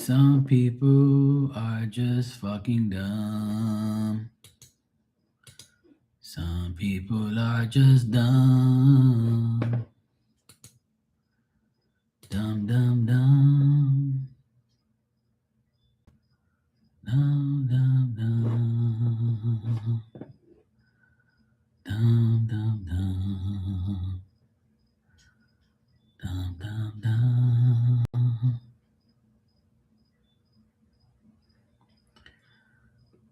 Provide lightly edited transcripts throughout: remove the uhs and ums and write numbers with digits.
Some people are just fucking dumb. Some people are just dumb. Dumb, dumb, dumb. Dumb, dumb, dumb. Dumb, dumb, dumb. Dumb, dumb, dumb.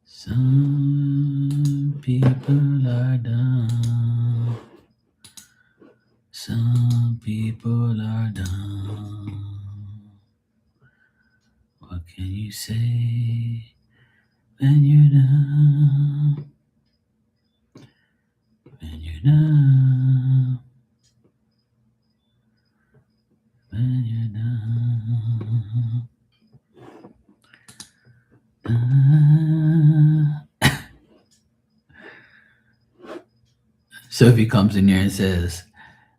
Some people are dumb. Some people are dumb. What can you say when you're dumb? When you're dumb. When you're dumb. Sophie comes in here and says,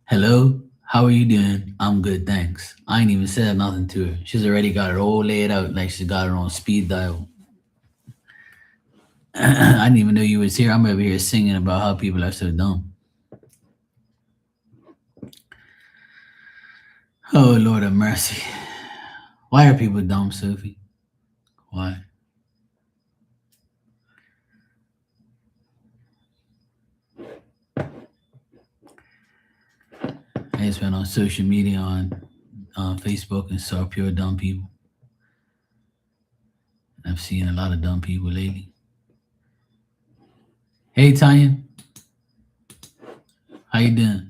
"Hello, how are you doing? I'm good, thanks." I ain't even said nothing to her. She's already got it all laid out like she's got her own speed dial. I didn't even know you was here. I'm over here singing about how people are so dumb. Oh, Lord of mercy. Why are people dumb, Sophie? Why? I just went on social media on Facebook and saw pure dumb people. I've seen a lot of dumb people lately. Hey, Tanya. How you doing?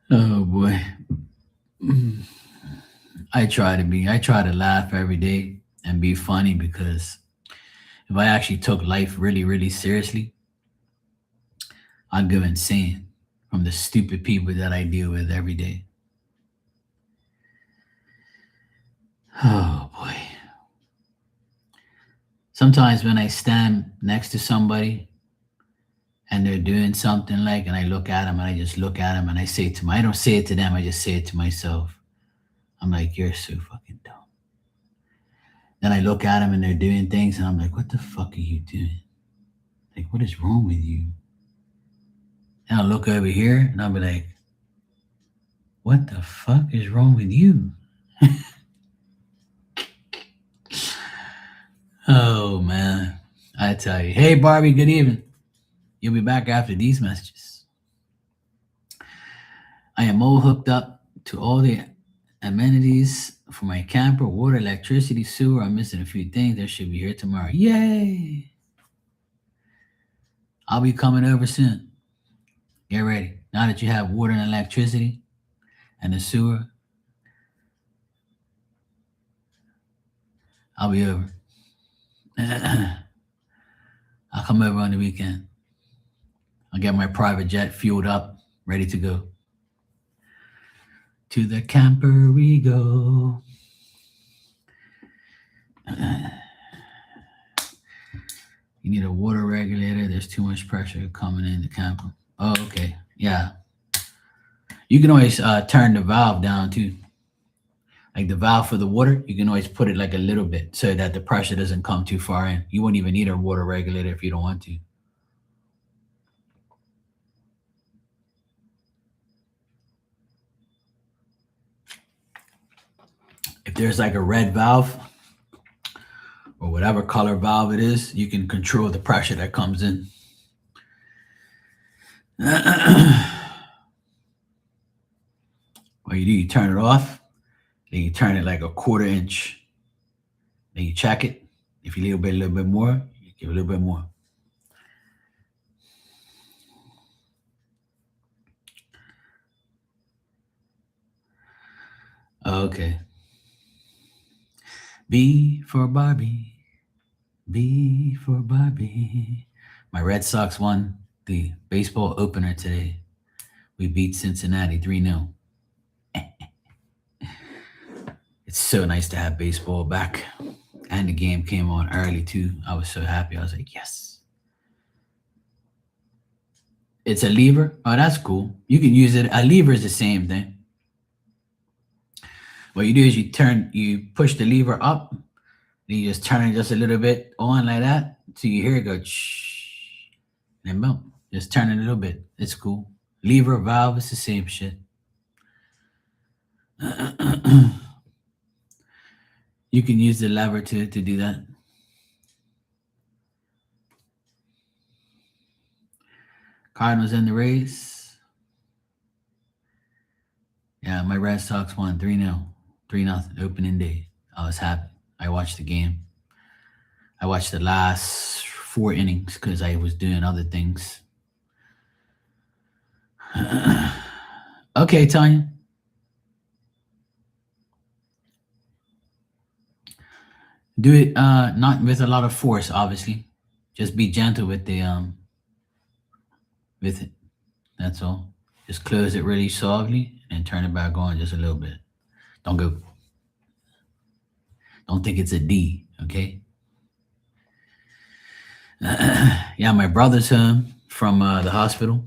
Oh boy. I try to laugh every day and be funny because if I actually took life really, really seriously, I'd go insane from the stupid people that I deal with every day. Oh boy. Sometimes when I stand next to somebody and they're doing something like, and I look at them and I just look at them and I say to them, I don't say it to them, I just say it to myself. I'm like, you're so fucking dumb. Then I look at them and they're doing things and I'm like, what the fuck are you doing? Like, what is wrong with you? And I'll look over here and I'll be like, what the fuck is wrong with you? Oh man, I tell you. Hey Barbie, good evening. You'll be back after these messages. I am all hooked up to all the amenities for my camper, water, electricity, sewer. I'm missing a few things. They should be here tomorrow. Yay! I'll be coming over soon. Get ready. Now that you have water and electricity and the sewer, I'll be over. I'll come over on the weekend. I'll get my private jet fueled up, ready to go. To the camper we go. You need a water regulator. There's too much pressure coming in the camper. Oh, okay. Yeah. You can always turn the valve down too. Like the valve for the water, you can always put it like a little bit so that the pressure doesn't come too far in. You won't even need a water regulator if you don't want to. If there's like a red valve or whatever color valve it is, you can control the pressure that comes in. What you do, you turn it off, then you turn it like a quarter inch. Then you check it. If you need a little bit more, you give a little bit more. Okay. B for Barbie. B for Barbie. My Red Sox won the baseball opener today. We beat Cincinnati 3-0. It's so nice to have baseball back. And the game came on early too. I was so happy. I was like, yes. It's a lever. Oh, that's cool. You can use it. A lever is the same thing. What you do is you push the lever up, and you just turn it just a little bit on like that. So you hear it go shh, and boom. Just turn it a little bit. It's cool. Lever, valve, it's the same shit. You can use the lever to do that. Cardinals in the race. Yeah, my Red Sox won 3-0. 3-0 opening day. I was happy. I watched the game. I watched the last 4 innings because I was doing other things. Okay, Tanya. Do it not with a lot of force, obviously. Just be gentle with it. That's all. Just close it really softly and turn it back on just a little bit. Don't go. Don't think it's a D, okay? Yeah, my brother's home from the hospital.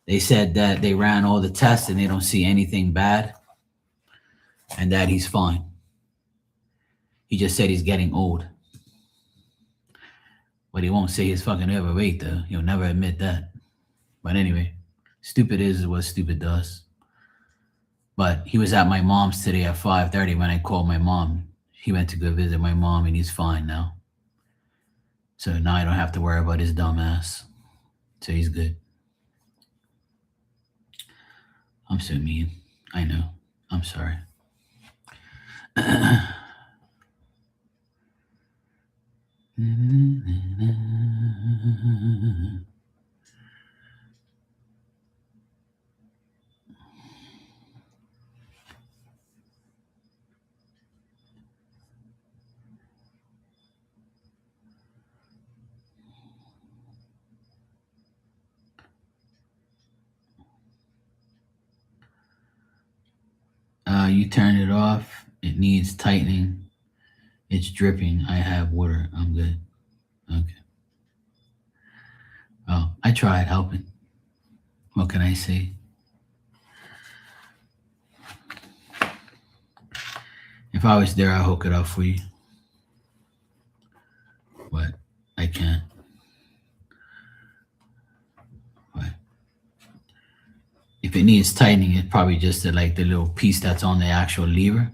They said that they ran all the tests and they don't see anything bad and that he's fine. He just said he's getting old. But he won't say he's fucking overweight, though. He'll never admit that. But anyway, stupid is what stupid does. But he was at my mom's today at 5:30 when I called my mom. He went to go visit my mom and he's fine now. So now I don't have to worry about his dumb ass. So he's good. I'm so mean. I know. I'm sorry. You turn it off. It needs tightening. It's dripping. I have water. I'm good. Okay. Oh, I tried helping. What can I say? If I was there, I'd hook it up for you. But I can't. But if it needs tightening, it's probably just like the little piece that's on the actual lever.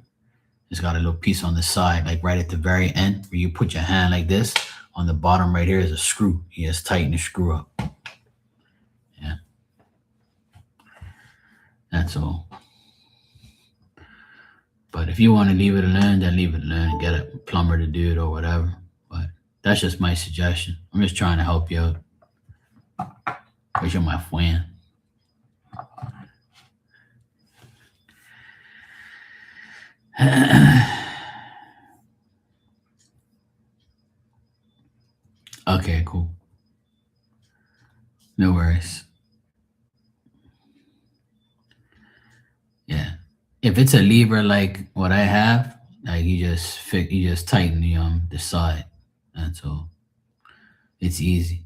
It's got a little piece on the side, like right at the very end, where you put your hand like this. On the bottom right here is a screw. You just tighten the screw up. Yeah. That's all. But if you want to leave it alone, then leave it alone and get a plumber to do it or whatever. But that's just my suggestion. I'm just trying to help you out. Because you're my friend. Okay, cool. No worries. Yeah. If it's a lever like what I have, like you just tighten the side. That's all. It's easy.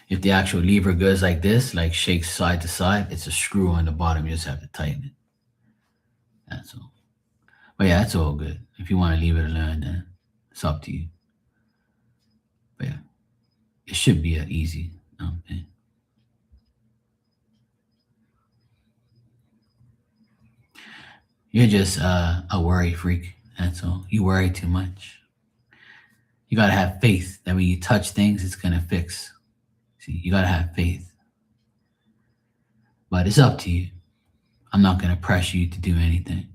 If the actual lever goes like this, like shakes side to side, it's a screw on the bottom. You just have to tighten it. That's all. But yeah, that's all good. If you want to leave it alone, then it's up to you. But yeah, it should be an easy thing. You're just a worry freak. That's all. You worry too much. You gotta have faith that when you touch things, it's gonna fix. See, you gotta have faith. But it's up to you. I'm not gonna press you to do anything.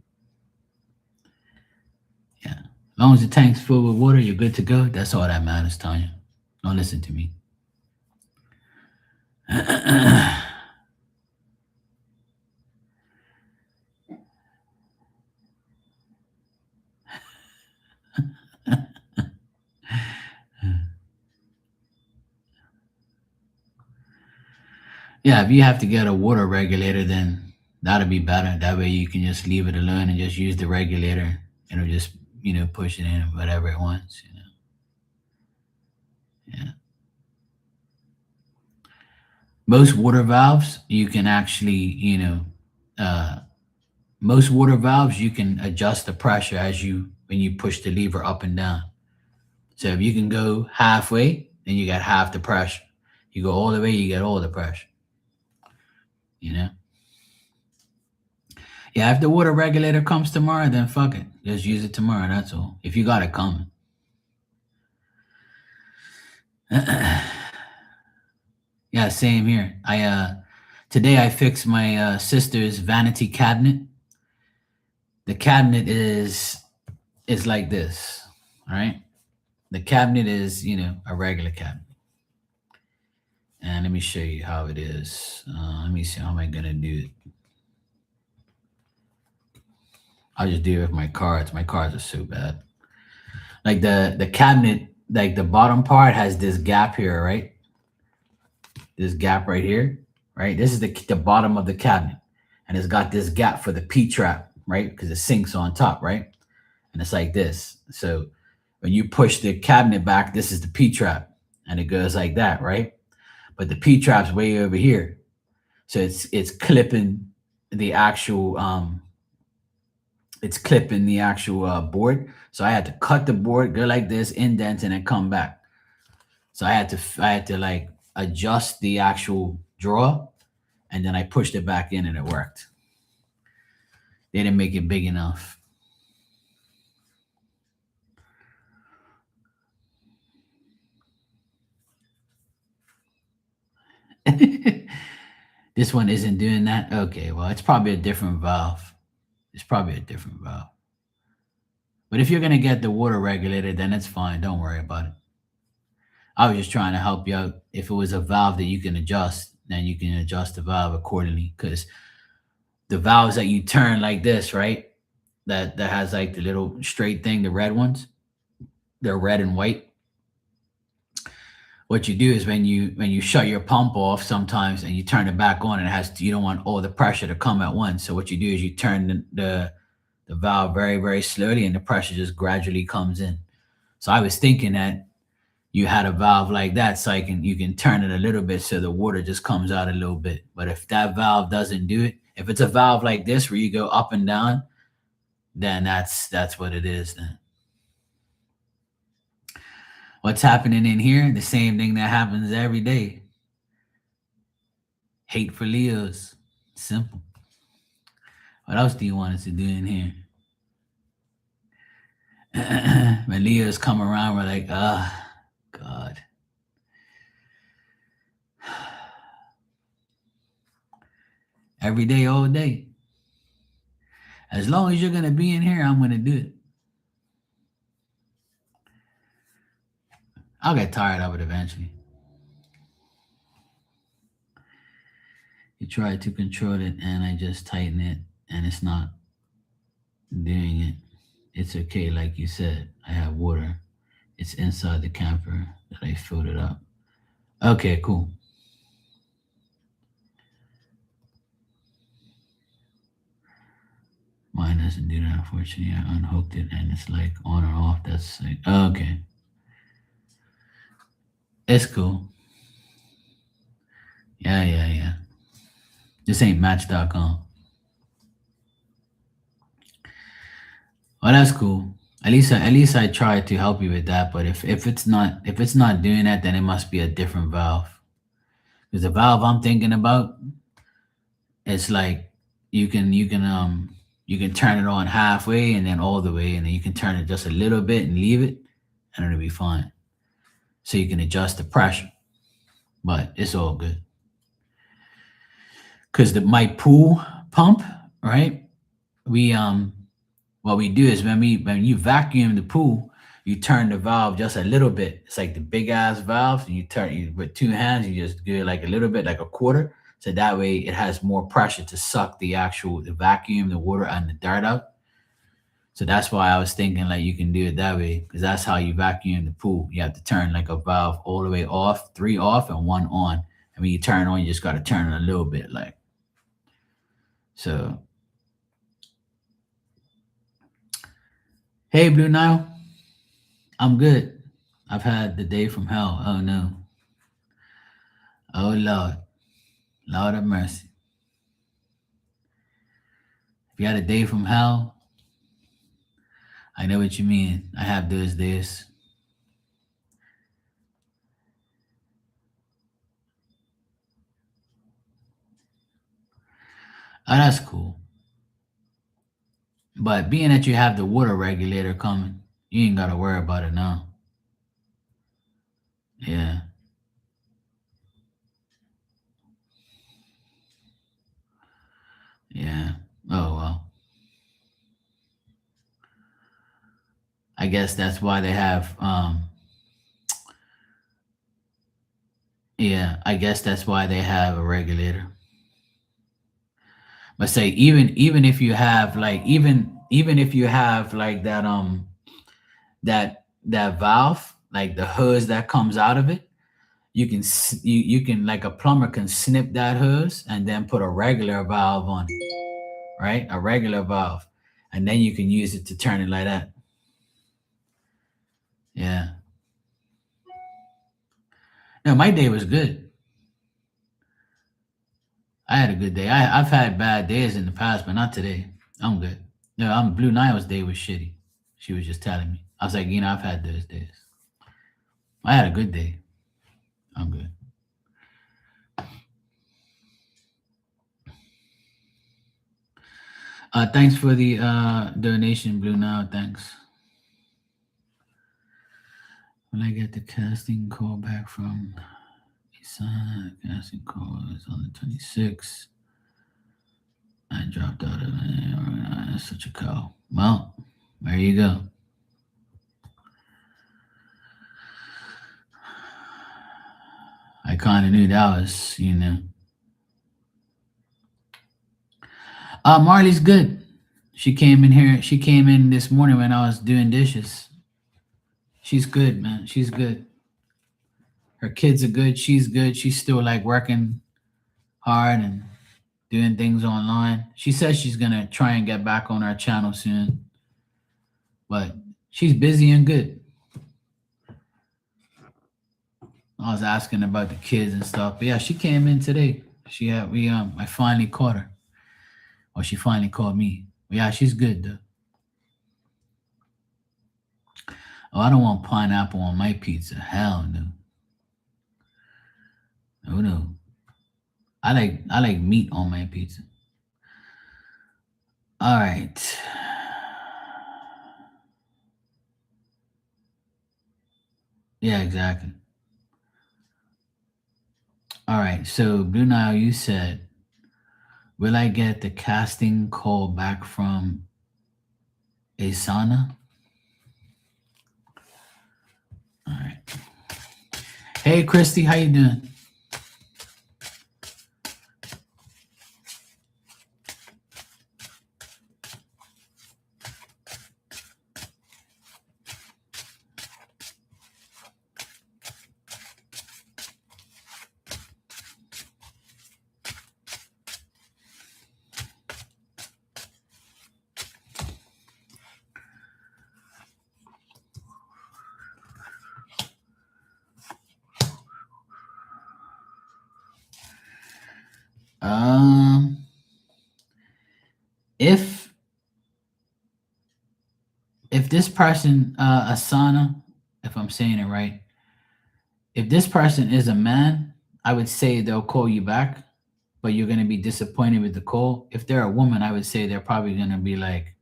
Yeah. As long as the tank's full with water, you're good to go. That's all that matters, Tanya. Don't listen to me. Yeah, if you have to get a water regulator, then that'll be better. That way you can just leave it alone and just use the regulator. It'll just push it in whatever it wants. Yeah. Most water valves you can actually, uh, most water valves you can adjust the pressure as you when you push the lever up and down. So if you can go halfway, then you got half the pressure. You go all the way, you get all the pressure. You know. Yeah, if the water regulator comes tomorrow, then fuck it. Just use it tomorrow. That's all. If you got it coming. Yeah, same here. I today I fixed my sister's vanity cabinet. The cabinet is like this. All right. The cabinet is, a regular cabinet. And let me show you how it is. Let me see how am I gonna do it. I'll just do it with my cards. My cards are so bad. Like the cabinet, like the bottom part has this gap here, right? This gap right here, right? This is the bottom of the cabinet, and it's got this gap for the P trap, right? Because the sink's on top, right? And it's like this. So when you push the cabinet back, this is the P trap, and it goes like that, right? But the P trap's way over here, so it's clipping the actual board. So I had to cut the board, go like this, indent, and then come back. So I had to like adjust the actual drawer, and then I pushed it back in, and it worked. They didn't make it big enough. This one isn't doing that. Okay, well, it's probably a different valve. It's probably a different valve. But if you're gonna get the water regulated, then it's fine. Don't worry about it. I was just trying to help you out. If it was a valve that you can adjust, then you can adjust the valve accordingly. Because the valves that you turn like this, right? That has like the little straight thing, the red ones, they're red and white. What you do is when you shut your pump off sometimes and you turn it back on, and you don't want all the pressure to come at once. So what you do is you turn the valve very, very slowly, and the pressure just gradually comes in. So I was thinking that you had a valve like that, so you can turn it a little bit so the water just comes out a little bit. But if that valve doesn't do it, if it's a valve like this where you go up and down, then that's what it is then. What's happening in here? The same thing that happens every day. Hate for Leos. Simple. What else do you want us to do in here? When Leos come around, we're like, God. Every day, all day. As long as you're going to be in here, I'm going to do it. I'll get tired of it eventually. You try to control it, and I just tighten it, and it's not doing it. It's okay, like you said. I have water. It's inside the camper that I filled it up. Okay, cool. Mine doesn't do that, unfortunately. I unhooked it, and it's like on or off. That's like, okay. It's cool. Yeah, yeah, yeah. This ain't Match.com. Well, that's cool. At least I tried to help you with that. But if it's not doing that, then it must be a different valve. Because the valve I'm thinking about, it's like you can turn it on halfway and then all the way, and then you can turn it just a little bit and leave it, and it'll be fine. So you can adjust the pressure. But it's all good. Because my pool pump, right? We what we do is when you vacuum the pool, you turn the valve just a little bit. It's like the big ass valve, and you with two hands, you just do it like a little bit, like a quarter. So that way it has more pressure to suck the vacuum, the water and the dirt out. So that's why I was thinking like you can do it that way, because that's how you vacuum the pool. You have to turn like a valve all the way off, three off and one on. And when you turn on, you just got to turn it a little bit, like so. Hey, Blue Nile. I'm good. I've had the day from hell. Oh no. Oh Lord. Lord of mercy. If you had a day from hell, I know what you mean. I have those days. Oh, that's cool. But being that you have the water regulator coming, you ain't gotta worry about it now. Yeah. Yeah. Oh well. I guess that's why they have yeah, I guess that's why they have a regulator. But say even if you have like even if you have like that valve, like the hose that comes out of it, you can like a plumber can snip that hose and then put a regular valve on it, right? A regular valve, and then you can use it to turn it like that. Yeah. No, my day was good. I had a good day. I've had bad days in the past, but not today. I'm good. No, I'm Blue Nile's day was shitty. She was just telling me. I was like, I've had those days. I had a good day. I'm good. Thanks for the donation, Blue Nile. Thanks. When I get the casting call back from Isan, casting call is on the 26th. I dropped out of it. Such a cow. Well, there you go. I kind of knew that was. Marley's good. She came in here. She came in this morning when I was doing dishes. She's good, man. She's good. Her kids are good. She's good. She's still like working hard and doing things online. She says she's gonna try and get back on our channel soon, but she's busy and good. I was asking about the kids and stuff, but yeah, she came in today. She had we I finally caught her, or she finally called me. But yeah, she's good though. Oh, I don't want pineapple on my pizza. Hell no. Oh no. I like meat on my pizza. All right. Yeah, exactly. All right. So Blue Nile, you said, will I get the casting call back from Asana? All right. Hey Christy, how you doing? Um, if this person, Asana, if I'm saying it right, if this person is a man, I would say they'll call you back, but you're gonna be disappointed with the call. If they're a woman, I would say they're probably gonna be like,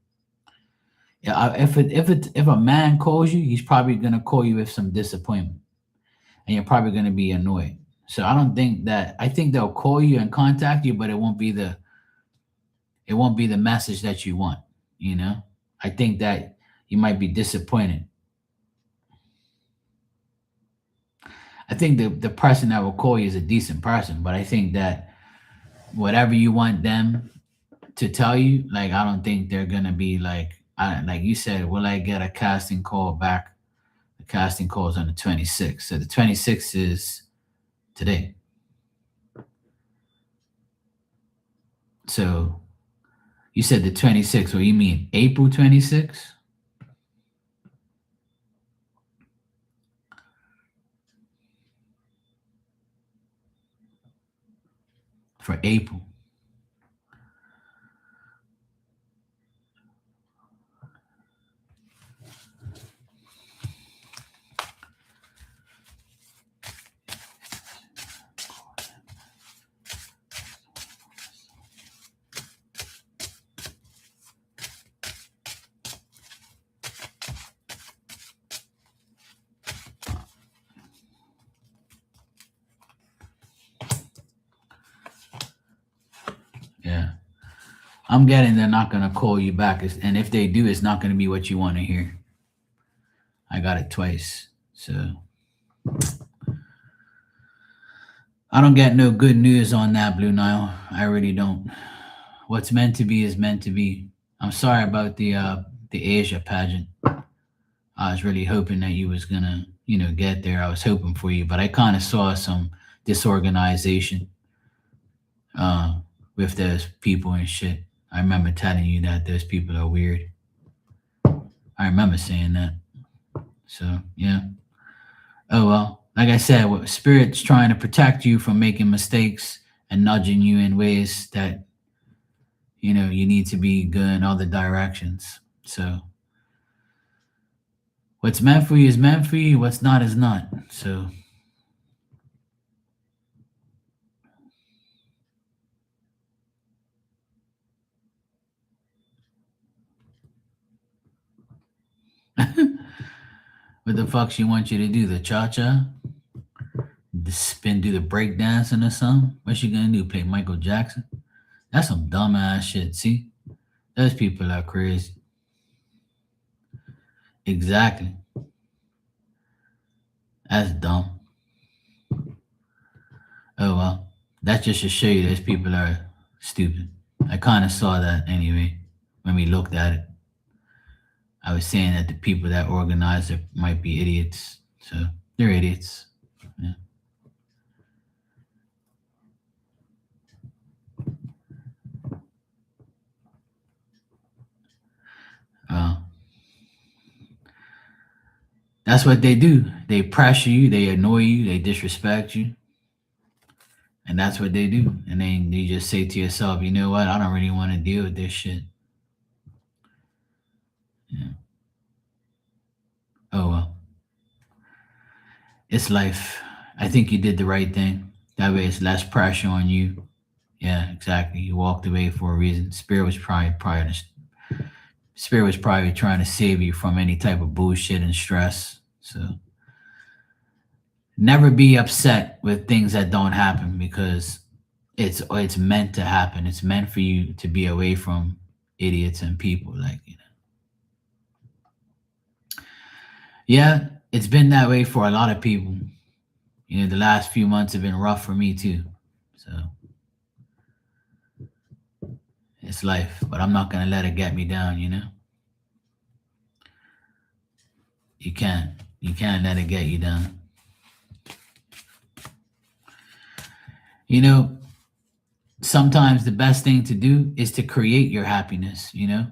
yeah. If a man calls you, he's probably gonna call you with some disappointment, and you're probably gonna be annoyed. So I don't think that. I think they'll call you and contact you, but it won't be the message that you want. You know, I think that you might be disappointed. I think the person that will call you is a decent person, but I think that whatever you want them to tell you, like I don't think they're gonna be like like you said, will I get a casting call back? The casting call is on the 26th. So the 26th is today. So you said the 26th, or you mean April 26th? for April. Yeah. I'm getting they're not going to call you back. And if they do, it's not going to be what you want to hear. I got it twice. So I don't get no good news on that, Blue Nile. I really don't. What's meant to be is meant to be. I'm sorry about the Asia pageant. I was really hoping that you was gonna, get there. I was hoping for you, but I kind of saw some disorganization uh, with those people and shit. I remember telling you that those people are weird. I remember saying that. So yeah. Oh well. Like I said, Spirit's trying to protect you from making mistakes and nudging you in ways that you need to be good in other directions. So what's meant for you is meant for you. What's not is not. So what the fuck she want you to do? The cha cha? The spin, do the break dancing or something? What's she gonna do? Play Michael Jackson? That's some dumbass shit. See, those people are crazy. Exactly. That's dumb. Oh well, that just to show you those people are stupid. I kind of saw that anyway when we looked at it. I was saying that the people that organize it might be idiots. So they're idiots. Yeah. Uh, that's what they do. They pressure you, they annoy you, they disrespect you, and that's what they do. And then you just say to yourself, you know what? I don't really want to deal with this shit. Yeah. Oh well, it's life. I think you did the right thing. That way, it's less pressure on you. Yeah, exactly. You walked away for a reason. Spirit was probably trying to save you from any type of bullshit and stress. So never be upset with things that don't happen because it's meant to happen. It's meant for you to be away from idiots and people Yeah, it's been that way for a lot of people. The last few months have been rough for me too. So it's life, but I'm not gonna let it get me down. You can't. You can't let it get you down. You know, sometimes the best thing to do is to create your happiness. You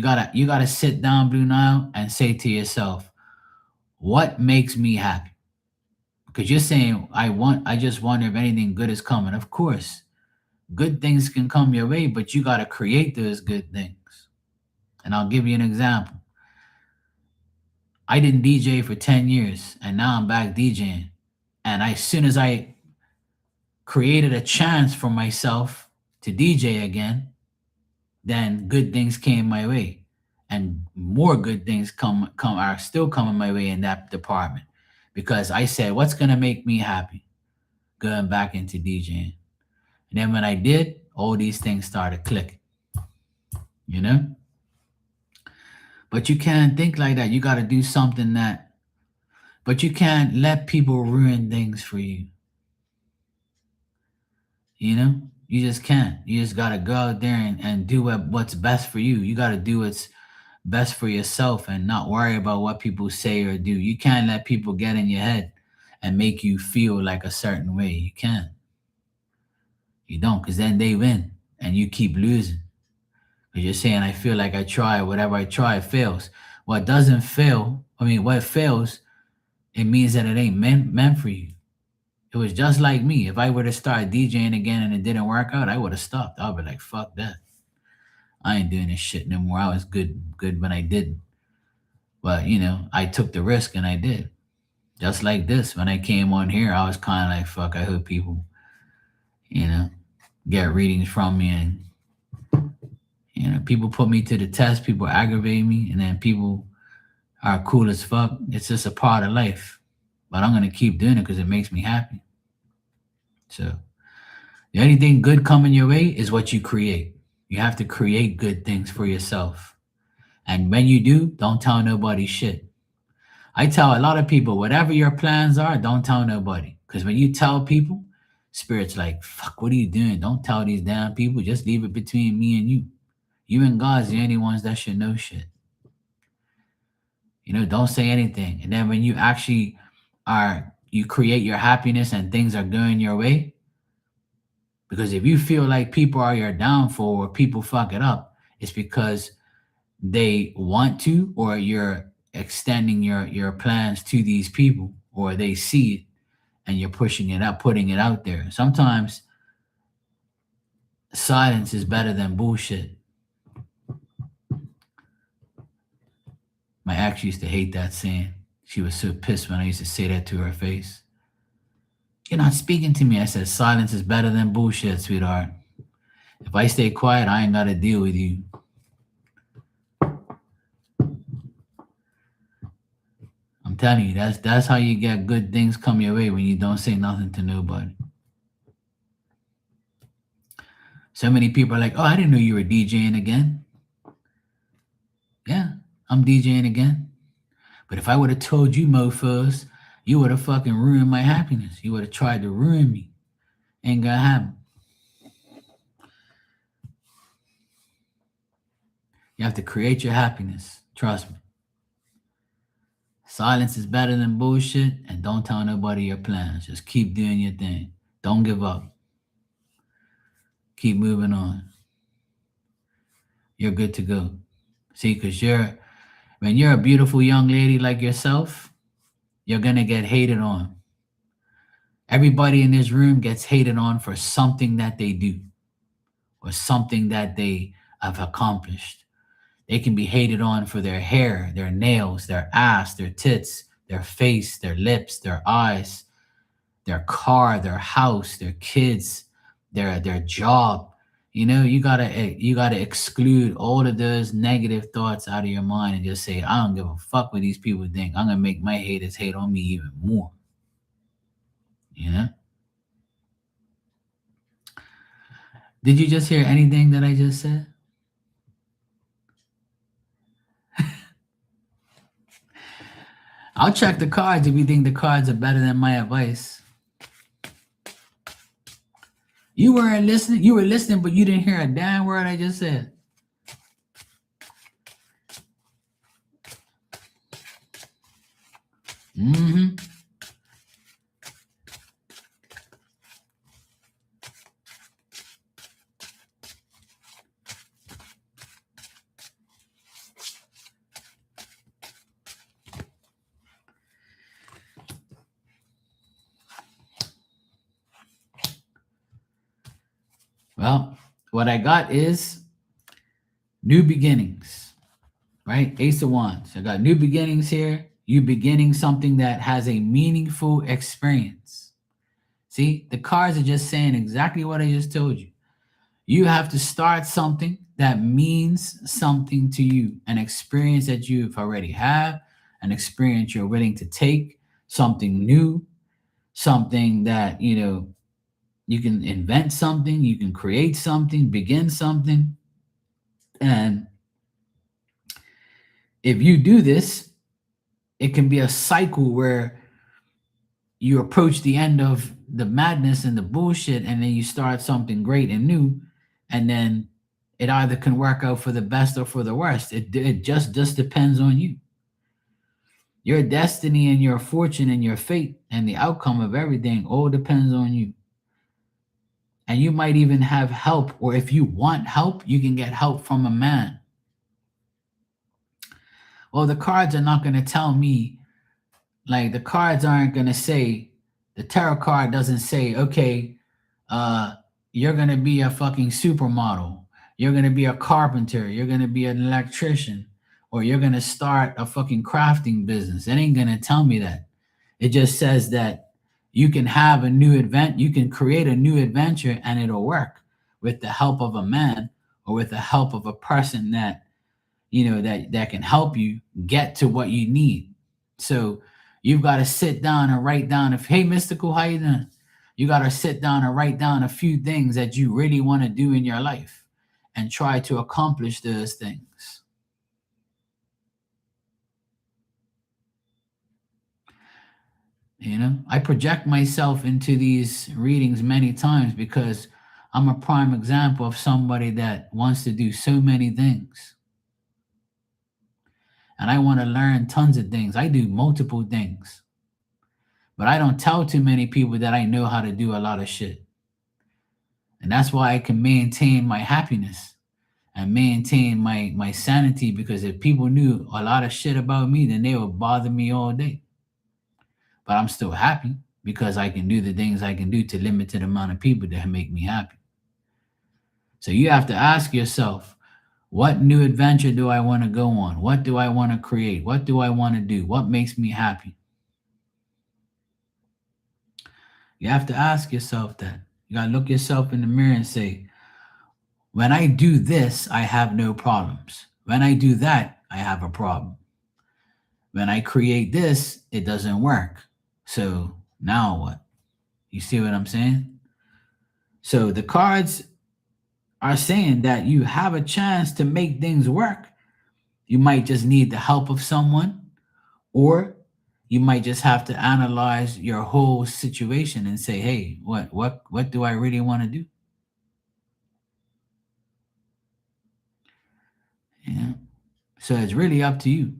gotta sit down, Blue Nile, and say to yourself, what makes me happy? Because you're saying I just wonder if anything good is coming. Of course, good things can come your way, but you gotta create those good things. And I'll give you an example. I didn't DJ for 10 years and now I'm back DJing. And as soon as I created a chance for myself to DJ again, then good things came my way. And more good things come are still coming my way in that department. Because I said, what's gonna make me happy? Going back into DJing. And then when I did, all these things started clicking, you know? But you can't think like that. You gotta do something but you can't let people ruin things for you. You just can't. You just gotta go out there and do what's best for you. You gotta do what's best for yourself and not worry about what people say or do. You can't let people get in your head and make you feel like a certain way. You can't. You don't, because then they win and you keep losing. Because you're saying, I feel like I try, whatever I try fails. What doesn't fail, what fails, it means that it ain't meant for you. It was just like me. If I were to start DJing again and it didn't work out, I would have stopped. I would be like, fuck that. I ain't doing this shit no more. I was good when I didn't. But I took the risk and I did. Just like this. When I came on here, I was kinda like, fuck, I hope people, you know, get readings from me, and people put me to the test, people aggravate me, and then people are cool as fuck. It's just a part of life. But I'm gonna keep doing it because it makes me happy. So the only thing good coming your way is what you create. You have to create good things for yourself. And when you do, don't tell nobody shit. I tell a lot of people, whatever your plans are, don't tell nobody. Because when you tell people, spirit's like, fuck, what are you doing? Don't tell these damn people. Just leave it between me and you. You and God's the only ones that should know shit. Don't say anything. And then when you actually you create your happiness and things are going your way. Because if you feel like people are your downfall or people fuck it up, it's because they want to, or you're extending your plans to these people, or they see it and you're pushing it out, putting it out there. Sometimes silence is better than bullshit. My ex used to hate that saying. She was so pissed when I used to say that to her face. You're not speaking to me. I said, silence is better than bullshit, sweetheart. If I stay quiet, I ain't got to deal with you. I'm telling you, that's how you get good things come your way, when you don't say nothing to nobody. So many people are like, oh, I didn't know you were DJing again. Yeah, I'm DJing again. But if I would have told you mofos, you would have fucking ruined my happiness. You would have tried to ruin me. Ain't gonna happen. You have to create your happiness. Trust me. Silence is better than bullshit, and don't tell nobody your plans. Just keep doing your thing. Don't give up. Keep moving on. You're good to go. See, because when you're a beautiful young lady like yourself, you're gonna get hated on. Everybody in this room gets hated on for something that they do or something that they have accomplished. They can be hated on for their hair, their nails, their ass, their tits, their face, their lips, their eyes, their car, their house, their kids, their job. You gotta exclude all of those negative thoughts out of your mind and just say, I don't give a fuck what these people think. I'm gonna make my haters hate on me even more. Did you just hear anything that I just said? I'll check the cards if you think the cards are better than my advice. You weren't listening. You were listening, but you didn't hear a damn word I just said. Mm-hmm. Well, what I got is new beginnings, right? Ace of Wands. I got new beginnings here. You beginning something that has a meaningful experience. See, the cards are just saying exactly what I just told you. You have to start something that means something to you, an experience that you've already had, an experience you're willing to take, something new, something that, you can invent something, you can create something, begin something. And if you do this, it can be a cycle where you approach the end of the madness and the bullshit, and then you start something great and new, and then it either can work out for the best or for the worst. It just depends on you. Your destiny and your fortune and your fate and the outcome of everything all depends on you. And you might even have help, or if you want help, you can get help from a man. Well, the cards are not going to tell me, like, the cards aren't going to say The tarot card doesn't say, okay, uh, you're gonna be a fucking supermodel, you're gonna be a carpenter, you're gonna be an electrician, or you're gonna start a fucking crafting business. It ain't gonna tell me that. It just says that you can have a new event, you can create a new adventure and it'll work with the help of a man or with the help of a person that that can help you get to what you need. So you've got to sit down and write down, if hey Mystical, how you doing? You got to sit down and write down a few things that you really want to do in your life and try to accomplish those things. I project myself into these readings many times because I'm a prime example of somebody that wants to do so many things. And I want to learn tons of things. I do multiple things. But I don't tell too many people that I know how to do a lot of shit. And that's why I can maintain my happiness and maintain my sanity, because if people knew a lot of shit about me, then they would bother me all day. But I'm still happy because I can do the things I can do to limited amount of people that make me happy. So you have to ask yourself, what new adventure do I want to go on? What do I want to create? What do I want to do? What makes me happy? You have to ask yourself that. You got to look yourself in the mirror and say, when I do this, I have no problems. When I do that, I have a problem. When I create this, it doesn't work. So now what? You see what I'm saying? So the cards are saying that you have a chance to make things work. You might just need the help of someone, or you might just have to analyze your whole situation and say, hey, what do I really want to do? Yeah. So it's really up to you.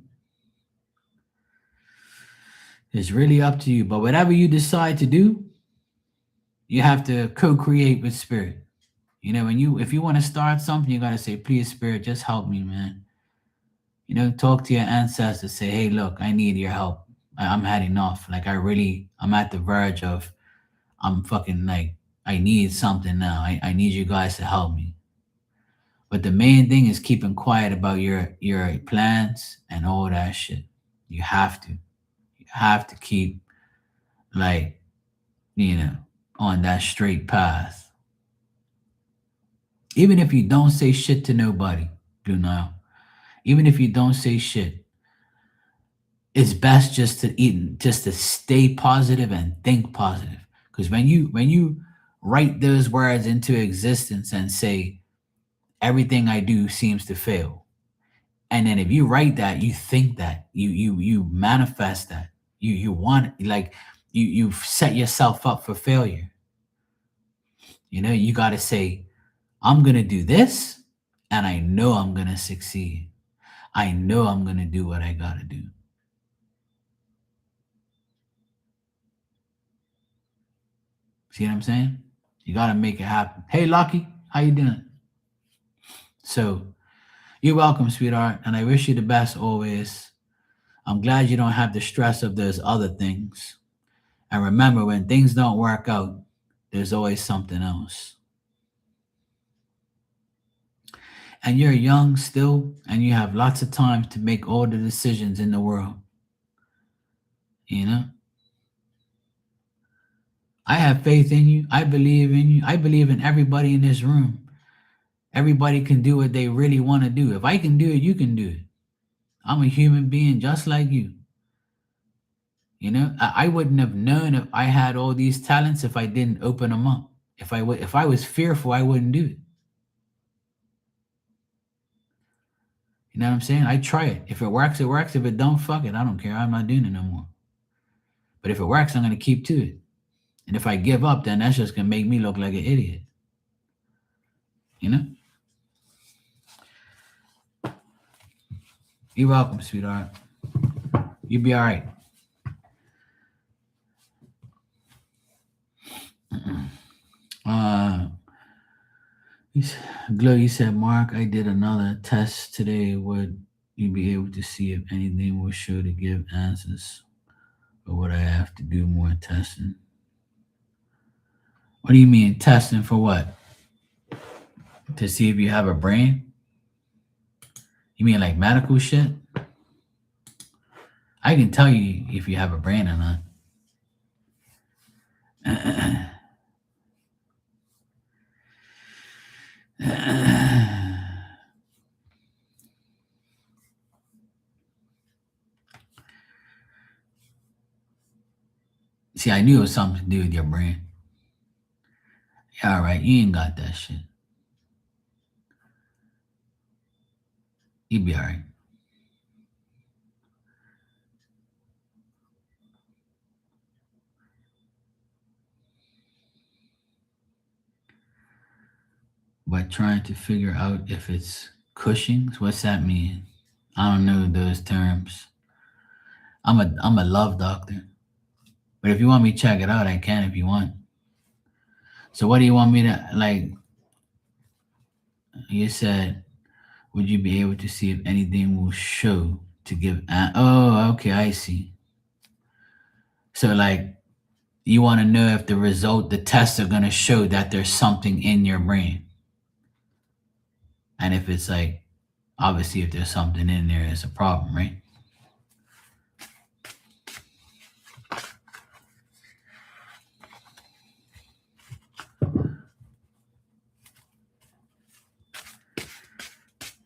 It's really up to you. But whatever you decide to do, you have to co-create with spirit. If you want to start something, you gotta say, please, spirit, just help me, man. Talk to your ancestors, say, hey, look, I need your help. I'm had enough. Like I'm at the verge of, I'm fucking like, I need something now. I need you guys to help me. But the main thing is keeping quiet about your plans and all that shit. You have to. You have to keep like, on that straight path. Even if you don't say shit to nobody, Now, even if you don't say shit, it's best just to stay positive and think positive. Because when you write those words into existence and say, everything I do seems to fail, and then if you write that, you think that, you manifest that, you want, like, you've set yourself up for failure. You got to say, I'm gonna do this, and I know I'm gonna succeed. I know I'm gonna do what I gotta do. See what I'm saying? You gotta make it happen. Hey, Lucky, how you doing? So you're welcome, sweetheart, and I wish you the best always. I'm glad you don't have the stress of those other things. And remember, when things don't work out, there's always something else. And you're young still, and you have lots of time to make all the decisions in the world. You know? I have faith in you. I believe in you. I believe in everybody in this room. Everybody can do what they really want to do. If I can do it, you can do it. I'm a human being just like you. I wouldn't have known if I had all these talents if I didn't open them up. If I was fearful, I wouldn't do it. You know what I'm saying? I try it. If it works, it works. If it don't, fuck it. I don't care. I'm not doing it no more. But if it works, I'm gonna keep to it. And if I give up, then that's just gonna make me look like an idiot. You know? You're welcome, sweetheart. You'll be all right. Glory said, Mark, I did another test today. Would you be able to see if anything was sure to give answers? Or would I have to do more testing? What do you mean testing for what? To see if you have a brain? You mean like medical shit? I can tell you if you have a brain or not. See, I knew it was something to do with your brain. Yeah, all right, you ain't got that shit. You be all right. But trying to figure out if it's Cushing's, what's that mean? I don't know those terms. I'm a love doctor. But if you want me to check it out, I can if you want. So what do you want me to like? You said, would you be able to see if anything will show to give? Oh, okay, I see. So like, you want to know if the tests are gonna show that there's something in your brain, and if it's like, obviously, if there's something in there, it's a problem, right?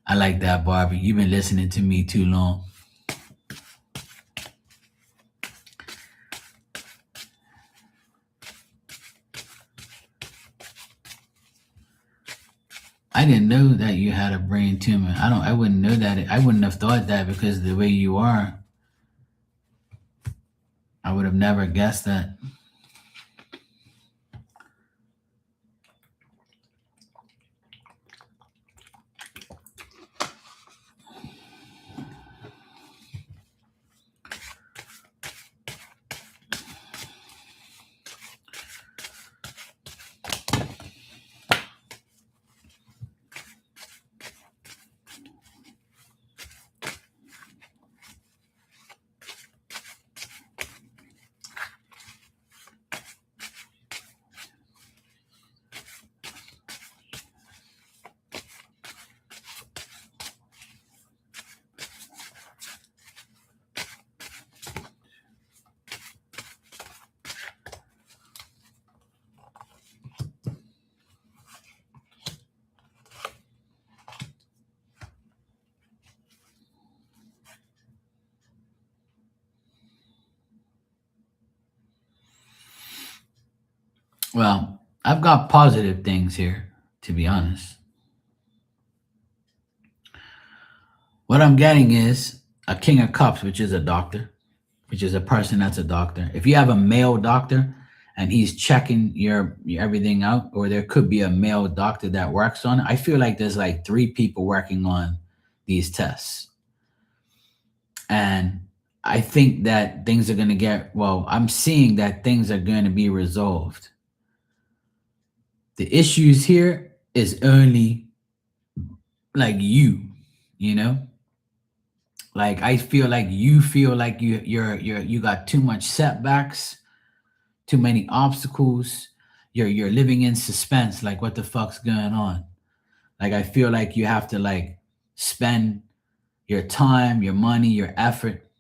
I like that, Barbie. You've been listening to me too long. I didn't know that you had a brain tumor. I wouldn't know that. I wouldn't have thought that because the way you are. I would have never guessed that. Well, I've got positive things here, to be honest. What I'm getting is a King of Cups, which is a doctor, which is a person that's a doctor. If you have a male doctor and he's checking your everything out, or there could be a male doctor that works on it, I feel like there's like three people working on these tests. And I think that things are going to I'm seeing that things are going to be resolved. The issues here is only like you know? Like I feel like you got too much setbacks, too many obstacles. You're living in suspense, like what the fuck's going on? Like I feel like you have to like spend your time, your money, your effort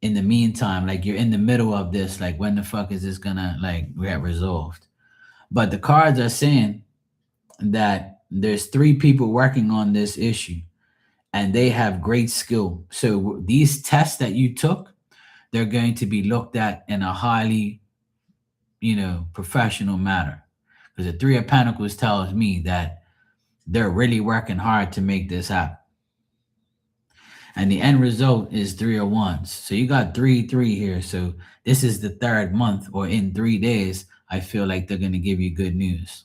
in the meantime. Like you're in the middle of this, like when the fuck is this gonna like get resolved? But the cards are saying that there's three people working on this issue and they have great skill. So these tests that you took, they're going to be looked at in a highly, professional manner. Because the Three of Pentacles tells me that they're really working hard to make this happen. And the end result is Three of Wands. So you got 3 here. So this is the third month, or in 3 days, I feel like they're going to give you good news.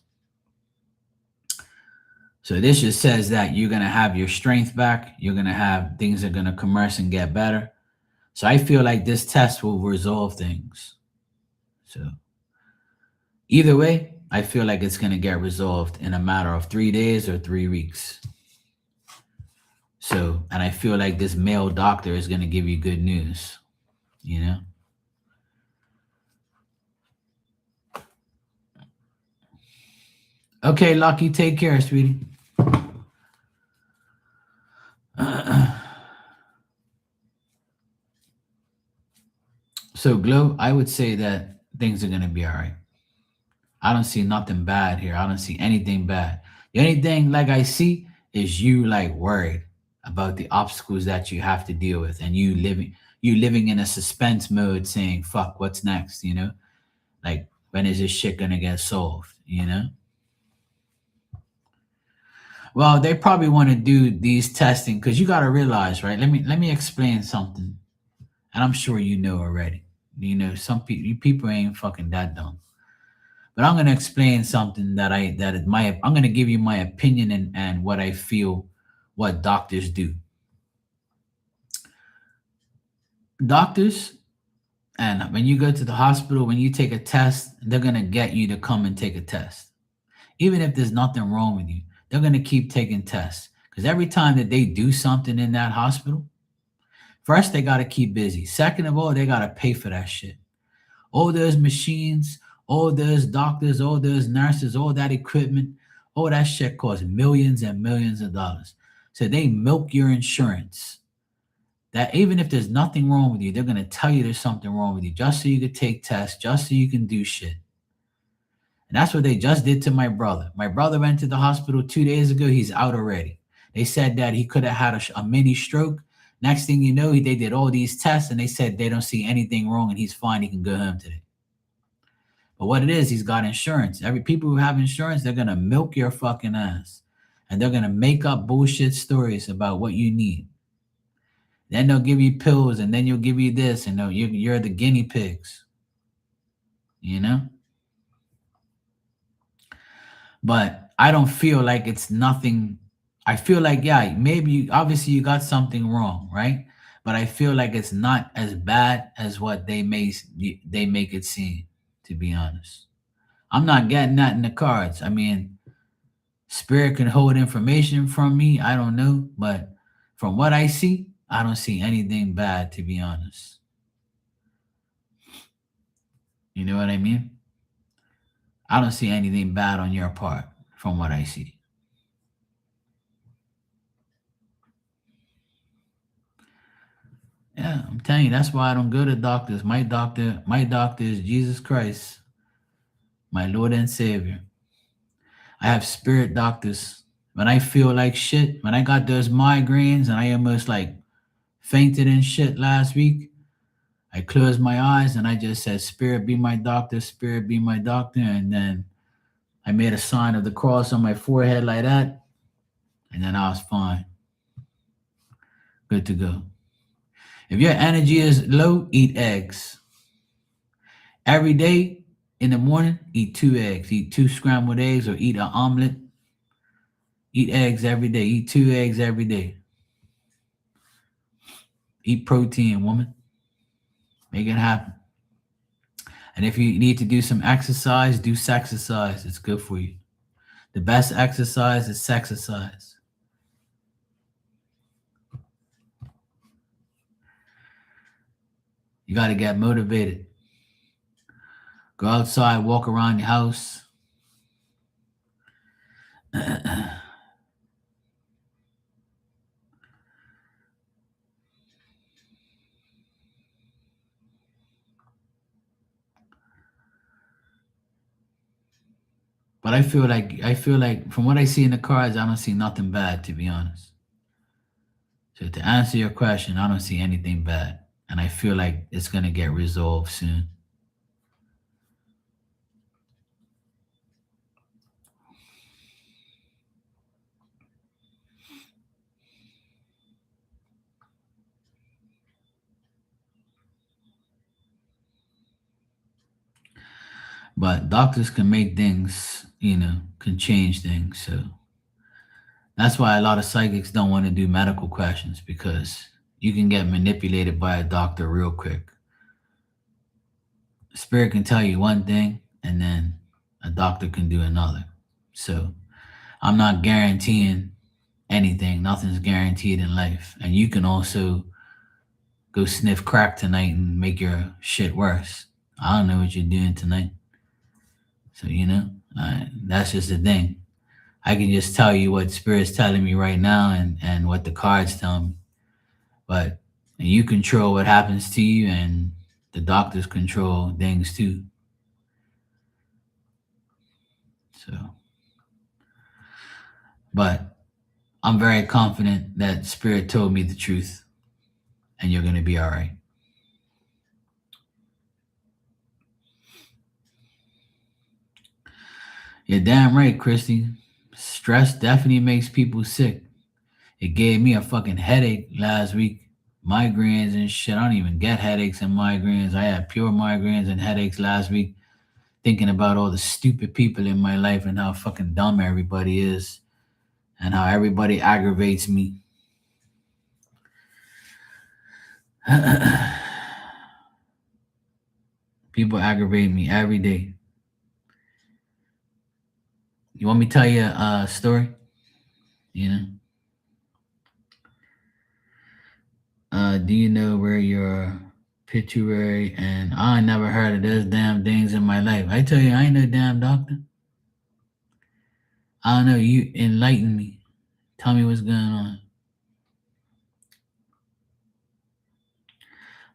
So this just says that you're going to have your strength back. You're going to have things are going to commerce and get better. So I feel like this test will resolve things. So either way, I feel like it's going to get resolved in a matter of 3 days or 3 weeks. So, and I feel like this male doctor is going to give you good news, Okay, Lucky, take care, sweetie. So, Glow, I would say that things are gonna be all right. I don't see nothing bad here. I don't see anything bad. The only thing like I see is you like worried about the obstacles that you have to deal with, and you living in a suspense mode, saying "fuck, what's next?" Like when is this shit gonna get solved? Well, they probably want to do these testing because you got to realize, right? Let me explain something, and I'm sure you know already. Some people ain't fucking that dumb. But I'm gonna explain something that is my I'm gonna give you my opinion and what I feel what doctors do. Doctors, and when you go to the hospital, when you take a test, they're gonna get you to come and take a test. Even if there's nothing wrong with you, they're gonna keep taking tests. Because every time that they do something in that hospital, first they gotta keep busy. Second of all, they gotta pay for that shit. All those machines, all those doctors, all those nurses, all that equipment, all that shit costs millions and millions of dollars. So they milk your insurance. That even if there's nothing wrong with you, they're gonna tell you there's something wrong with you just so you could take tests, just so you can do shit. And that's what they just did to my brother. My brother went to the hospital 2 days ago. He's out already. They said that he could have had a mini stroke. Next thing you know, they did all these tests and they said they don't see anything wrong and he's fine. He can go home today. But what it is, he's got insurance. Every people who have insurance, they're gonna milk your fucking ass, and they're gonna make up bullshit stories about what you need. Then they'll give you pills, and then you'll give you this, and you're the guinea pigs. You know. But I don't feel like it's nothing. I feel like yeah, maybe obviously you got something wrong, right? But I feel like it's not as bad as what they make it seem. To be honest. I'm not getting that in the cards. I mean, Spirit can hold information from me. I don't know. But from what I see, I don't see anything bad, to be honest. You know what I mean? I don't see anything bad on your part from what I see. Yeah, I'm telling you, that's why I don't go to doctors. My doctor is Jesus Christ, my Lord and Savior. I have spirit doctors. When I feel like shit, when I got those migraines and I almost like fainted and shit last week, I closed my eyes and I just said, Spirit be my doctor, Spirit be my doctor. And then I made a sign of the cross on my forehead like that. And then I was fine. Good to go. If your energy is low, eat eggs. Every day in the morning, eat 2 eggs. Eat 2 scrambled eggs or eat an omelet. Eat eggs every day. Eat 2 eggs every day. Eat protein, woman. Make it happen. And if you need to do some exercise, do sexercise. It's good for you. The best exercise is sexercise. You got to get motivated. Go outside, walk around your house. But I feel like from what I see in the cards, I don't see nothing bad, to be honest. So to answer your question, I don't see anything bad, and I feel like it's gonna get resolved soon. But doctors can make things, can change things. So that's why a lot of psychics don't want to do medical questions because you can get manipulated by a doctor real quick. Spirit can tell you one thing and then a doctor can do another. So I'm not guaranteeing anything. Nothing's guaranteed in life. And you can also go sniff crack tonight and make your shit worse. I don't know what you're doing tonight. So, That's just the thing. I can just tell you what spirit's telling me right now, and what the cards tell me. But you control what happens to you, and the doctors control things too. So, but I'm very confident that spirit told me the truth, and you're gonna be all right. You're damn right, Christy. Stress definitely makes people sick. It gave me a fucking headache last week. Migraines and shit. I don't even get headaches and migraines. I had pure migraines and headaches last week, thinking about all the stupid people in my life and how fucking dumb everybody is and how everybody aggravates me. People aggravate me every day. You want me to tell you a story? You know? Do you know where your pituitary and I never heard of those damn things in my life. I tell you, I ain't no damn doctor. I don't know. You enlighten me. Tell me what's going on.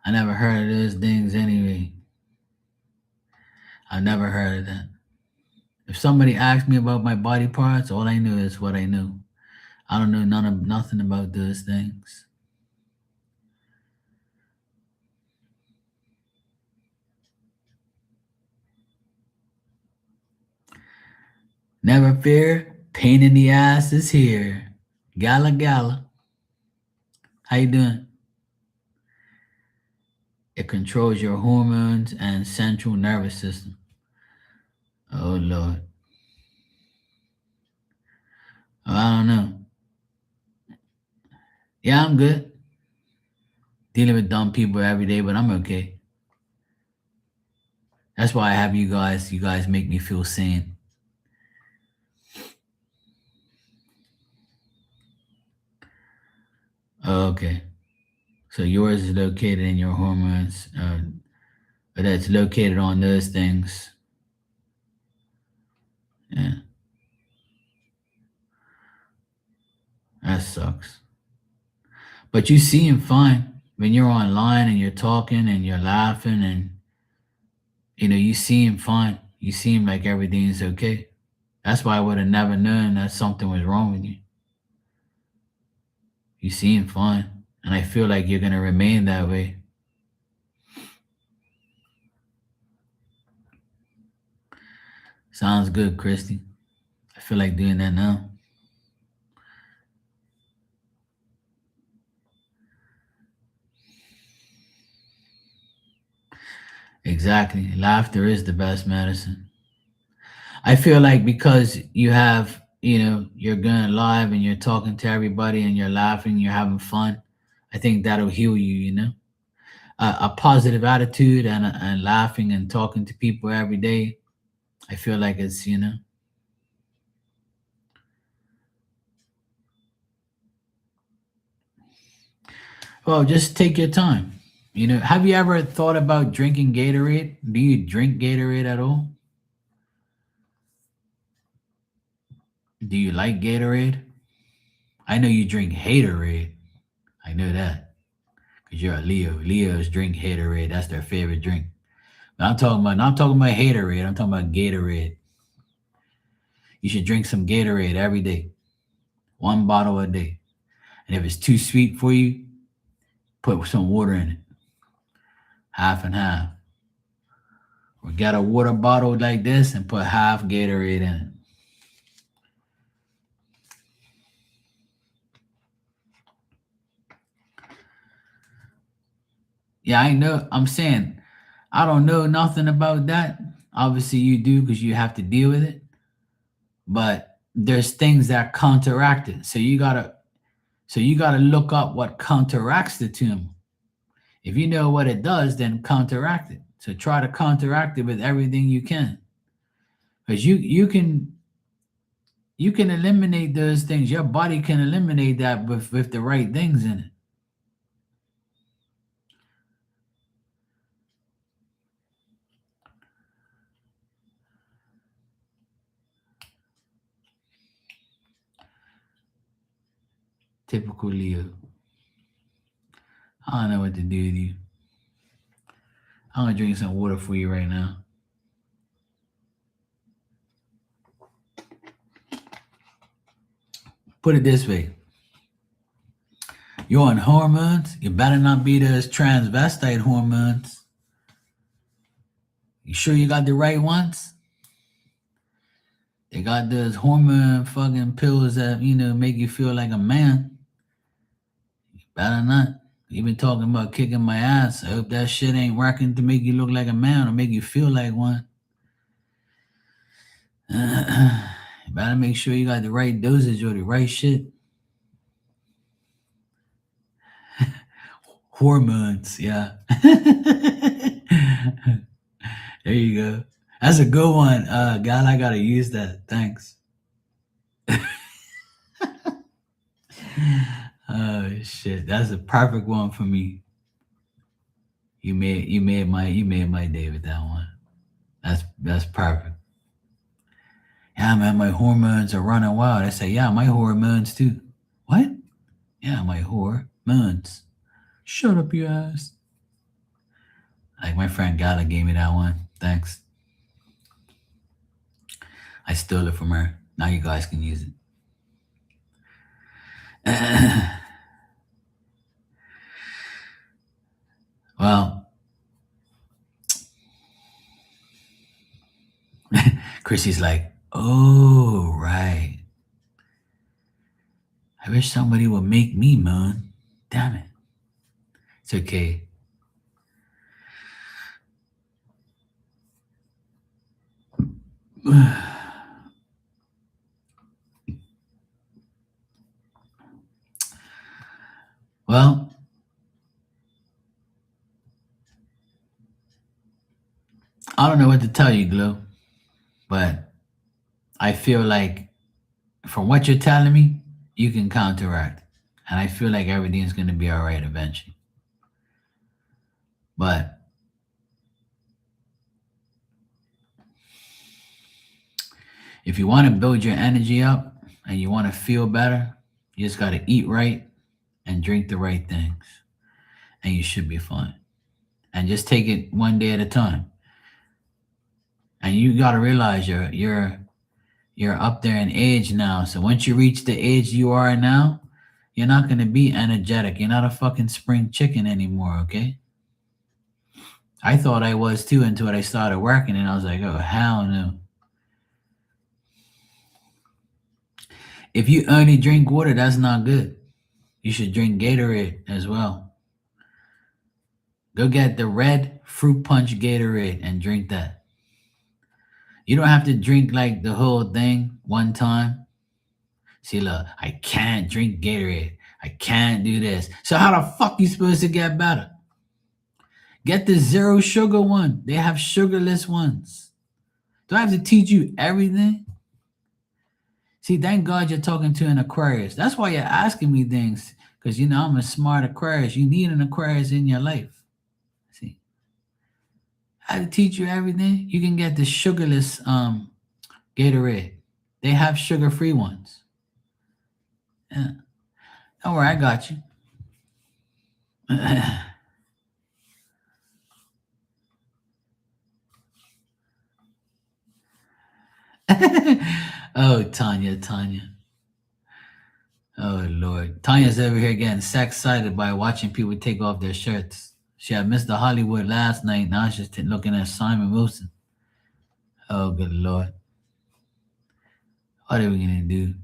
I never heard of those things anyway. I never heard of that. If somebody asked me about my body parts, all I know is what I know. I don't know nothing about those things. Never fear, pain in the ass is here. Gala gala. How you doing? It controls your hormones and central nervous system. Oh Lord. Oh, I don't know. Yeah, I'm good. Dealing with dumb people every day, but I'm okay. That's why I have you guys. You guys make me feel sane. Oh, okay. So yours is located in your hormones, but that's located on those things. Yeah, that sucks. But you seem fine when you're online and you're talking and you're laughing and you seem fine. You seem like everything's okay. That's why I would have never known that something was wrong with you. You seem fine, and I feel like you're gonna remain that way. Sounds good, Christy. I feel like doing that now. Exactly. Laughter is the best medicine. I feel like because you're going live and you're talking to everybody and you're laughing, you're having fun. I think that'll heal you. A positive attitude and laughing and talking to people every day. I feel like it's. Well, just take your time. Have you ever thought about drinking Gatorade? Do you drink Gatorade at all? Do you like Gatorade? I know you drink Haterade. I know that because you're a Leo. Leos drink Haterade. That's their favorite drink. But I'm talking about not talking about Haterade. I'm talking about Gatorade. You should drink some Gatorade every day, one bottle a day. And if it's too sweet for you, put some water in it, half and half. Or get a water bottle like this and put half Gatorade in it. Yeah, I know. I'm saying I don't know nothing about that. Obviously, you do because you have to deal with it. But there's things that counteract it. So you gotta look up what counteracts the tumor. If you know what it does, then counteract it. So try to counteract it with everything you can. Because you can eliminate those things. Your body can eliminate that with the right things in it. Typical Leo. I don't know what to do with you. I'm gonna drink some water for you right now. Put it this way. You're on hormones. You better not be those transvestite hormones. You sure you got the right ones? They got those hormone fucking pills that, make you feel like a man. You better not. You been talking about kicking my ass. I hope that shit ain't working to make you look like a man or make you feel like one. You better make sure you got the right dosage or the right shit. Hormones, yeah. There you go. That's a good one. God, I gotta use that. Thanks. Oh shit. That's a perfect one for me. You made my day with that one. That's perfect. Yeah, man, my hormones are running wild. I say, yeah, my hormones too. What? Yeah, my hormones. Shut up, you ass. Like my friend Gala gave me that one. Thanks. I stole it from her. Now you guys can use it. Well, Chrissy's like, oh, right. I wish somebody would make me moan. Damn it. It's okay. Well, I don't know what to tell you, Glow, but I feel like from what you're telling me, you can counteract. And I feel like everything's going to be all right eventually. But if you want to build your energy up and you want to feel better, you just got to eat right and drink the right things. And you should be fine. And just take it one day at a time. And you got to realize you're up there in age now. So once you reach the age you are now, you're not going to be energetic. You're not a fucking spring chicken anymore, okay? I thought I was too until I started working, and I was like, oh, hell no. If you only drink water, that's not good. You should drink Gatorade as well. Go get the red fruit punch Gatorade and drink that. You don't have to drink like the whole thing one time. See, look, I can't drink Gatorade. I can't do this. So how the fuck you supposed to get better? Get the zero sugar one. They have sugarless ones. Do I have to teach you everything? See, thank God you're talking to an Aquarius. That's why you're asking me things. Because, I'm a smart Aquarius. You need an Aquarius in your life. See, I have to teach you everything. You can get the sugarless Gatorade. They have sugar-free ones. Yeah. Don't worry, I got you. Oh, Tanya. Oh, Lord. Tanya's over here getting sex-cited by watching people take off their shirts. She had Mr. Hollywood last night. Now she's looking at Simon Wilson. Oh, good Lord. What are we going to do?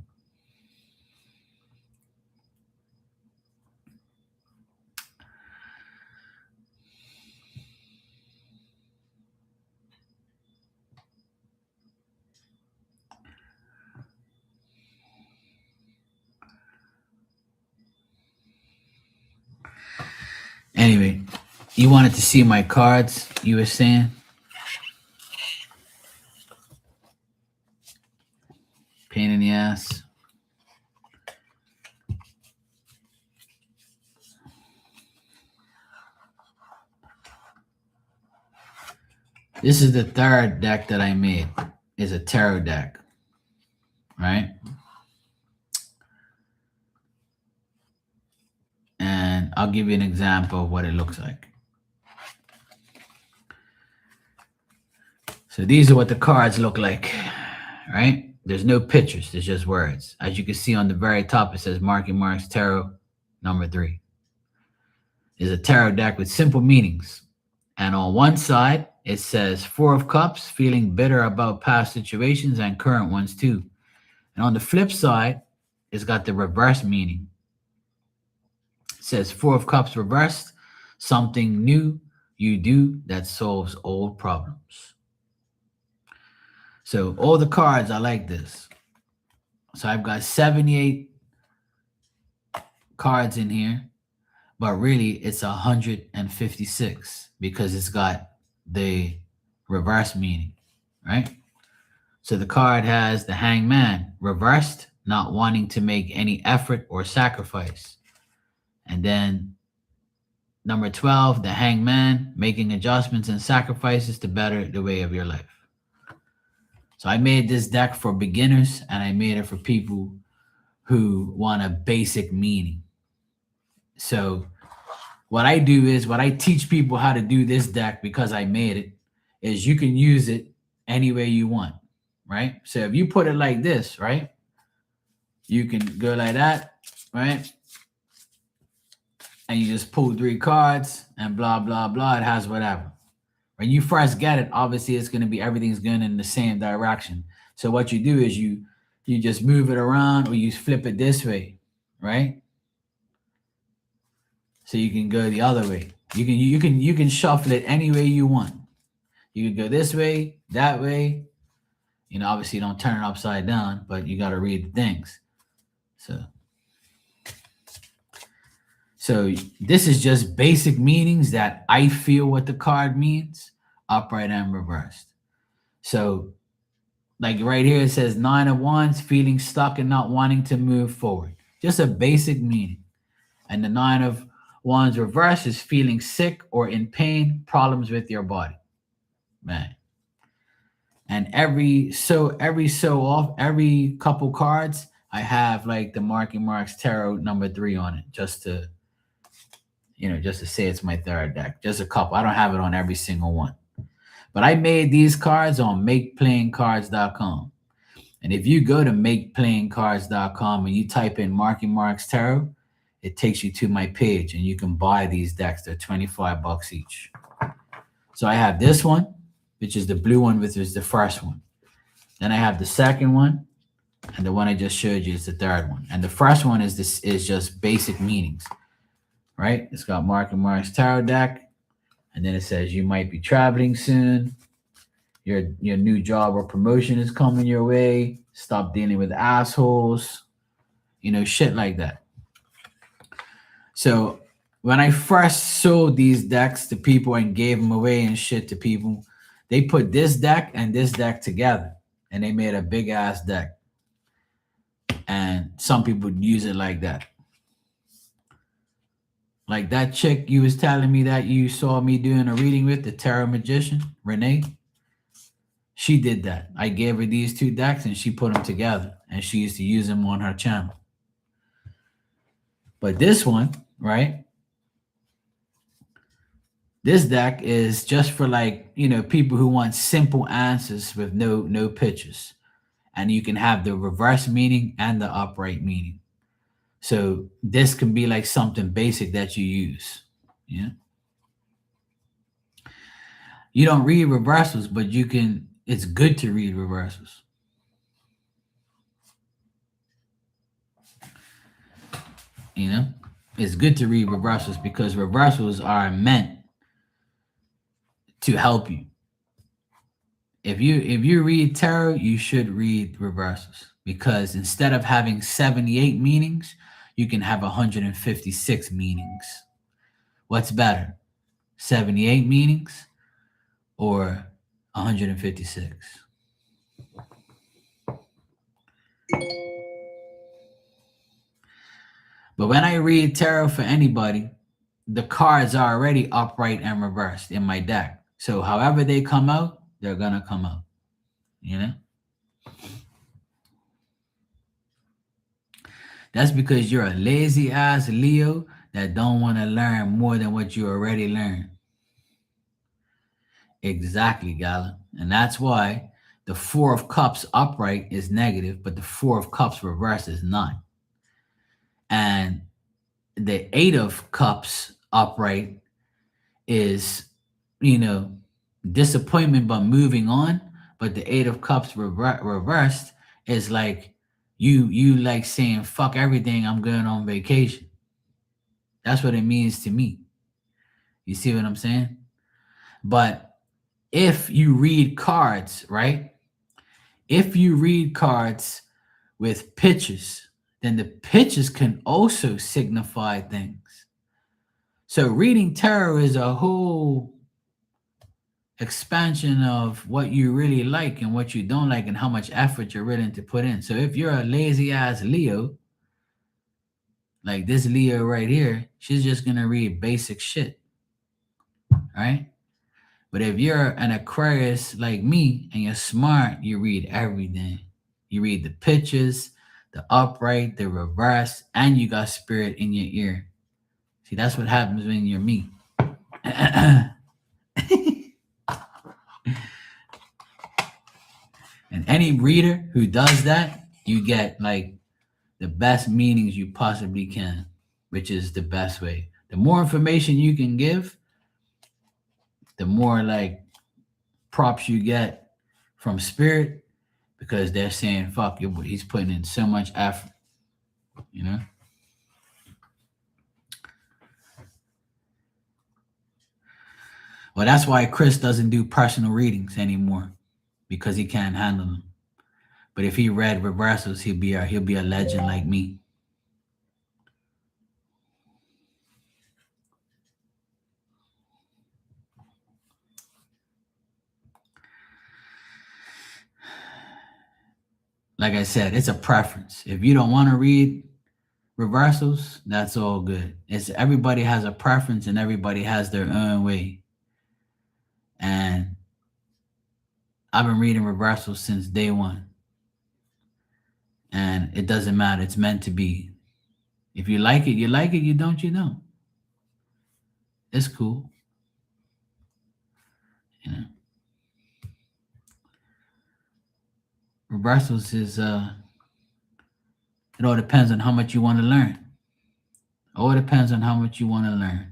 Anyway, you wanted to see my cards, you were saying? Pain in the ass. This is the third deck that I made. It's a tarot deck, right? I'll give you an example of what it looks like. So these are what the cards look like, right? There's no pictures, there's just words. As you can see on the very top, it says Marky Mark's Tarot number 3. It's a tarot deck with simple meanings. And on one side, it says 4 of Cups, feeling bitter about past situations and current ones too. And on the flip side, it's got the reverse meaning. It says 4 of Cups reversed, something new you do that solves old problems. So all the cards are like this. So I've got 78 cards in here, but really it's 156 because it's got the reverse meaning, right? So the card has the Hangman reversed, not wanting to make any effort or sacrifice. And then number 12, the Hangman, making adjustments and sacrifices to better the way of your life. So I made this deck for beginners, and I made it for people who want a basic meaning. So what I do is, what I teach people how to do this deck, because I made it, is you can use it any way you want, right? So if you put it like this, right, you can go like that, right? And you just pull 3 cards and blah, blah, blah. It has whatever. When you first get it, obviously it's going to be, everything's going in the same direction. So what you do is you just move it around, or you flip it this way, right? So you can go the other way. You can shuffle it any way you want. You can go this way, that way. You know, obviously don't turn it upside down, but you got to read the things. So this is just basic meanings that I feel what the card means, upright and reversed. So like right here, it says 9 of Wands, feeling stuck and not wanting to move forward. Just a basic meaning. And the 9 of Wands reverse is feeling sick or in pain, problems with your body. Man. And every couple cards, I have like the Marky Mark's Tarot number 3 on it, just to say it's my third deck. Just a couple. I don't have it on every single one. But I made these cards on makeplayingcards.com. And if you go to makeplayingcards.com and you type in Marky Mark's Tarot, it takes you to my page and you can buy these decks. They're $25 each. So I have this one, which is the blue one, which is the first one. Then I have the second one, and the one I just showed you is the third one. And the first one is just basic meanings, right? It's got Marky Mark's Tarot deck. And then it says you might be traveling soon. Your new job or promotion is coming your way. Stop dealing with assholes. Shit like that. So when I first sold these decks to people and gave them away and shit to people, they put this deck and this deck together, and they made a big ass deck. And some people use it like that. Like that chick you was telling me that you saw me doing a reading with, the Tarot Magician, Renee. She did that. I gave her these 2 decks and she put them together, and she used to use them on her channel. But this one, right? This deck is just for people who want simple answers with no pictures. And you can have the reverse meaning and the upright meaning. So this can be like something basic that you use. Yeah. You don't read reversals, but it's good to read reversals. It's good to read reversals because reversals are meant to help you. If you read tarot, you should read reversals, because instead of having 78 meanings, you can have 156 meanings. What's better, 78 meanings or 156? But when I read tarot for anybody, the cards are already upright and reversed in my deck. So however they come out, they're going to come out. That's because you're a lazy ass Leo that don't want to learn more than what you already learned. Exactly, Gala. And that's why the Four of Cups upright is negative, but the Four of Cups reverse is not. And the Eight of Cups upright is, you know, disappointment but moving on. But the Eight of Cups reversed is like you like saying fuck everything, I'm going on vacation. That's what it means to me. You see what I'm saying? But if you read cards, right? If you read cards with pictures, then the pictures can also signify things. So reading tarot is a whole expansion of what you really like and what you don't like and how much effort you're willing to put in. So if you're a lazy ass Leo, like this Leo right here, she's just gonna read basic shit, right? But if you're an Aquarius like me and you're smart, you read everything. You read the pictures, the upright, the reverse, and you got spirit in your ear. See, that's what happens when you're me. And any reader who does that, you get like the best meanings you possibly can, which is the best way. The more information you can give, the more like props you get from spirit because they're saying, fuck, he's putting in so much effort, you know? Well, that's why Chris doesn't do personal readings anymore because he can't handle them. But if he read reversals, he'll be a legend like me. Like I said, it's a preference. If you don't want to read reversals, that's all good. It's everybody has a preference and everybody has their own way. And I've been reading reversals since day one. And it doesn't matter. It's meant to be. If you like it, you like it. You don't, you don't. It's cool. You know. Reversals is it all depends on how much you want to learn. It all depends on how much you want to learn.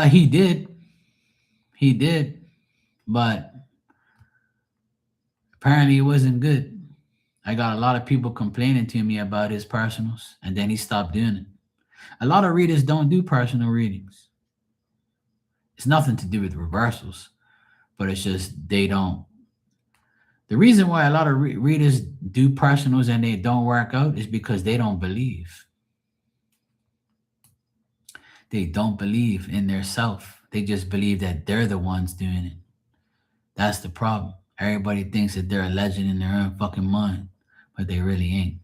He did. He did. But apparently it wasn't good. I got a lot of people complaining to me about his personals, and then he stopped doing it. A lot of readers don't do personal readings. It's nothing to do with reversals, but it's just they don't. The reason why a lot of readers do personals and they don't work out is because they don't believe. They don't believe in their self. They just believe that they're the ones doing it. That's the problem. Everybody thinks that they're a legend in their own fucking mind, but they really ain't.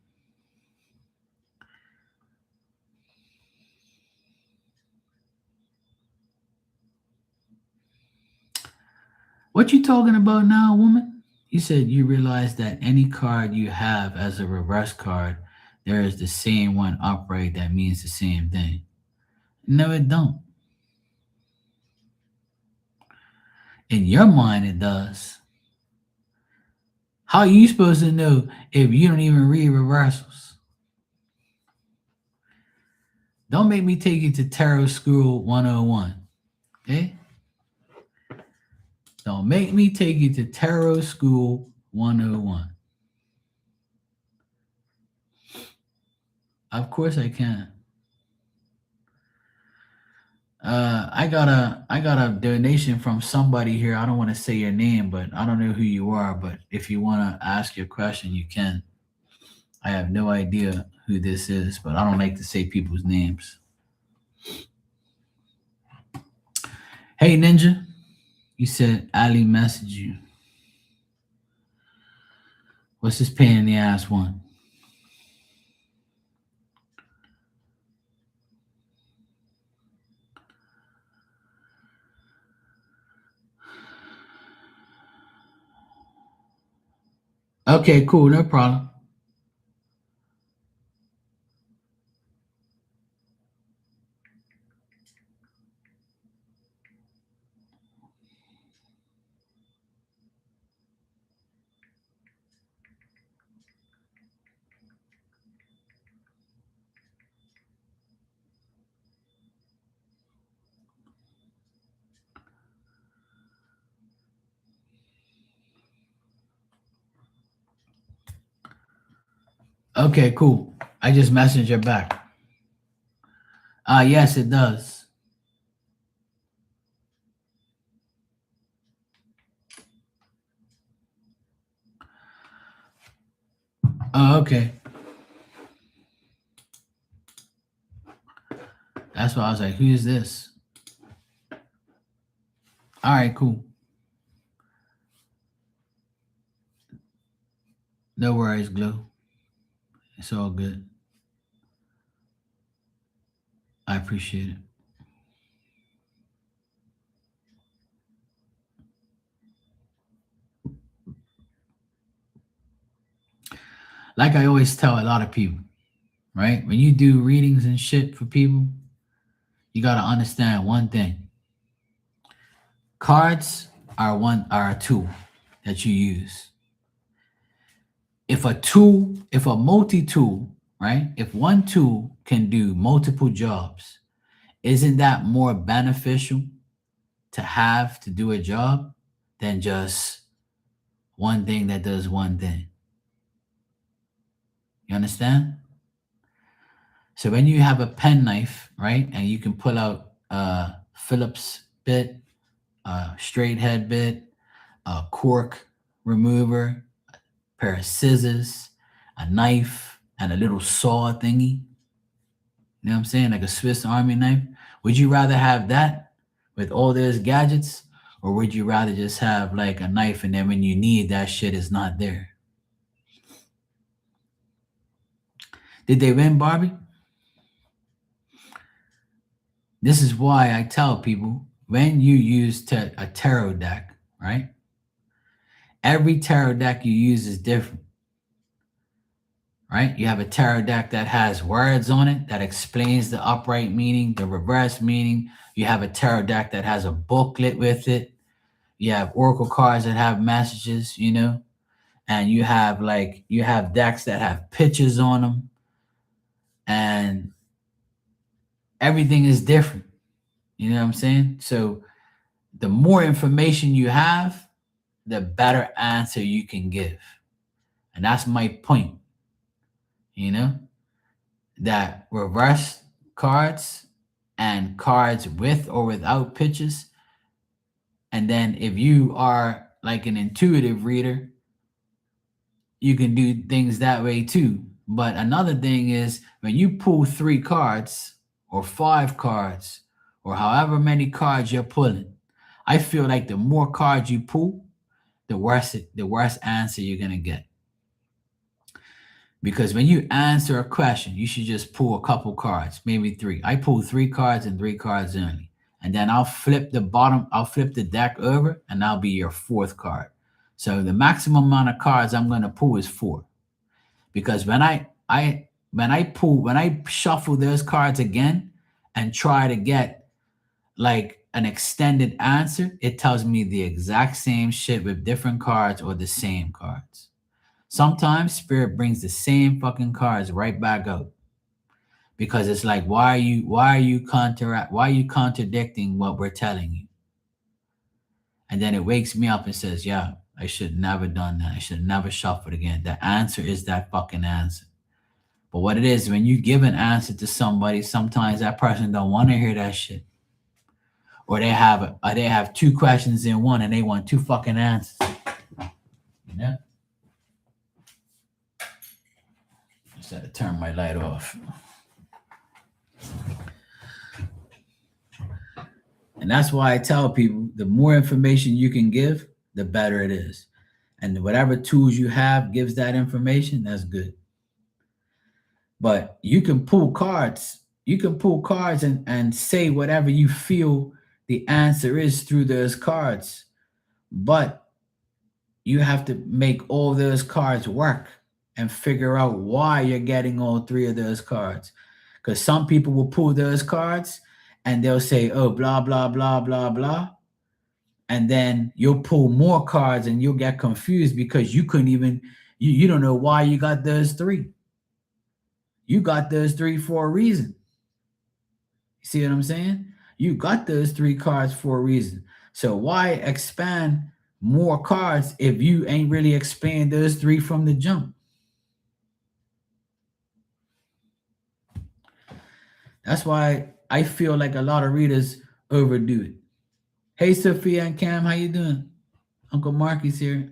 What you talking about now, woman? You said you realize that any card you have as a reverse card, there is the same one upright that means the same thing. No, it don't. In your mind, it does. How are you supposed to know if you don't even read reversals? Don't make me take you to Tarot School 101. Okay? Don't make me take you to Tarot School 101. Of course I can. I got a donation from somebody here. I don't want to say your name, but I don't know who you are. But if you want to ask your question, you can. I have no idea who this is, but I don't like to say people's names. Hey Ninja, you said Ali messaged you. What's this pain in the ass one? Okay, cool, no problem. Okay, cool. I just messaged her back. Yes, it does. Oh, okay. That's why I was like, who is this? All right, cool. No worries, Glue. It's all good. I appreciate it. Like I always tell a lot of people, right? When you do readings and shit for people, you gotta understand one thing. Cards are a tool that you use. If a multi-tool, right? If one tool can do multiple jobs, isn't that more beneficial to have to do a job than just one thing that does one thing? You understand? So when you have a penknife, right, and you can pull out a Phillips bit, a straight head bit, a cork remover, pair of scissors, a knife, and a little saw thingy. You know what I'm saying? Like a Swiss Army knife. Would you rather have that with all those gadgets? Or would you rather just have like a knife and then when you need that shit is not there? Did they win, Barbie? This is why I tell people when you use a tarot deck, right? Every tarot deck you use is different, right? You have a tarot deck that has words on it that explains the upright meaning, the reverse meaning. You have a tarot deck that has a booklet with it. You have oracle cards that have messages, you know, and you have decks that have pictures on them, and everything is different. You know what I'm saying? So the more information you have, the better answer you can give. And that's my point, you know, that reverse cards and cards with or without pictures. And then if you are like an intuitive reader, you can do things that way too. But another thing is when you pull 3 cards or 5 cards or however many cards you're pulling, I feel like the more cards you pull, the worse answer you're gonna get. Because when you answer a question, you should just pull a couple cards, maybe 3. I pull 3 cards and 3 cards only. And then I'll flip the deck over and that'll be your 4th card. So the maximum amount of cards I'm gonna pull is 4. Because when I shuffle those cards again and try to get like an extended answer, it tells me the exact same shit with different cards or the same cards. Sometimes spirit brings the same fucking cards right back out because it's like why are you contradicting what we're telling you? And then it wakes me up and says, yeah, I should never done that. I should never shuffled again. The answer is that fucking answer. But what it is, when you give an answer to somebody, sometimes that person don't want to hear that shit. Or they have 2 questions in one and they want 2 fucking answers. You know? Just had to turn my light off. And that's why I tell people the more information you can give, the better it is. And whatever tools you have gives that information, that's good. But you can pull cards. You can pull cards and say whatever you feel the answer is through those cards. But you have to make all those cards work and figure out why you're getting all 3 of those cards. Because some people will pull those cards and they'll say, oh, blah, blah, blah, blah, blah. And then you'll pull more cards and you'll get confused because you couldn't even, you don't know why you got those 3. You got those 3 for a reason. See what I'm saying? You got those 3 cards for a reason. So why expand more cards if you ain't really explained those 3 from the jump? That's why I feel like a lot of readers overdo it. Hey, Sophia and Cam, how you doing? Uncle Marky's here.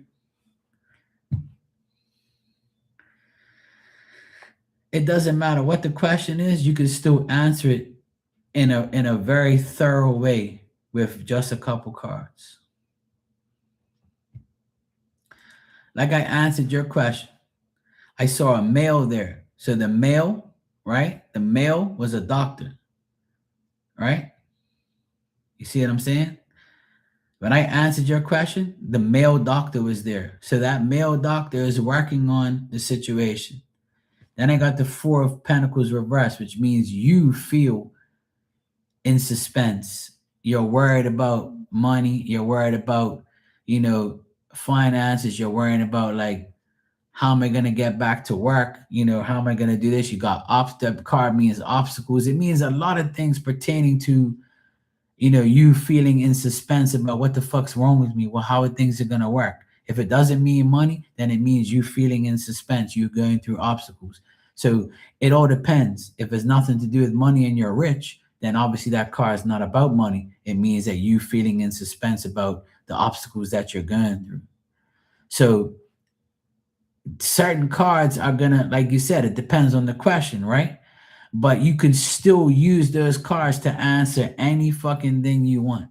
It doesn't matter what the question is, you can still answer it in a very thorough way with just a couple cards. Like I answered your question. I saw a male there. So the male, right? The male was a doctor, right? You see what I'm saying? When I answered your question, the male doctor was there. So that male doctor is working on the situation. Then I got the Four of Pentacles reversed, which means you feel in suspense. You're worried about money. You're worried about, finances. You're worrying about, like, how am I going to get back to work? How am I going to do this? You got the card means obstacles. It means a lot of things pertaining to, you feeling in suspense about what the fuck's wrong with me. Well, how are things going to work? If it doesn't mean money, then it means you feeling in suspense. You going through obstacles. So it all depends. If it's nothing to do with money and you're rich, then obviously that card is not about money. It means that you feeling in suspense about the obstacles that you're going through. So certain cards are gonna, like you said, it depends on the question, right? But you can still use those cards to answer any fucking thing you want.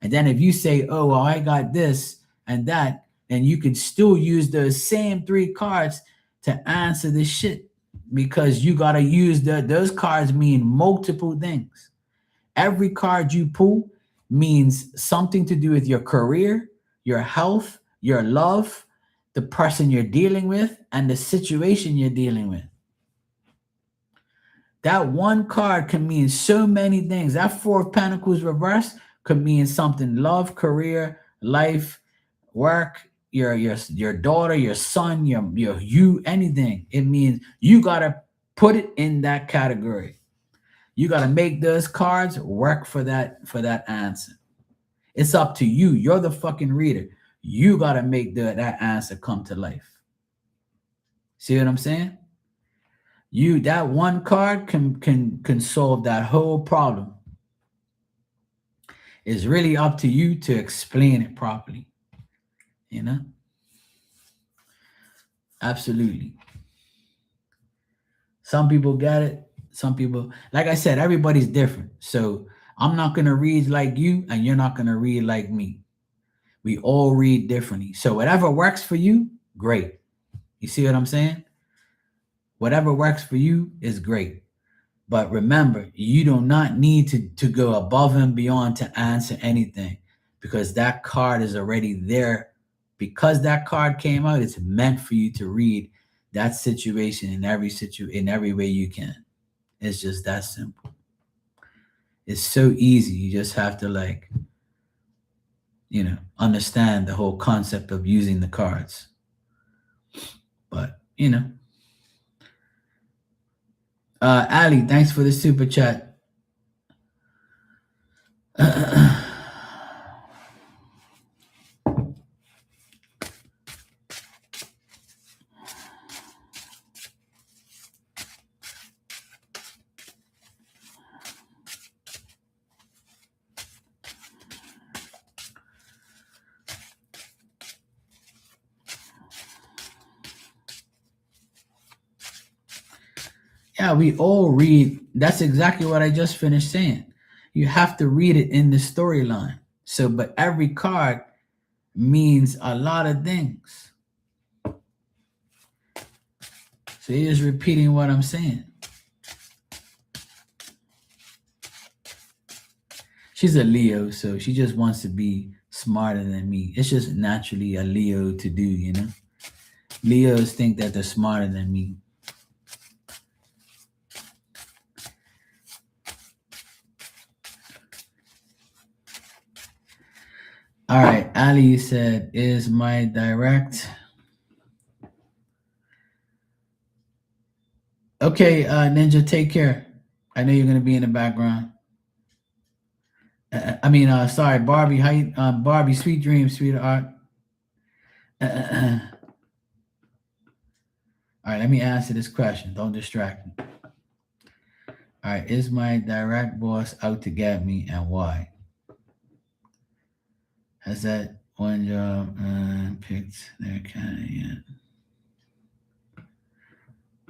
And then if you say, oh, well, I got this and that, then you can still use those same three cards to answer this shit, because you got to use those cards mean multiple things. Every card you pull means something to do with your career, your health, your love, the person you're dealing with, and the situation you're dealing with. That one card can mean so many things. That Four of Pentacles reverse could mean something: love, career, life, work, your daughter, your son, you, anything. It means you gotta put it in that category. You gotta make those cards work for that answer. It's up to you. You're the fucking reader. You gotta make that answer come to life. See what I'm saying? That one card can solve that whole problem. It's really up to you to explain it properly. Absolutely. Some people get it. Some people, like I said, everybody's different. So I'm not going to read like you, and you're not going to read like me. We all read differently. So whatever works for you, great. You see what I'm saying? Whatever works for you is great. But remember, you do not need to go above and beyond to answer anything, because that card is already there. Because that card came out, it's meant for you to read that situation in every way you can. It's just that simple. It's so easy. You just have to, understand the whole concept of using the cards. But, Ali, thanks for the super chat. Yeah, we all read. That's exactly what I just finished saying. You have to read it in the storyline. So, but every card means a lot of things. So you're just repeating what I'm saying. She's a Leo, so she just wants to be smarter than me. It's just naturally a Leo to do, Leos think that they're smarter than me. All right, Ali said, is my direct. Okay, Ninja, take care. I know you're going to be in the background. Sorry, Barbie. How you, Barbie, sweet dreams, sweetheart. All right, let me answer this question. Don't distract me. All right, is my direct boss out to get me and why? Has that one job picked their candidate yet?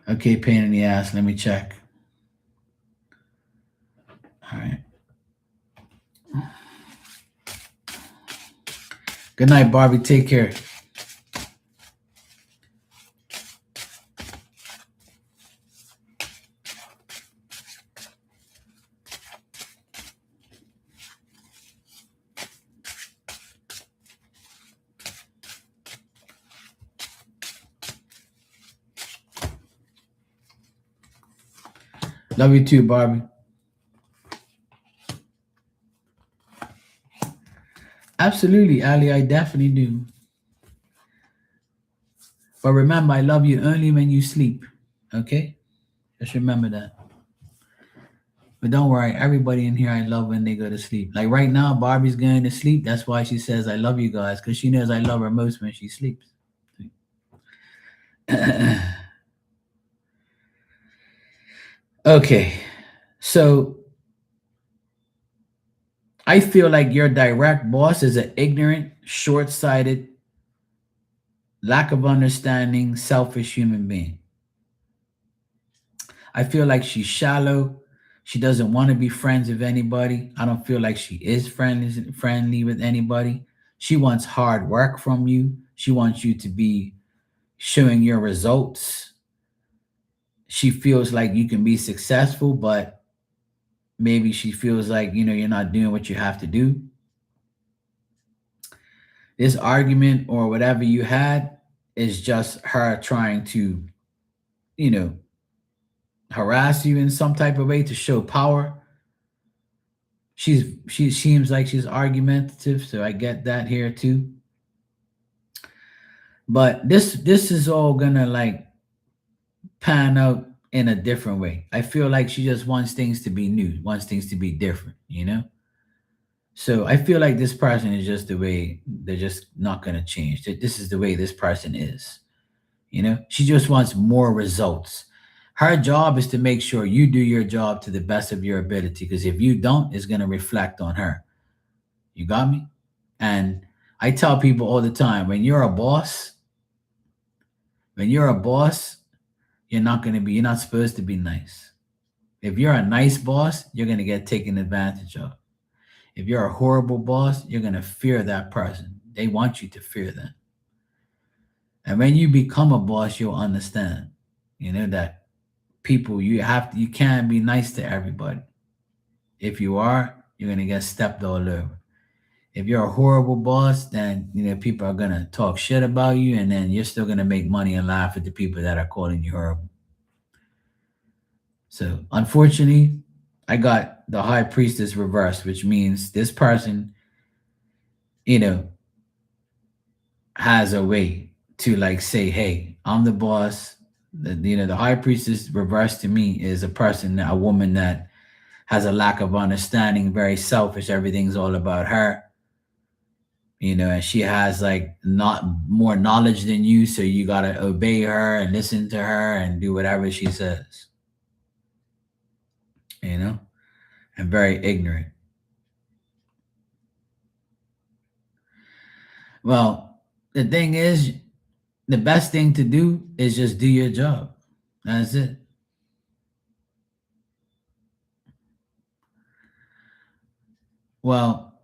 Okay, pain in the ass. Let me check. All right. Good night, Barbie. Take care. Love you too, Barbie. Absolutely, Ali. I definitely do. But remember, I love you only when you sleep. Okay? Just remember that. But don't worry, everybody in here I love when they go to sleep. Like right now, Barbie's going to sleep. That's why she says I love you guys, because she knows I love her most when she sleeps. Okay. So I feel like your direct boss is an ignorant, short-sighted, lack of understanding, selfish human being. I feel like she's shallow. She doesn't want to be friends with anybody. I don't feel like she is friendly with anybody. She wants hard work from you. She wants you to be showing your results. She feels like you can be successful, but maybe she feels like, you're not doing what you have to do. This argument or whatever you had is just her trying to, you know, harass you in some type of way to show power. She seems like she's argumentative, so I get that here too. But this is all gonna like pan out in a different way. I feel like she just wants things to be new, wants things to be different. So I feel like this person is just the way they're just not gonna change. This is the way this person is. She just wants more results. Her job is to make sure you do your job to the best of your ability, because if you don't, it's going to reflect on her. You got me? And I tell people all the time, when you're a boss, you're not supposed to be nice. If you're a nice boss, you're going to get taken advantage of. If you're a horrible boss, you're going to fear that person. They want you to fear them. And when you become a boss, you'll understand, that people, you can't be nice to everybody. If you are, you're gonna get stepped all over. If you're a horrible boss, then people are gonna talk shit about you, and then you're still gonna make money and laugh at the people that are calling you horrible. So unfortunately, I got the high priestess reversed, which means this person, you know, has a way to like say, "Hey, I'm the boss." The high priestess reversed to me is a woman that has a lack of understanding, very selfish. Everything's all about her, and she has like not more knowledge than you, so you gotta obey her and listen to her and do whatever she says. And very ignorant. Well, the thing is, the best thing to do is just do your job. That's it. Well,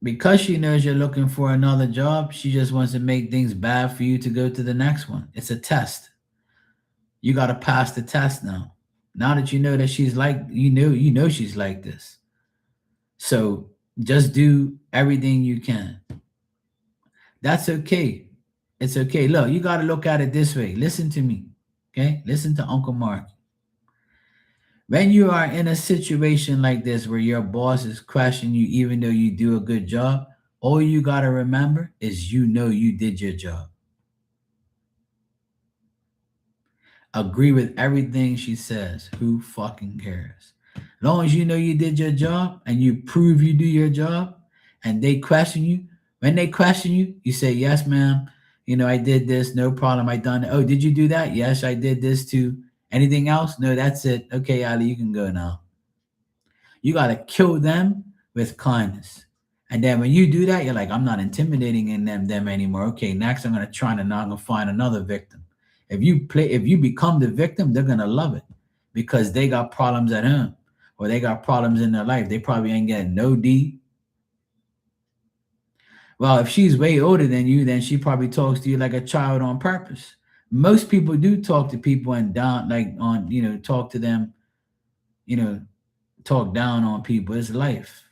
because she knows you're looking for another job, she just wants to make things bad for you to go to the next one. It's a test. You got to pass the test now. Now that you know that she's like, you know she's like this. So just do everything you can. That's okay. It's okay. Look, you got to look at it this way. Listen to me. Okay? Listen to Uncle Mark. When you are in a situation like this where your boss is questioning you even though you do a good job, all you got to remember is you did your job. Agree with everything she says. Who fucking cares? As long as you know you did your job and you prove you do your job and they question you, when they question you, you say, "Yes, ma'am. I did this. No problem. I done it. Oh, did you do that? Yes, I did this too." Anything else? No, that's it. Okay, Ali, you can go now. You got to kill them with kindness. And then when you do that, you're like, I'm not intimidating in them anymore. Okay, next I'm gonna try to not gonna find another victim. If you become the victim, they're gonna love it because they got problems at home or they got problems in their life. They probably ain't getting no D. Well, if she's way older than you, then she probably talks to you like a child on purpose. Most people do talk to people and down like on, talk to them, you know, talk down on people. It's life.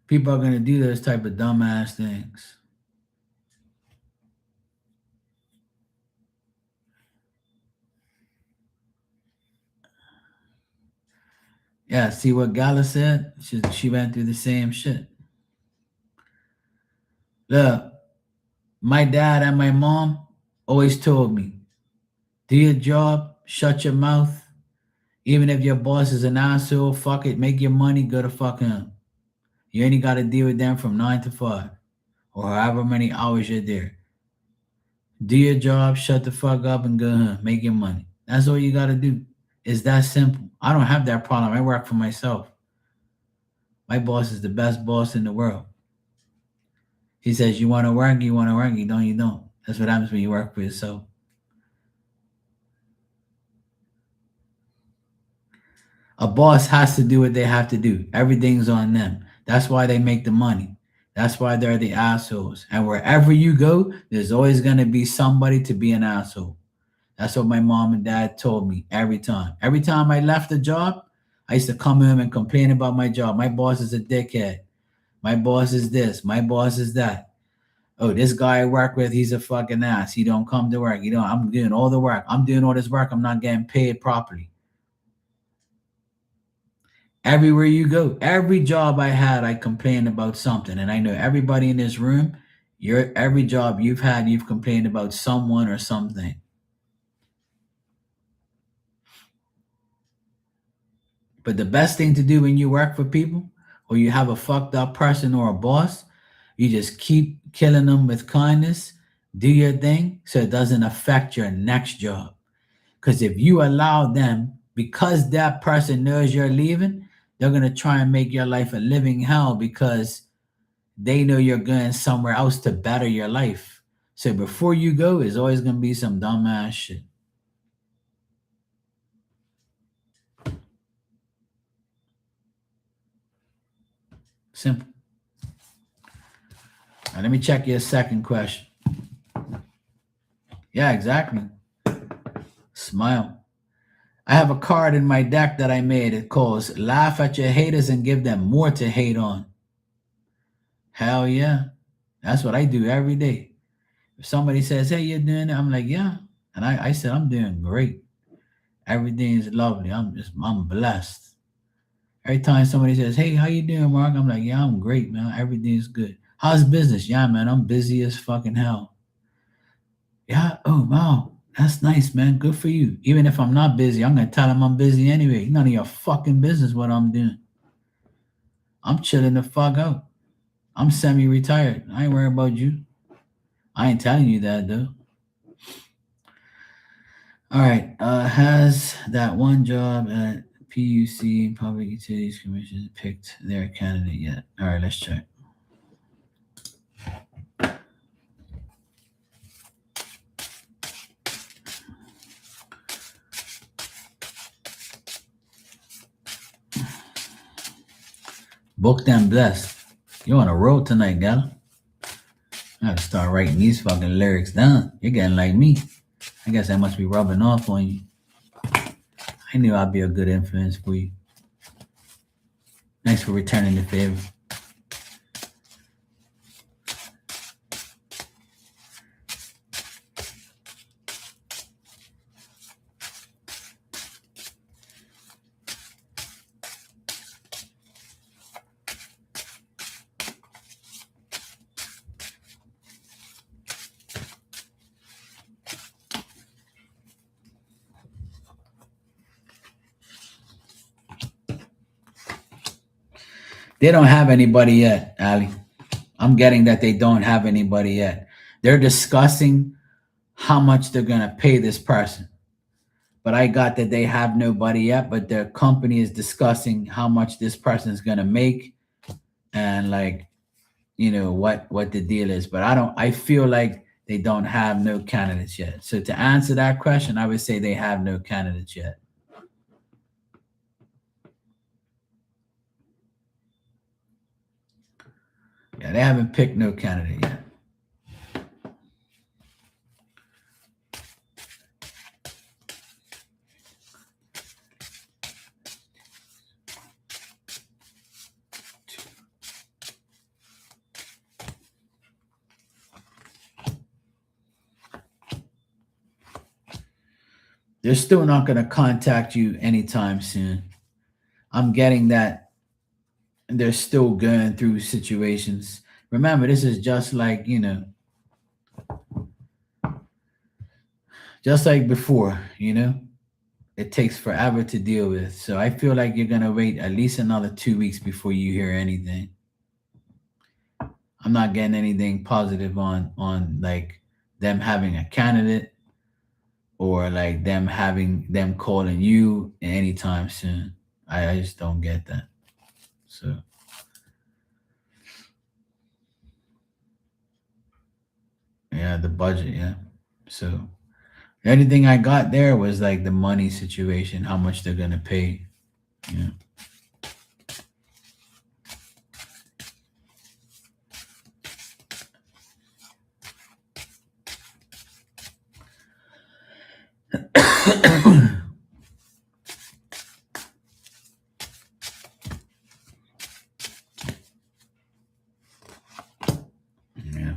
People are gonna do those type of dumbass things. Yeah, see what Gala said? She went through the same shit. Look, my dad and my mom always told me, do your job, shut your mouth. Even if your boss is an asshole, fuck it, make your money, go to fuck him. You ain't got to deal with them from 9 to 5 or however many hours you're there. Do your job, shut the fuck up, and go home. Make your money. That's all you got to do. It's that simple. I don't have that problem. I work for myself. My boss is the best boss in the world. He says, you want to work, you want to work, you don't, you don't. That's what happens when you work for yourself. A boss has to do what they have to do. Everything's on them. That's why they make the money. That's why they're the assholes. And wherever you go, there's always going to be somebody to be an asshole. That's what my mom and dad told me every time. Every time I left the job, I used to come home and complain about my job. My boss is a dickhead. My boss is this. My boss is that. Oh, this guy I work with, he's a fucking ass. He don't come to work. I'm doing all the work. I'm doing all this work. I'm not getting paid properly. Everywhere you go, every job I had, I complained about something. And I know everybody in this room, every job you've had, you've complained about someone or something. But the best thing to do when you work for people or you have a fucked up person or a boss, you just keep killing them with kindness, do your thing so it doesn't affect your next job. Because if you allow them, because that person knows you're leaving, they're going to try and make your life a living hell because they know you're going somewhere else to better your life. So before you go, it's always going to be some dumbass shit. Simple. Now, let me check your second question. Yeah, exactly. Smile. I have a card in my deck that I made. It calls Laugh at Your Haters and Give Them More to Hate On. Hell yeah. That's what I do every day. If somebody says, hey, you're doing it, I'm like, yeah. And I said, I'm doing great. Everything is lovely. I'm blessed. Every time somebody says, hey, how you doing, Mark? I'm like, yeah, I'm great, man. Everything's good. How's business? Yeah, man, I'm busy as fucking hell. Yeah, oh, wow. That's nice, man. Good for you. Even if I'm not busy, I'm going to tell them I'm busy anyway. None of your fucking business what I'm doing. I'm chilling the fuck out. I'm semi-retired. I ain't worried about you. I ain't telling you that, though. All right. Has that one job at PUC, Public Utilities Commission, picked their candidate yet? All right, let's check. Booked and blessed. You on a road tonight, gal? I gotta start writing these fucking lyrics down. You're getting like me. I guess I must be rubbing off on you. I knew I'd be a good influence for you. Thanks for returning the favor. They don't have anybody yet, Ali. I'm getting that they don't have anybody yet. They're discussing how much they're gonna pay this person. But I got that they have nobody yet, but their company is discussing how much this person is gonna make and like, what the deal is. But I feel like they don't have no candidates yet. So to answer that question, I would say they have no candidates yet. Yeah, they haven't picked no candidate yet. They're still not going to contact you anytime soon. I'm getting that they're still going through situations. Remember, this is just like, just like before, it takes forever to deal with. So I feel like you're going to wait at least another 2 weeks before you hear anything. I'm not getting anything positive on like them having a candidate or like them calling you anytime soon. I just don't get that. So yeah, the budget, yeah. So anything I got there was like the money situation, how much they're gonna pay. Yeah. Yeah.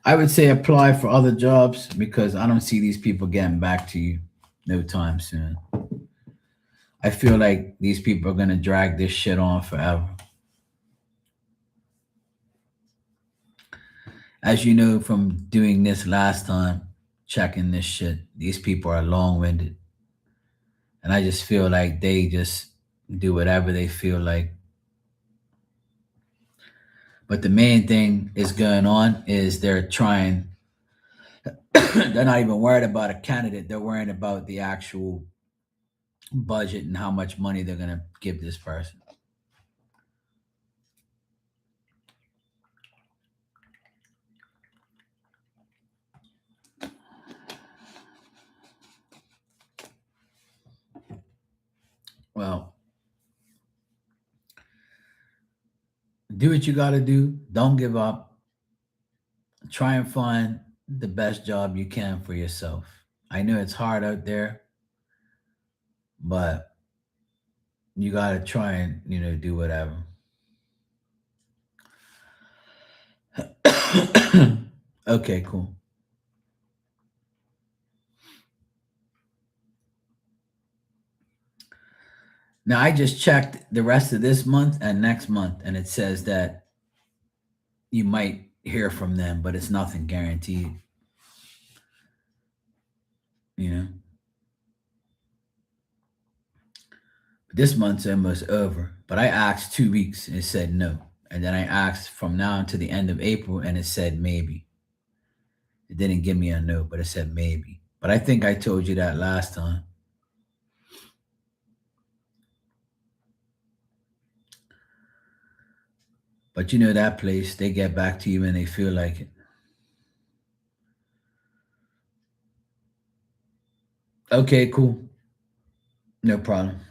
I would say apply for other jobs because I don't see these people getting back to you no time soon. I feel like these people are gonna drag this shit on forever. As you know from doing this last time, checking this shit, these people are long winded. And I just feel like they just do whatever they feel like. But the main thing is going on is they're trying, they're not even worried about a candidate. They're worrying about the actual budget and how much money they're going to give this person. Well, do what you got to do. Don't give up. Try and find the best job you can for yourself. I know it's hard out there, but you got to try and, do whatever. Okay, cool. Now I just checked the rest of this month and next month, and it says that you might hear from them, but it's nothing guaranteed. You know, this month's almost over, but I asked 2 weeks and it said no, and then I asked from now to the end of April, and it said maybe. It didn't give me a no, but it said maybe. But I think I told you that last time. But you know that place, they get back to you when they feel like it. Okay, cool. No problem.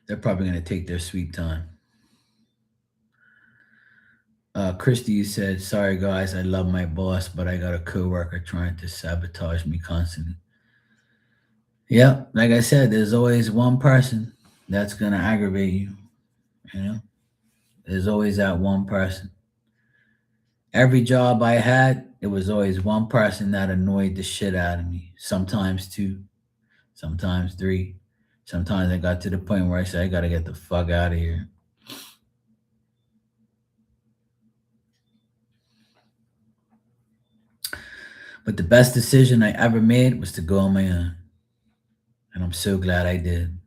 They're probably going to take their sweet time. Christy, you said, sorry guys, I love my boss, but I got a coworker trying to sabotage me constantly. Yeah, like I said, there's always one person that's going to aggravate you. You know, there's always that one person. Every job I had, it was always one person that annoyed the shit out of me. Sometimes two, sometimes three. Sometimes I got to the point where I said, I got to get the fuck out of here. But the best decision I ever made was to go on my own. And I'm so glad I did.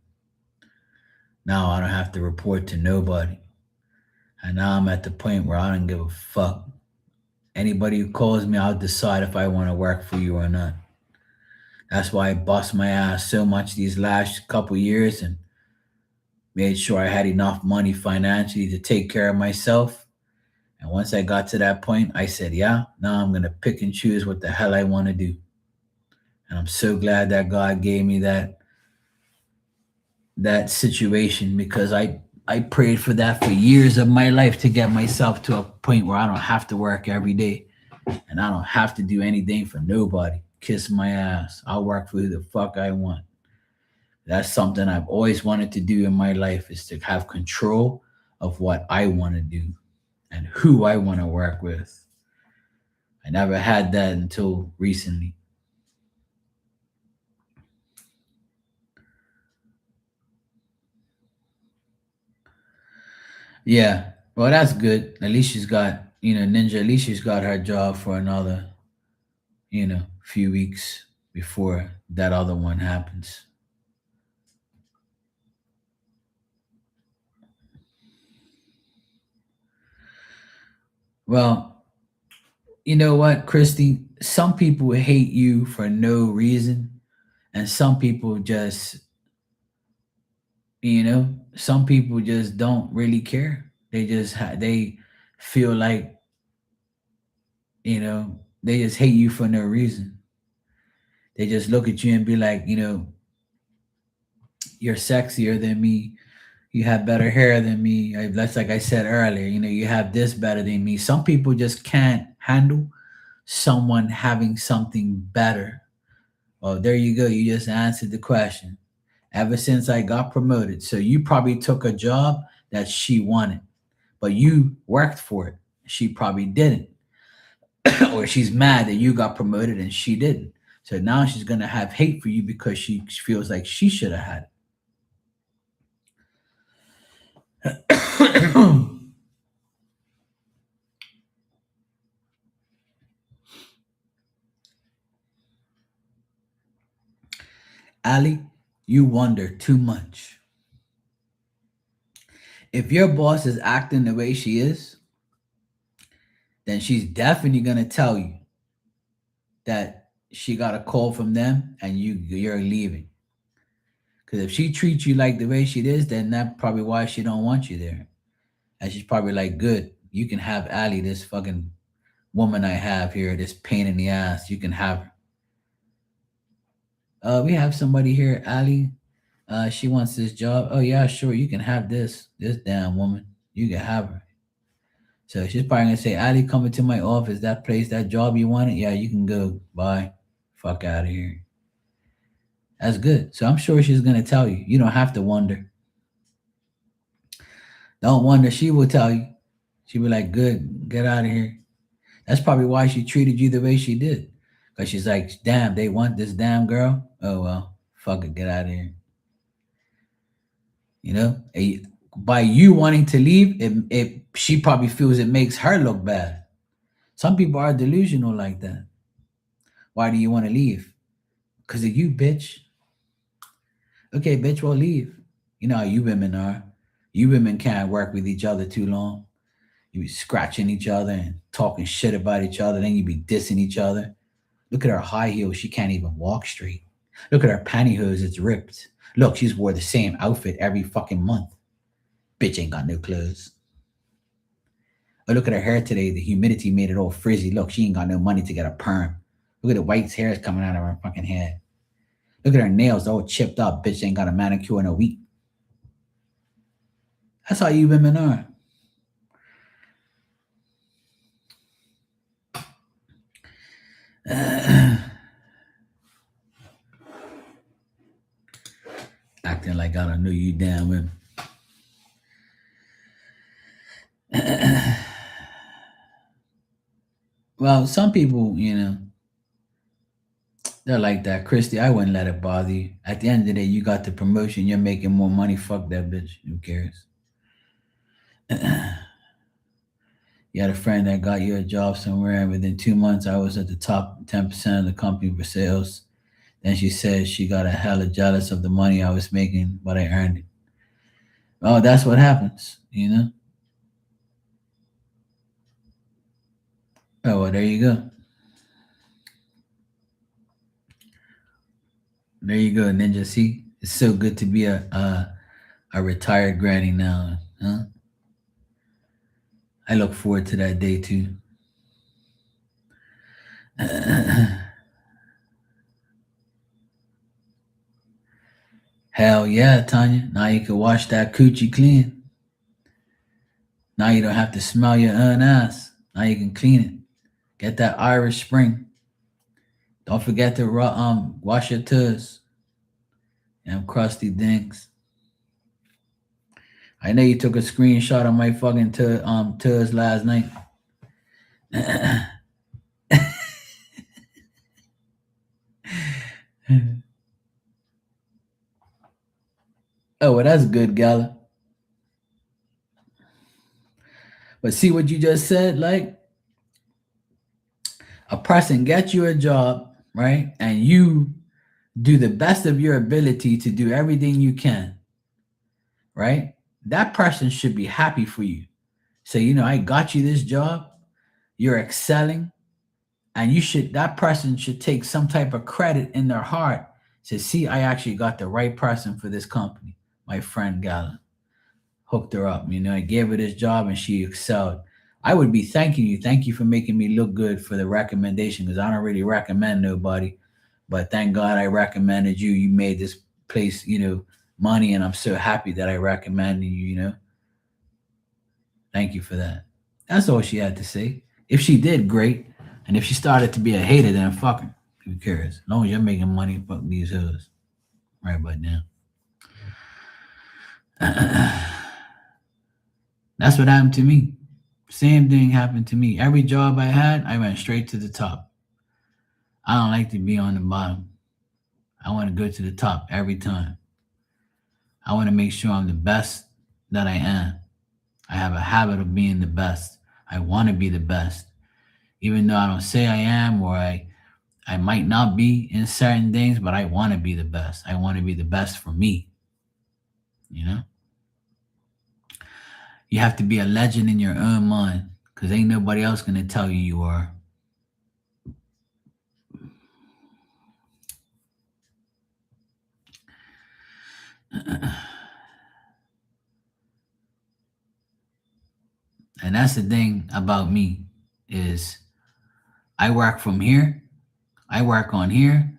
Now I don't have to report to nobody. And now I'm at the point where I don't give a fuck. Anybody who calls me, I'll decide if I want to work for you or not. That's why I bust my ass so much these last couple years and made sure I had enough money financially to take care of myself. And once I got to that point, I said, yeah, now I'm going to pick and choose what the hell I want to do. And I'm so glad that God gave me that situation because I prayed for that for years of my life to get myself to a point where I don't have to work every day and I don't have to do anything for nobody. Kiss my ass. I'll work for who the fuck I want. That's something I've always wanted to do in my life is to have control of what I want to do and who I want to work with. I never had that until recently. Yeah. Well, that's good. At least she's got, Ninja, at least she's got her job for another, few weeks before that other one happens. Well, you know what, Christy? Some people hate you for no reason, and some people just, some people just don't really care. They just they feel like, they just hate you for no reason. They just look at you and be like, you're sexier than me. You have better hair than me. That's like I said earlier. You have this better than me. Some people just can't handle someone having something better. Well, there you go. You just answered the question. Ever since I got promoted, so you probably took a job that she wanted, but you worked for it. She probably didn't, or she's mad that you got promoted and she didn't. So now she's gonna have hate for you because she feels like she should have had it. Ali, you wonder too much. If your boss is acting the way she is, then she's definitely gonna tell you that she got a call from them and you're leaving. Because if she treats you like the way she is, then that's probably why she don't want you there. And she's probably like, good, you can have Ali, this fucking woman I have here, this pain in the ass. You can have her. We have somebody here, Ali. She wants this job. Oh yeah, sure, you can have this damn woman. You can have her. So she's probably gonna say, Ali, coming to my office, that place, that job you wanted, yeah, you can go. Bye. Fuck out of here. That's good. So I'm sure she's gonna tell you. You don't have to wonder. Don't wonder. She will tell you. She'll be like, good, get out of here. That's probably why she treated you the way she did. Because she's like, damn, they want this damn girl. Oh well, fuck it, get out of here. You know? By you wanting to leave, it she probably feels it makes her look bad. Some people are delusional like that. Why do you want to leave? Because of you, bitch. Okay, bitch, well, leave. You know how you women are. You women can't work with each other too long. You be scratching each other and talking shit about each other. Then you be dissing each other. Look at her high heels. She can't even walk straight. Look at her pantyhose. It's ripped. Look, she's wore the same outfit every fucking month. Bitch ain't got no clothes. Oh, look at her hair today. The humidity made it all frizzy. Look, she ain't got no money to get a perm. Look at the white hairs coming out of her fucking head. Look at her nails all chipped up. Bitch ain't got a manicure in a week. That's how you women are. Acting like I don't know you damn women. Well, some people, they're like that. Christy, I wouldn't let it bother you. At the end of the day, you got the promotion. You're making more money. Fuck that bitch. Who cares? You had a friend that got you a job somewhere, and within 2 months, I was at the top 10% of the company for sales. Then she said she got a hella jealous of the money I was making, but I earned it. Oh, that's what happens, you know? Oh, well, there you go. There you go, Ninja. See, it's so good to be a retired granny now, huh? I look forward to that day too. Hell yeah, Tanya. Now you can wash that coochie clean. Now you don't have to smell your own ass. Now you can clean it. Get that Irish Spring. Don't forget to wash your toes. Them crusty dinks. I know you took a screenshot of my fucking toes last night. Oh, well, that's good, Gala. But see what you just said? Like, a person gets you a job, right? And you do the best of your ability to do everything you can, right? That person should be happy for you. So, I got you this job, you're excelling, and that person should take some type of credit in their heart to see, I actually got the right person for this company. My friend Gala hooked her up. I gave her this job and she excelled. I would be thanking you. Thank you for making me look good for the recommendation, because I don't really recommend nobody. But thank God I recommended you. You made this place, money, and I'm so happy that I recommended you. Thank you for that. That's all she had to say. If she did, great. And if she started to be a hater, then fuck her. Who cares? As long as you're making money, fuck these hoes. Right about now. That's what happened to me. Same thing happened to me. Every job I had, I went straight to the top. I don't like to be on the bottom. I want to go to the top every time. I want to make sure I'm the best that I am. I have a habit of being the best. I want to be the best. Even though I don't say I am, or I might not be in certain things, but I want to be the best. I want to be the best for me. You know? You have to be a legend in your own mind, because ain't nobody else going to tell you you are. And that's the thing about me is I work from here, I work on here,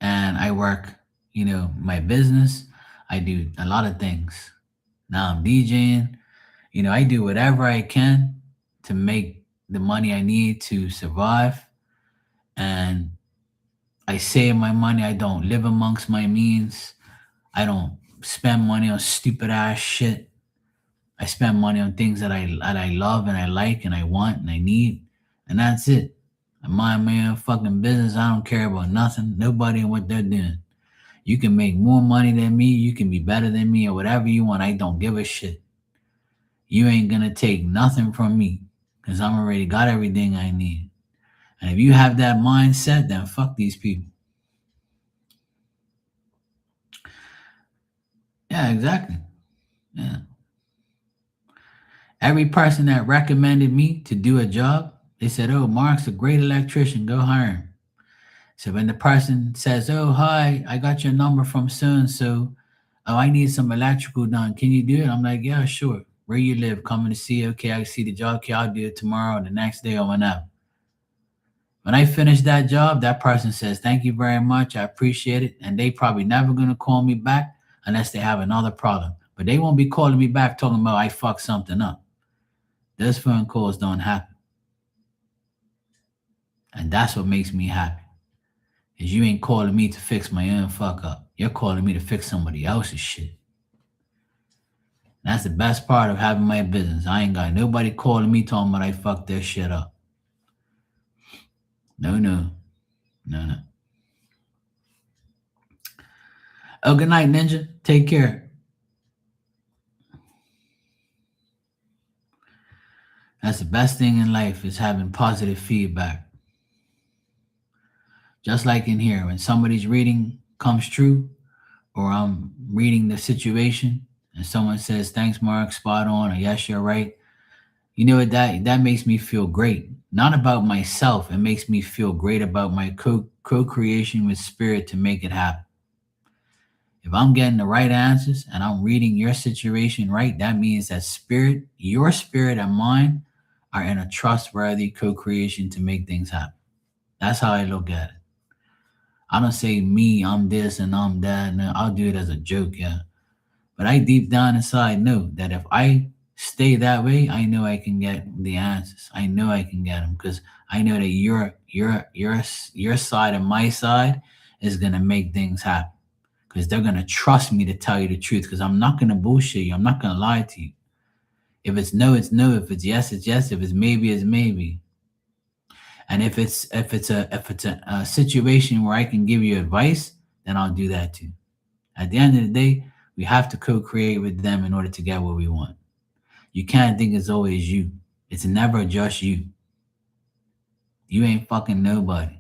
and I work, my business. I do a lot of things. Now I'm DJing. I do whatever I can to make the money I need to survive. And I save my money. I don't live amongst my means. I don't spend money on stupid ass shit. I spend money on things that I love and I like and I want and I need. And that's it. I mind my own fucking business. I don't care about nothing, nobody, and what they're doing. You can make more money than me. You can be better than me or whatever you want. I don't give a shit. You ain't gonna take nothing from me because I'm already got everything I need. And if you have that mindset, then fuck these people. Yeah, exactly. Yeah. Every person that recommended me to do a job, they said, "Oh, Mark's a great electrician. Go hire him." So when the person says, "Oh, hi, I got your number from so and so. Oh, I need some electrical done. Can you do it?" I'm like, "Yeah, sure. Where you live? Coming to see. Okay, I see the job. Okay, I'll do it tomorrow, or the next day, or whenever." When I finish that job, that person says, "Thank you very much. I appreciate it." And they probably never gonna call me back unless they have another problem. But they won't be calling me back talking about I fucked something up. Those phone calls don't happen. And that's what makes me happy. Is you ain't calling me to fix my own fuck up. You're calling me to fix somebody else's shit. That's the best part of having my business. I ain't got nobody calling me talking about I fucked their shit up. No, no, no, no. Oh, good night, Ninja. Take care. That's the best thing in life, is having positive feedback. Just like in here, when somebody's reading comes true, or I'm reading the situation and someone says, "Thanks, Mark, spot on," or "Yes, you're right." You know what, that makes me feel great. Not about myself. It makes me feel great about my co-creation with spirit to make it happen. If I'm getting the right answers and I'm reading your situation right, that means that spirit, your spirit and mine, are in a trustworthy co-creation to make things happen. That's how I look at it. I don't say me, I'm this and I'm that. No, I'll do it as a joke, yeah. But I deep down inside know that if I stay that way, I know I can get the answers. I know I can get them because I know that your side and my side is gonna make things happen. Because they're gonna trust me to tell you the truth. Because I'm not gonna bullshit you. I'm not gonna lie to you. If it's no, it's no. If it's yes, it's yes. If it's maybe, it's maybe. And if it's a situation where I can give you advice, then I'll do that too. At the end of the day, we have to co-create with them in order to get what we want. You can't think it's always you. It's never just you. You ain't fucking nobody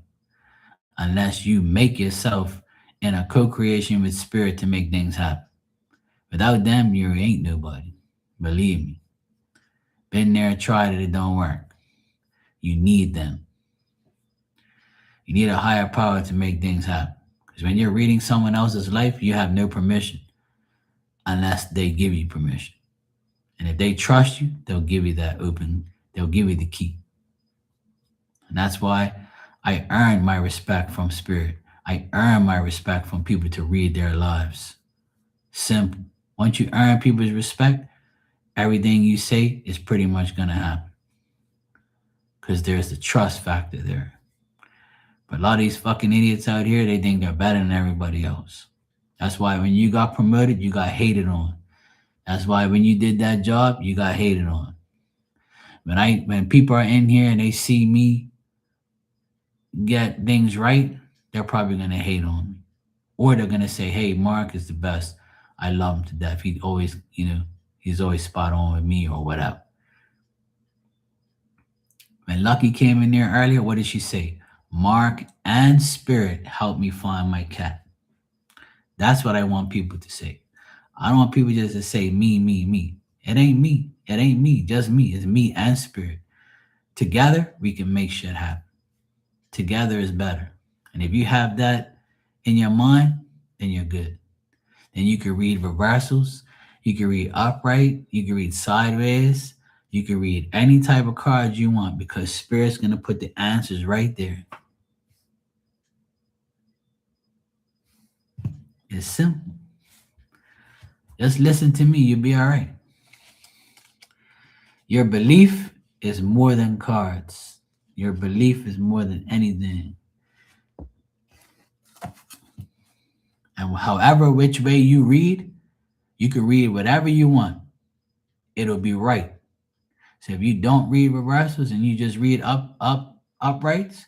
unless you make yourself in a co-creation with spirit to make things happen. Without them, you ain't nobody. Believe me. Been there, tried it, it don't work. You need them. You need a higher power to make things happen. Because when you're reading someone else's life, you have no permission unless they give you permission. And if they trust you, they'll give you that open, they'll give you the key. And that's why I earn my respect from spirit. I earn my respect from people to read their lives. Simple. Once you earn people's respect, everything you say is pretty much going to happen. Because there's the trust factor there. But a lot of these fucking idiots out here, they think they're better than everybody else. That's why when you got promoted, you got hated on. That's why when you did that job, you got hated on. When people are in here and they see me get things right, they're probably gonna hate on me. Or they're gonna say, "Hey, Mark is the best. I love him to death. He always, he's always spot on with me," or whatever. When Lucky came in there earlier, what did she say? "Mark and Spirit helped me find my cat." That's what I want people to say. I don't want people just to say me, me, me. It ain't me. It ain't me. Just me. It's me and Spirit. Together, we can make shit happen. Together is better. And if you have that in your mind, then you're good. Then you can read reversals. You can read upright. You can read sideways. You can read any type of cards you want because Spirit's going to put the answers right there. It's simple. Just listen to me. You'll be all right. Your belief is more than cards. Your belief is more than anything. And however which way you read, you can read whatever you want. It'll be right. So if you don't read reversals and you just read uprights,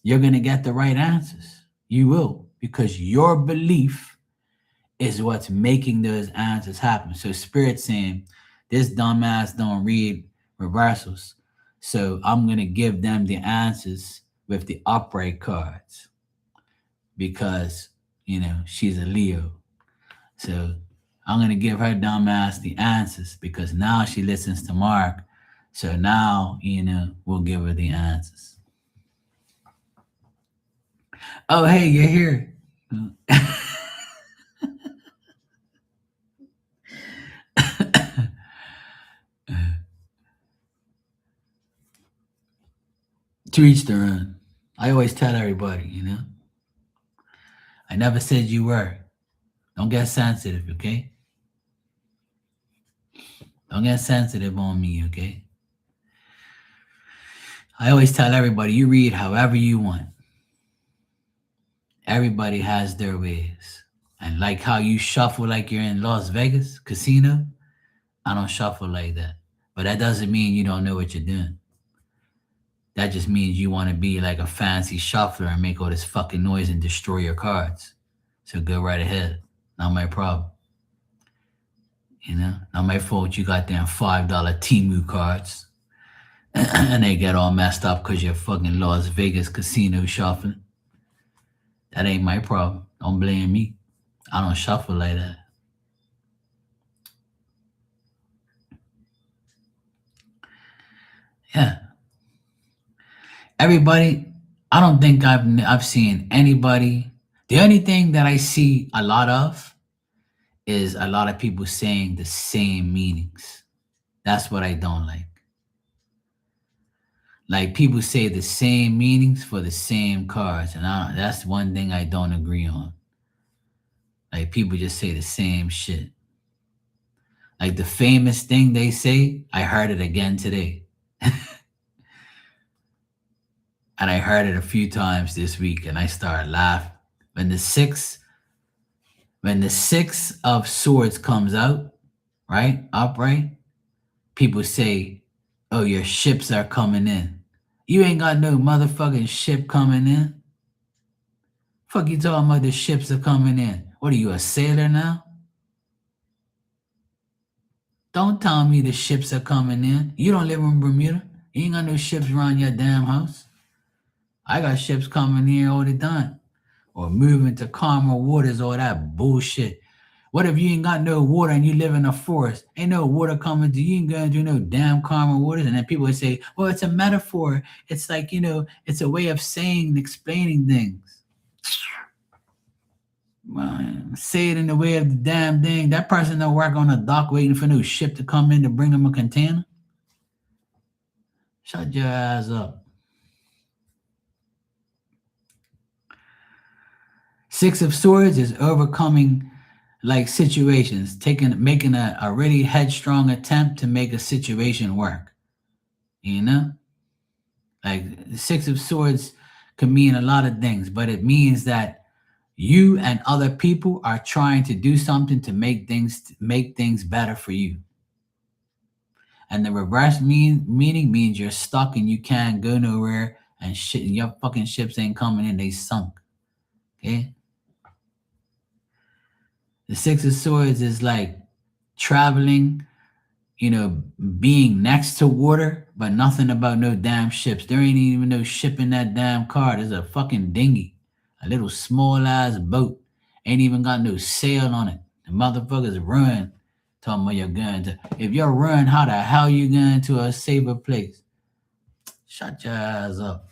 you're gonna get the right answers. You will, because your belief is what's making those answers happen. So Spirit saying, this dumbass don't read reversals, so I'm gonna give them the answers with the upright cards because she's a Leo. So I'm gonna give her dumbass the answers because now she listens to Mark. So now, we'll give her the answers. Oh, hey, you're here. To each their own. I always tell everybody, I never said you were. Don't get sensitive, okay? Don't get sensitive on me, okay? I always tell everybody, you read however you want. Everybody has their ways. And like how you shuffle like you're in Las Vegas casino, I don't shuffle like that. But that doesn't mean you don't know what you're doing. That just means you want to be like a fancy shuffler and make all this fucking noise and destroy your cards. So go right ahead. Not my problem. Not my fault you got them $5 Temu cards. And they get all messed up because you're fucking Las Vegas casino shuffling. That ain't my problem. Don't blame me. I don't shuffle like that. Yeah. Everybody, I don't think I've seen anybody. The only thing that I see a lot of is a lot of people saying the same meanings. That's what I don't like. Like people say the same meanings for the same cards, and that's one thing I don't agree on. Like people just say the same shit. Like the famous thing they say, I heard it again today. And I heard it a few times this week and I started laughing. When the six when the six of swords comes out, right? Upright, people say, "Oh, your ships are coming in." You ain't got no motherfucking ship coming in. Fuck you talking about the ships are coming in. What are you, a sailor now? Don't tell me the ships are coming in. You don't live in Bermuda. You ain't got no ships around your damn house. I got ships coming here all the time. Or moving to calmer waters, all that bullshit. What if you ain't got no water and you live in a forest? Ain't no water coming to you, ain't going to do no damn calmer waters. And then people would say, well, it's a metaphor. It's like, it's a way of saying and explaining things. Well, say it in the way of the damn thing. That person don't work on a dock waiting for no ship to come in to bring them a container. Shut your ass up. Six of Swords is overcoming like situations, making a really headstrong attempt to make a situation work. You know? Like the Six of Swords can mean a lot of things, but it means that you and other people are trying to do something to make things better for you. And the reverse meaning means you're stuck and you can't go nowhere and shit. Your fucking ships ain't coming in; they sunk. Okay. The Six of Swords is like traveling, being next to water, but nothing about no damn ships. There ain't even no ship in that damn car. There's a fucking dinghy, a little small ass boat. Ain't even got no sail on it. The motherfuckers ruined. Talking about you're going to. If you're ruined, how the hell you going to a safer place? Shut your ass up.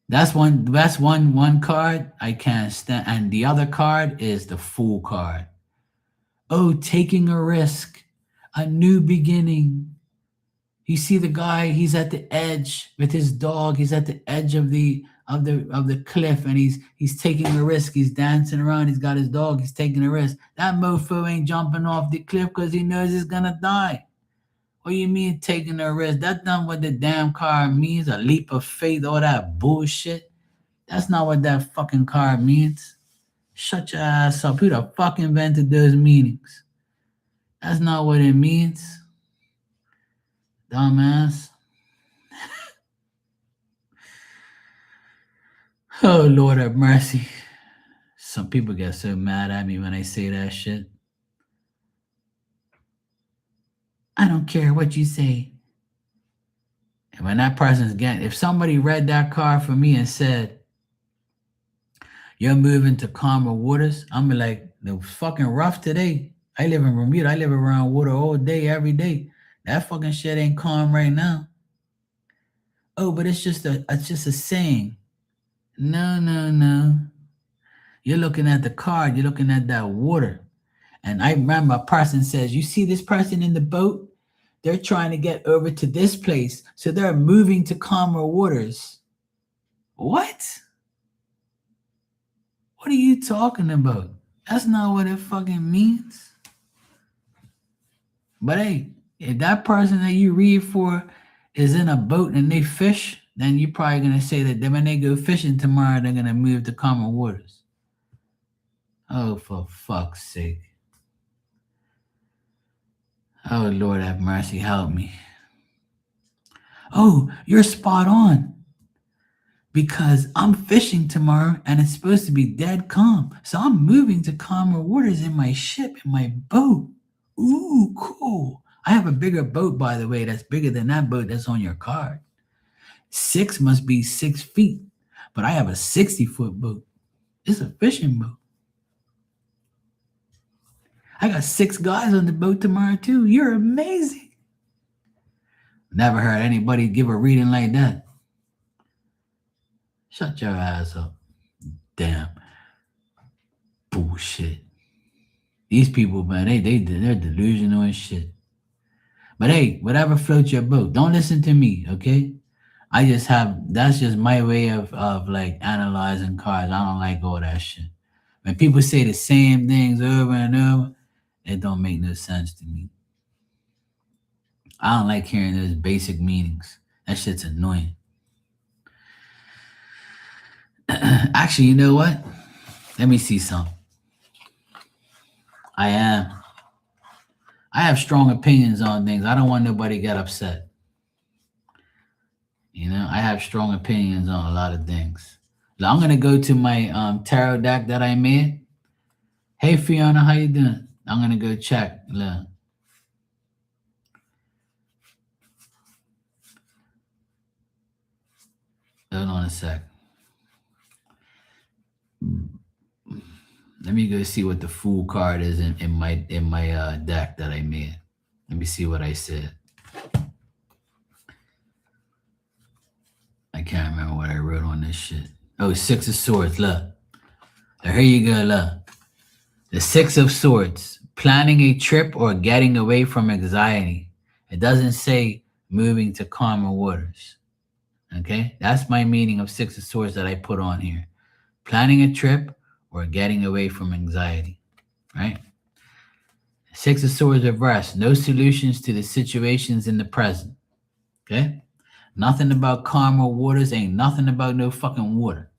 That's one card I can't stand. And the other card is the Fool card. Oh, taking a risk, a new beginning. You see the guy, he's at the edge with his dog. He's at the edge of the cliff and he's taking a risk. He's dancing around. He's got his dog. He's taking a risk. That mofo ain't jumping off the cliff because he knows he's gonna die. What do you mean taking a risk? That's not what the damn card means. A leap of faith, all that bullshit. That's not what that fucking card means. Shut your ass up. Who the fuck invented those meanings? That's not what it means. Dumbass. Oh, Lord have mercy. Some people get so mad at me when I say that shit. I don't care what you say. And when that person's getting, if somebody read that card for me and said, you're moving to calmer waters, I'm like, it was fucking rough today. I live in Bermuda. I live around water all day, every day. That fucking shit ain't calm right now. Oh, but it's just a saying. No, no, no. You're looking at the card, you're looking at that water. And I remember a person says, you see this person in the boat? They're trying to get over to this place. So they're moving to calmer waters. What? What are you talking about? That's not what it fucking means. But hey, if that person that you read for is in a boat and they fish, then you're probably going to say that when they go fishing tomorrow, they're going to move to calmer waters. Oh, for fuck's sake. Oh, Lord have mercy, help me. Oh, you're spot on. because I'm fishing tomorrow and it's supposed to be dead calm. So I'm moving to calmer waters in my ship, in my boat. Ooh, cool. I have a bigger boat, by the way, that's bigger than that boat that's on your card. 6 must be 6 feet, but I have a 60-foot boat. It's a fishing boat. I got 6 guys on the boat tomorrow, too. You're amazing. Never heard anybody give a reading like that. Shut your ass up. Damn. Bullshit. These people, man, they're delusional and shit. But hey, whatever floats your boat. Don't listen to me, okay? That's just my way of like analyzing cards. I don't like all that shit. When people say the same things over and over, it don't make no sense to me. I don't like hearing those basic meanings. That shit's annoying. Actually, you know what? Let me see something. I have strong opinions on things. I don't want nobody to get upset. You know, I have strong opinions on a lot of things. Now, I'm gonna go to my tarot deck that I made. Hey Fiona, how you doing? I'm gonna go check. Look. Hold on a sec. Let me go see what the Fool card is in my deck that I made. Let me see what I said. I can't remember what I wrote on this shit. Oh, 6 of Swords. Look. Here you go. Look. The 6 of Swords. Planning a trip or getting away from anxiety. It doesn't say moving to calmer waters. Okay? That's my meaning of 6 of Swords that I put on here. Planning a trip or getting away from anxiety. Right? 6 of Swords reverse. No solutions to the situations in the present. Okay? Nothing about calmer waters. Ain't nothing about no fucking water.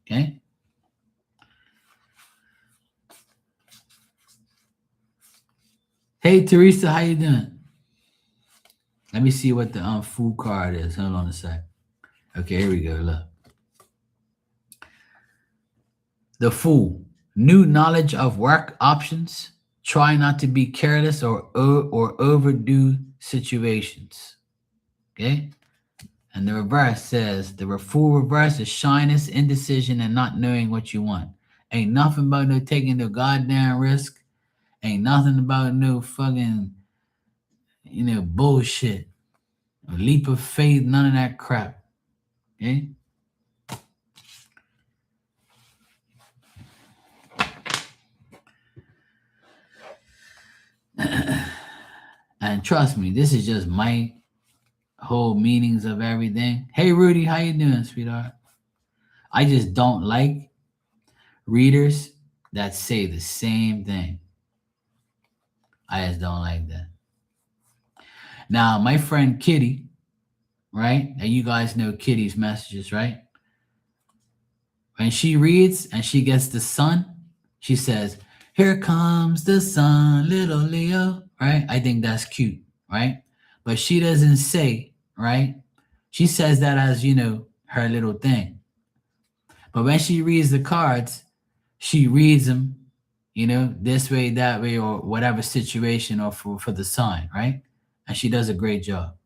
Okay? Hey, Teresa, how you doing? Let me see what the Fool card is. Hold on a sec. Okay, here we go. Look. The Fool. New knowledge of work options. Try not to be careless or overdo situations. Okay? And the reverse says, the Fool reverse is shyness, indecision, and not knowing what you want. Ain't nothing about no taking no goddamn risk. Ain't nothing about no fucking, bullshit. A leap of faith, none of that crap. Okay? And trust me, this is just my whole meanings of everything. Hey Rudy, how you doing, sweetheart? I just don't like readers that say the same thing. I just don't like that. Now, my friend Kitty, right? And you guys know Kitty's messages, right? When she reads and she gets the sun, she says, "Here comes the sun, little Leo," right? I think that's cute, right? But she doesn't say, right? She says that as, her little thing. But when she reads the cards, she reads them, this way, that way, or whatever situation, or for the sign, right? And she does a great job.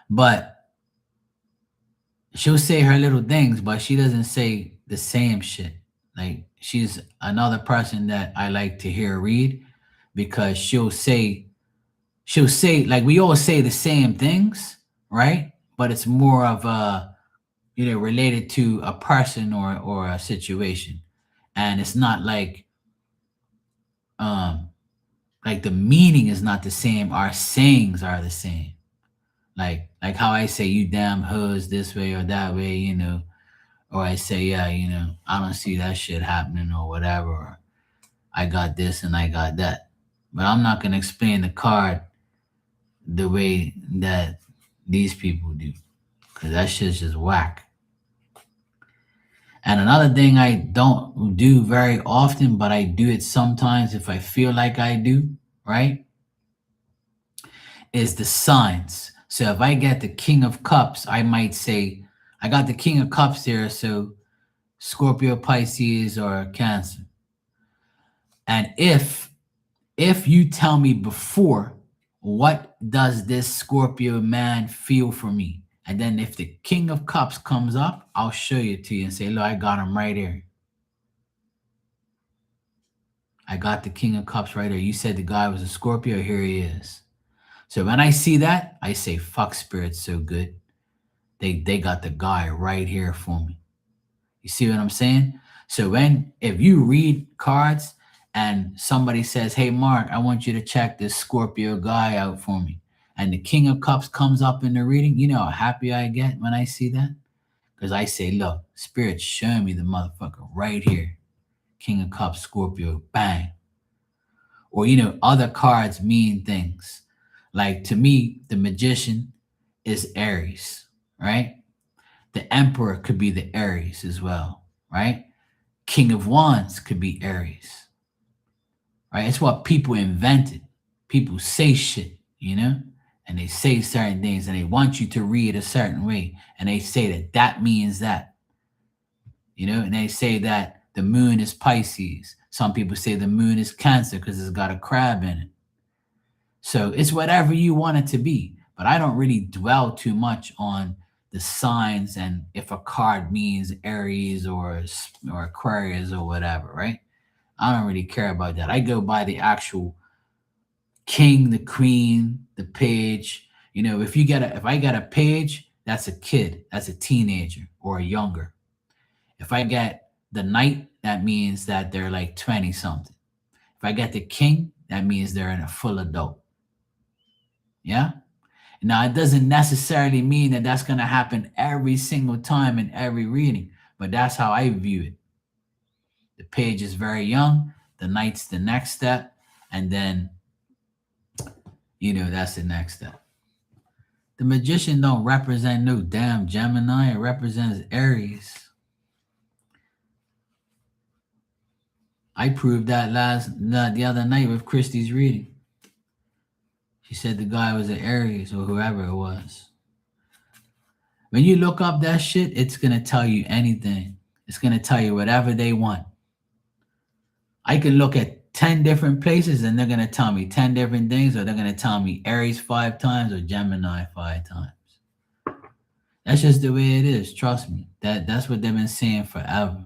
But she'll say her little things, but she doesn't say the same shit. Like, she's another person that I like to hear read, because she'll say, like, we all say the same things, right? But it's more of related to a person or a situation. And it's not like the meaning is not the same. Our sayings are the same. Like how I say, "You damn hoes," this way or that way, or I say, "Yeah, I don't see that shit happening," or whatever, or "I got this and I got that." But I'm not gonna explain the card the way that these people do, because that shit's just whack. And another thing I don't do very often, but I do it sometimes if I feel like I do, right, is the signs. So if I get the King of Cups, I might say, I got the King of Cups there, so Scorpio, Pisces, or Cancer. And if you tell me before, what does this Scorpio man feel for me? And then if the King of Cups comes up, I'll show you to you and say, look, I got him right here. I got the King of Cups right here. You said the guy was a Scorpio. Here he is. So when I see that, I say, fuck, Spirit's so good. They got the guy right here for me. You see what I'm saying? So if you read cards and somebody says, hey, Mark, I want you to check this Scorpio guy out for me, and the King of Cups comes up in the reading, you know how happy I get when I see that? Because I say, look, Spirit's showing me the motherfucker right here. King of Cups, Scorpio, bang. Or, other cards mean things. Like, to me, the Magician is Aries, right? The Emperor could be the Aries as well, right? King of Wands could be Aries, right? It's what people invented. People say shit, and they say certain things, and they want you to read a certain way, and they say that means that, and they say that the moon is Pisces. Some people say the moon is Cancer because it's got a crab in it. So it's whatever you want it to be. But I don't really dwell too much on the signs and if a card means Aries or Aquarius or whatever, right? I don't really care about that. I go by the actual king, the queen, the page. If I get a page, that's a kid, that's a teenager or a younger. If I get the knight, that means that they're like 20 something. If I get the king, that means they're in a full adult. Yeah. Now, it doesn't necessarily mean that that's going to happen every single time in every reading, but that's how I view it. The page is very young, the knight's the next step, and then, that's the next step. The Magician don't represent no damn Gemini. It represents Aries. I proved that the other night with Christy's reading. She said the guy was an Aries or whoever it was. When you look up that shit, it's going to tell you anything. It's going to tell you whatever they want. I can look at 10 different places and they're going to tell me 10 different things, or they're going to tell me Aries 5 times or Gemini 5 times. That's just the way it is. Trust me. That's what they've been saying forever.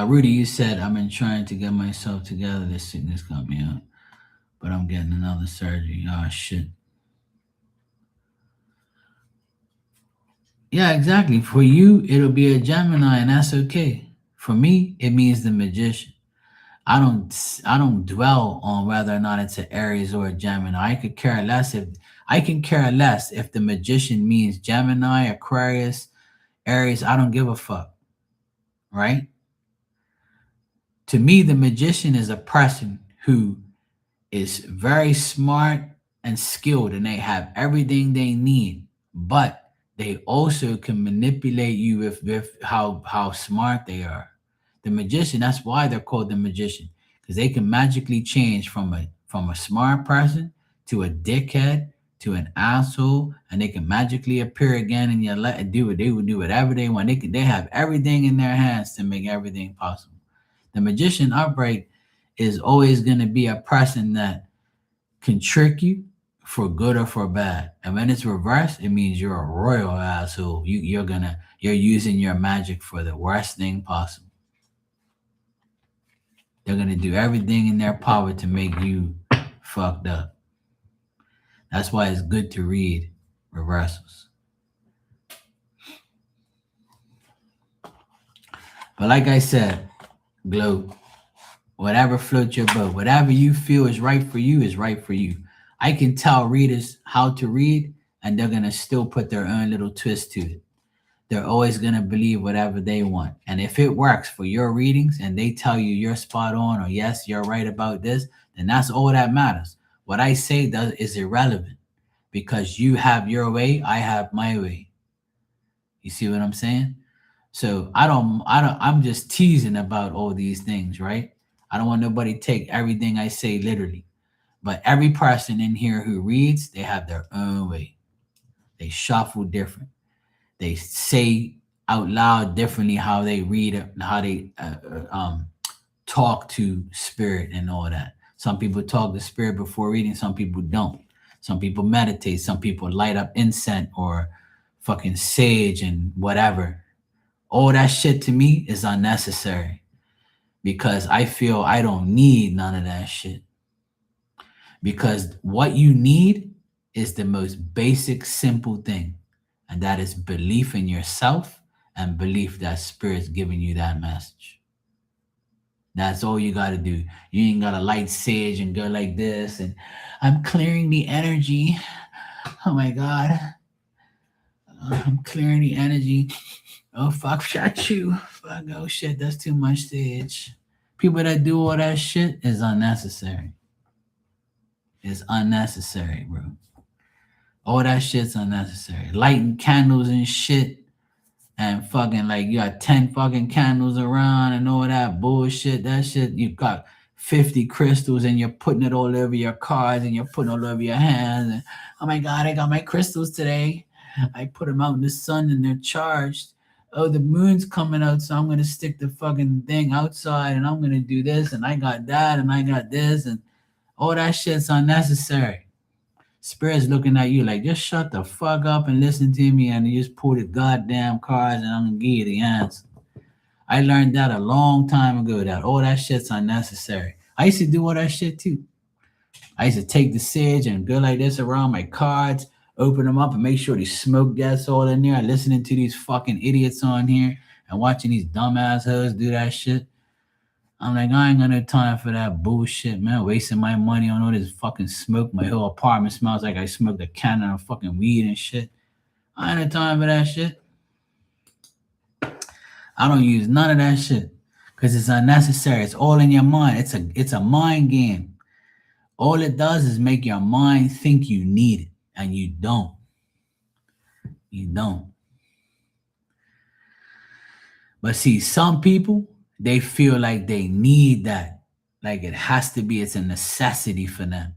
Rudy, you said, I've been trying to get myself together. This sickness got me out, but I'm getting another surgery. Oh, shit. Yeah, exactly. For you, it'll be a Gemini, and that's okay. For me, it means the Magician. I don't dwell on whether or not it's an Aries or a Gemini. I can care less if the Magician means Gemini, Aquarius, Aries. I don't give a fuck. Right? To me, the Magician is a person who is very smart and skilled, and they have everything they need, but they also can manipulate you with how smart they are. The Magician, that's why they're called the Magician, because they can magically change from a smart person to a dickhead to an asshole, and they can magically appear again in your life and they would do whatever they want. They have everything in their hands to make everything possible. The Magician upright is always going to be a person that can trick you for good or for bad. And when it's reversed, it means you're a royal asshole. You're using your magic for the worst thing possible. They're going to do everything in their power to make you fucked up. That's why it's good to read reversals. But like I said, Glow, whatever floats your boat, whatever you feel is right for you is right for you. I can tell readers how to read, and they're going to still put their own little twist to it. They're always going to believe whatever they want. And if it works for your readings and they tell you you're spot on, or yes, you're right about this, then that's all that matters. What I say is irrelevant, because you have your way, I have my way. You see what I'm saying? So I'm just teasing about all these things, right? I don't want nobody to take everything I say literally. But every person in here who reads, they have their own way. They shuffle different. They say out loud differently how they read it, how they talk to spirit and all that. Some people talk to spirit before reading, some people don't. Some people meditate, some people light up incense or fucking sage and whatever. All that shit to me is unnecessary because I feel I don't need none of that shit. Because what you need is the most basic, simple thing, and that is belief in yourself and belief that spirit's giving you that message. That's all you got to do. You ain't got to light sage and go like this and I'm clearing the energy. Oh my God. I'm clearing the energy. Oh fuck, shot you. Fuck, oh shit, that's too much sage. People that do all that shit is unnecessary. It's unnecessary, bro. All that shit's unnecessary. Lighting candles and shit and fucking like you got 10 fucking candles around and all that bullshit. That shit, you got 50 crystals and you're putting it all over your cards and you're putting all over your hands. And, oh my God, I got my crystals today. I put them out in the sun and they're charged. Oh, the moon's coming out, so I'm going to stick the fucking thing outside and I'm going to do this and I got that and I got this and all that shit's unnecessary. Spirit's looking at you like, just shut the fuck up and listen to me, and you just pull the goddamn cards, and I'm gonna give you the answer. I learned that a long time ago. That all that shit's unnecessary. I used to do all that shit too. I used to take the sage and go like this around my cards, open them up, and make sure the smoke gets all in there. Listening to these fucking idiots on here and watching these dumbass hoes do that shit. I'm like, I ain't got no time for that bullshit, man. Wasting my money on all this fucking smoke. My whole apartment smells like I smoked a can of fucking weed and shit. I ain't no time for that shit. I don't use none of that shit because it's unnecessary. It's all in your mind. It's a mind game. All it does is make your mind think you need it, and you don't. You don't. But see, some people, they feel like they need that. Like it has to be, it's a necessity for them.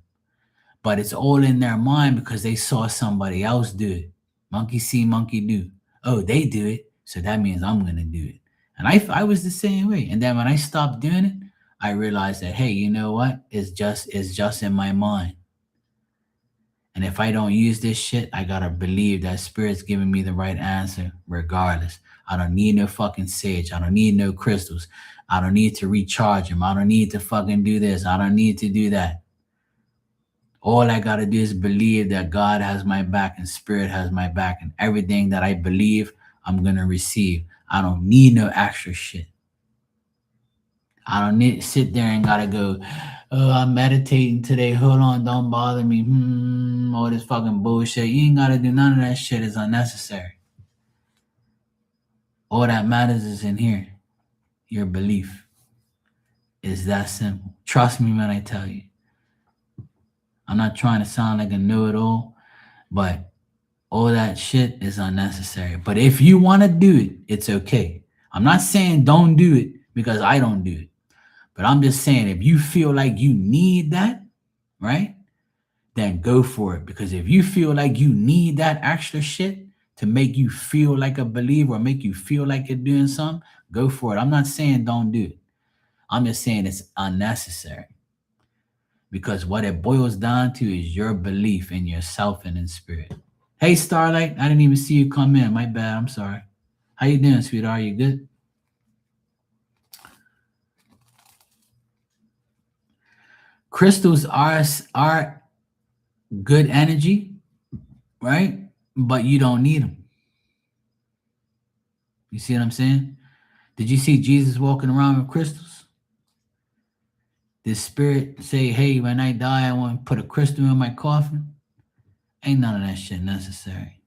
But it's all in their mind because they saw somebody else do it. Monkey see, monkey do. Oh, they do it, so that means I'm going to do it. And I was the same way. And then when I stopped doing it, I realized that, hey, you know what? It's just in my mind. And if I don't use this shit, I gotta believe that spirit's giving me the right answer regardless. I don't need no fucking sage. I don't need no crystals. I don't need to recharge them. I don't need to fucking do this. I don't need to do that. All I gotta do is believe that God has my back and spirit has my back, and everything that I believe, I'm gonna receive. I don't need no extra shit. I don't need to sit there and gotta go, oh, I'm meditating today. Hold on, don't bother me. All this fucking bullshit. You ain't gotta do none of that shit. Is unnecessary. All that matters is in here. Your belief. Is that simple. Trust me when I tell you. I'm not trying to sound like a know-it-all, but all that shit is unnecessary. But if you want to do it, it's okay. I'm not saying don't do it because I don't do it. But I'm just saying if you feel like you need that, right? Then go for it. Because if you feel like you need that extra shit to make you feel like a believer or make you feel like you're doing something, go for it. I'm not saying don't do it. I'm just saying it's unnecessary. Because what it boils down to is your belief in yourself and in spirit. Hey, Starlight, I didn't even see you come in. My bad. I'm sorry. How you doing, sweetheart? You good? Crystals are good energy, right? But you don't need them. You see what I'm saying? Did you see Jesus walking around with crystals? Did spirit say, hey, when I die, I want to put a crystal in my coffin? Ain't none of that shit necessary.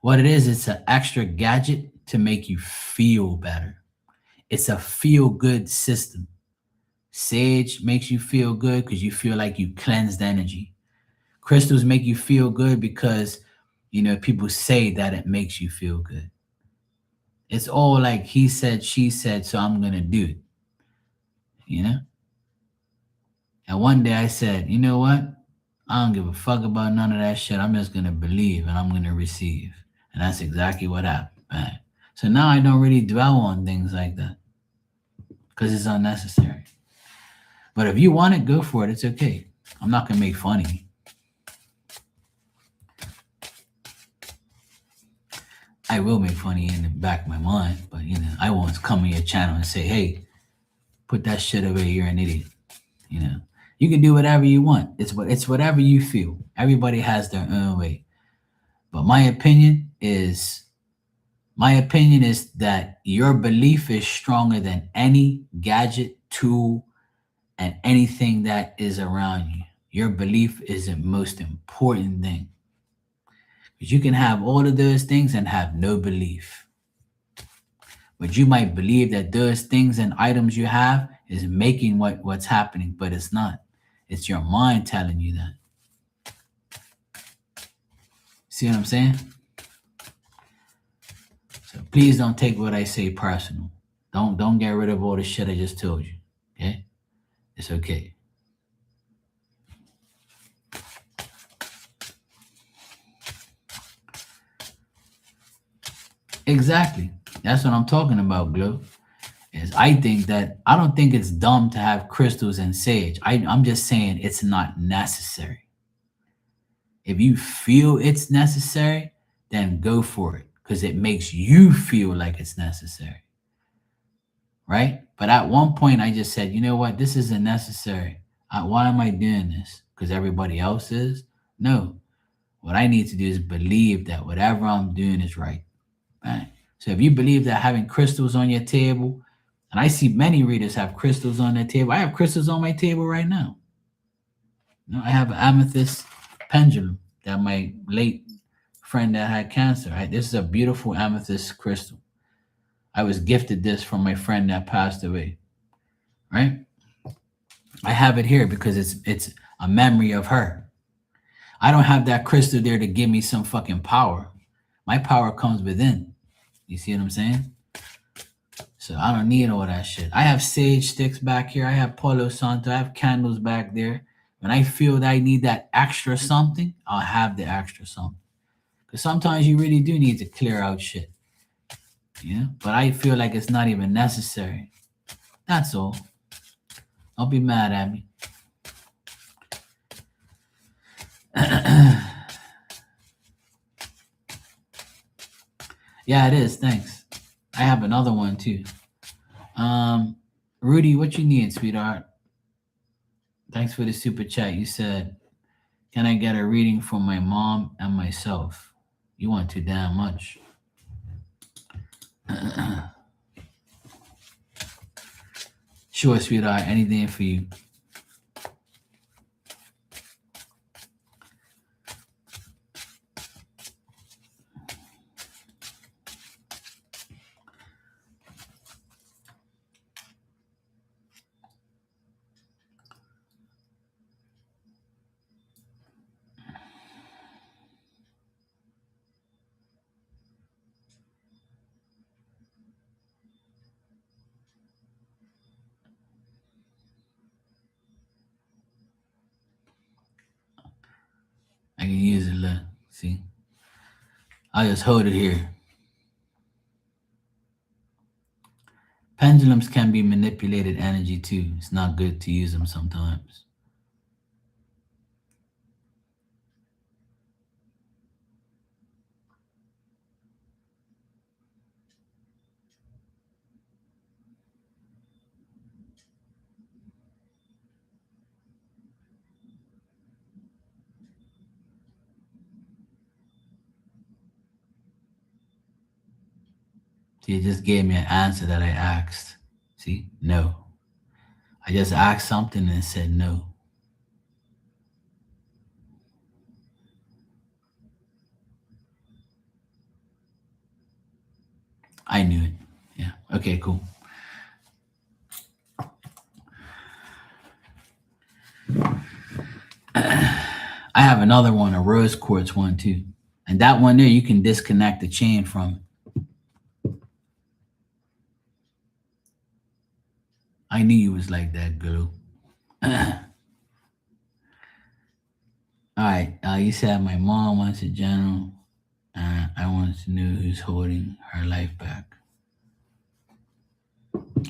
What it is, it's an extra gadget to make you feel better. It's a feel good system. Sage makes you feel good because you feel like you cleansed energy. Crystals make you feel good because, people say that it makes you feel good. It's all like he said, she said, so I'm gonna do it. You know? And one day I said, you know what? I don't give a fuck about none of that shit. I'm just gonna believe and I'm gonna receive. And that's exactly what happened. Man. So now I don't really dwell on things like that because it's unnecessary. But if you want it, go for it. It's okay. I'm not gonna make fun of you. I will make fun of you in the back of my mind, but I won't come on your channel and say, hey, put that shit away, you're an idiot. You can do whatever you want. It's whatever you feel. Everybody has their own way. But my opinion is that your belief is stronger than any gadget, tool, and anything that is around you. Your belief is the most important thing. Because you can have all of those things and have no belief. But you might believe that those things and items you have is making what's happening, but it's not. It's your mind telling you that. See what I'm saying? So please don't take what I say personal. Don't get rid of all the shit I just told you. Okay? It's okay. Exactly. That's what I'm talking about, Glow. Is I don't think it's dumb to have crystals and sage. I'm just saying it's not necessary. If you feel it's necessary, then go for it because it makes you feel like it's necessary. Right? But at one point, I just said, you know what? This isn't necessary. Why am I doing this? Because everybody else is? No. What I need to do is believe that whatever I'm doing is right. Right? So if you believe that having crystals on your table, and I see many readers have crystals on their table. I have crystals on my table right now. I have an amethyst pendulum that my late friend that had cancer. Right? This is a beautiful amethyst crystal. I was gifted this from my friend that passed away. Right? I have it here because it's a memory of her. I don't have that crystal there to give me some fucking power. My power comes within. You see what I'm saying? So I don't need all that shit. I have sage sticks back here. I have Palo Santo. I have candles back there. When I feel that I need that extra something, I'll have the extra something. Because sometimes you really do need to clear out shit. But I feel like it's not even necessary. That's all. Don't be mad at me. Yeah, it is. Thanks. I have another one too. Rudy, what you need, sweetheart? Thanks for the super chat. You said, can I get a reading from my mom and myself? You want too damn much. Sure, sweetheart. Anything for you. I can use it. See? I'll just hold it here. Pendulums can be manipulated energy too. It's not good to use them sometimes. See, it just gave me an answer that I asked. See? No. I just asked something and it said no. I knew it. Yeah. Okay, cool. I have another one, a rose quartz one too. And that one there, you can disconnect the chain from. I knew you was like that, girl. All right. You said my mom wants a general. I want to know who's holding her life back.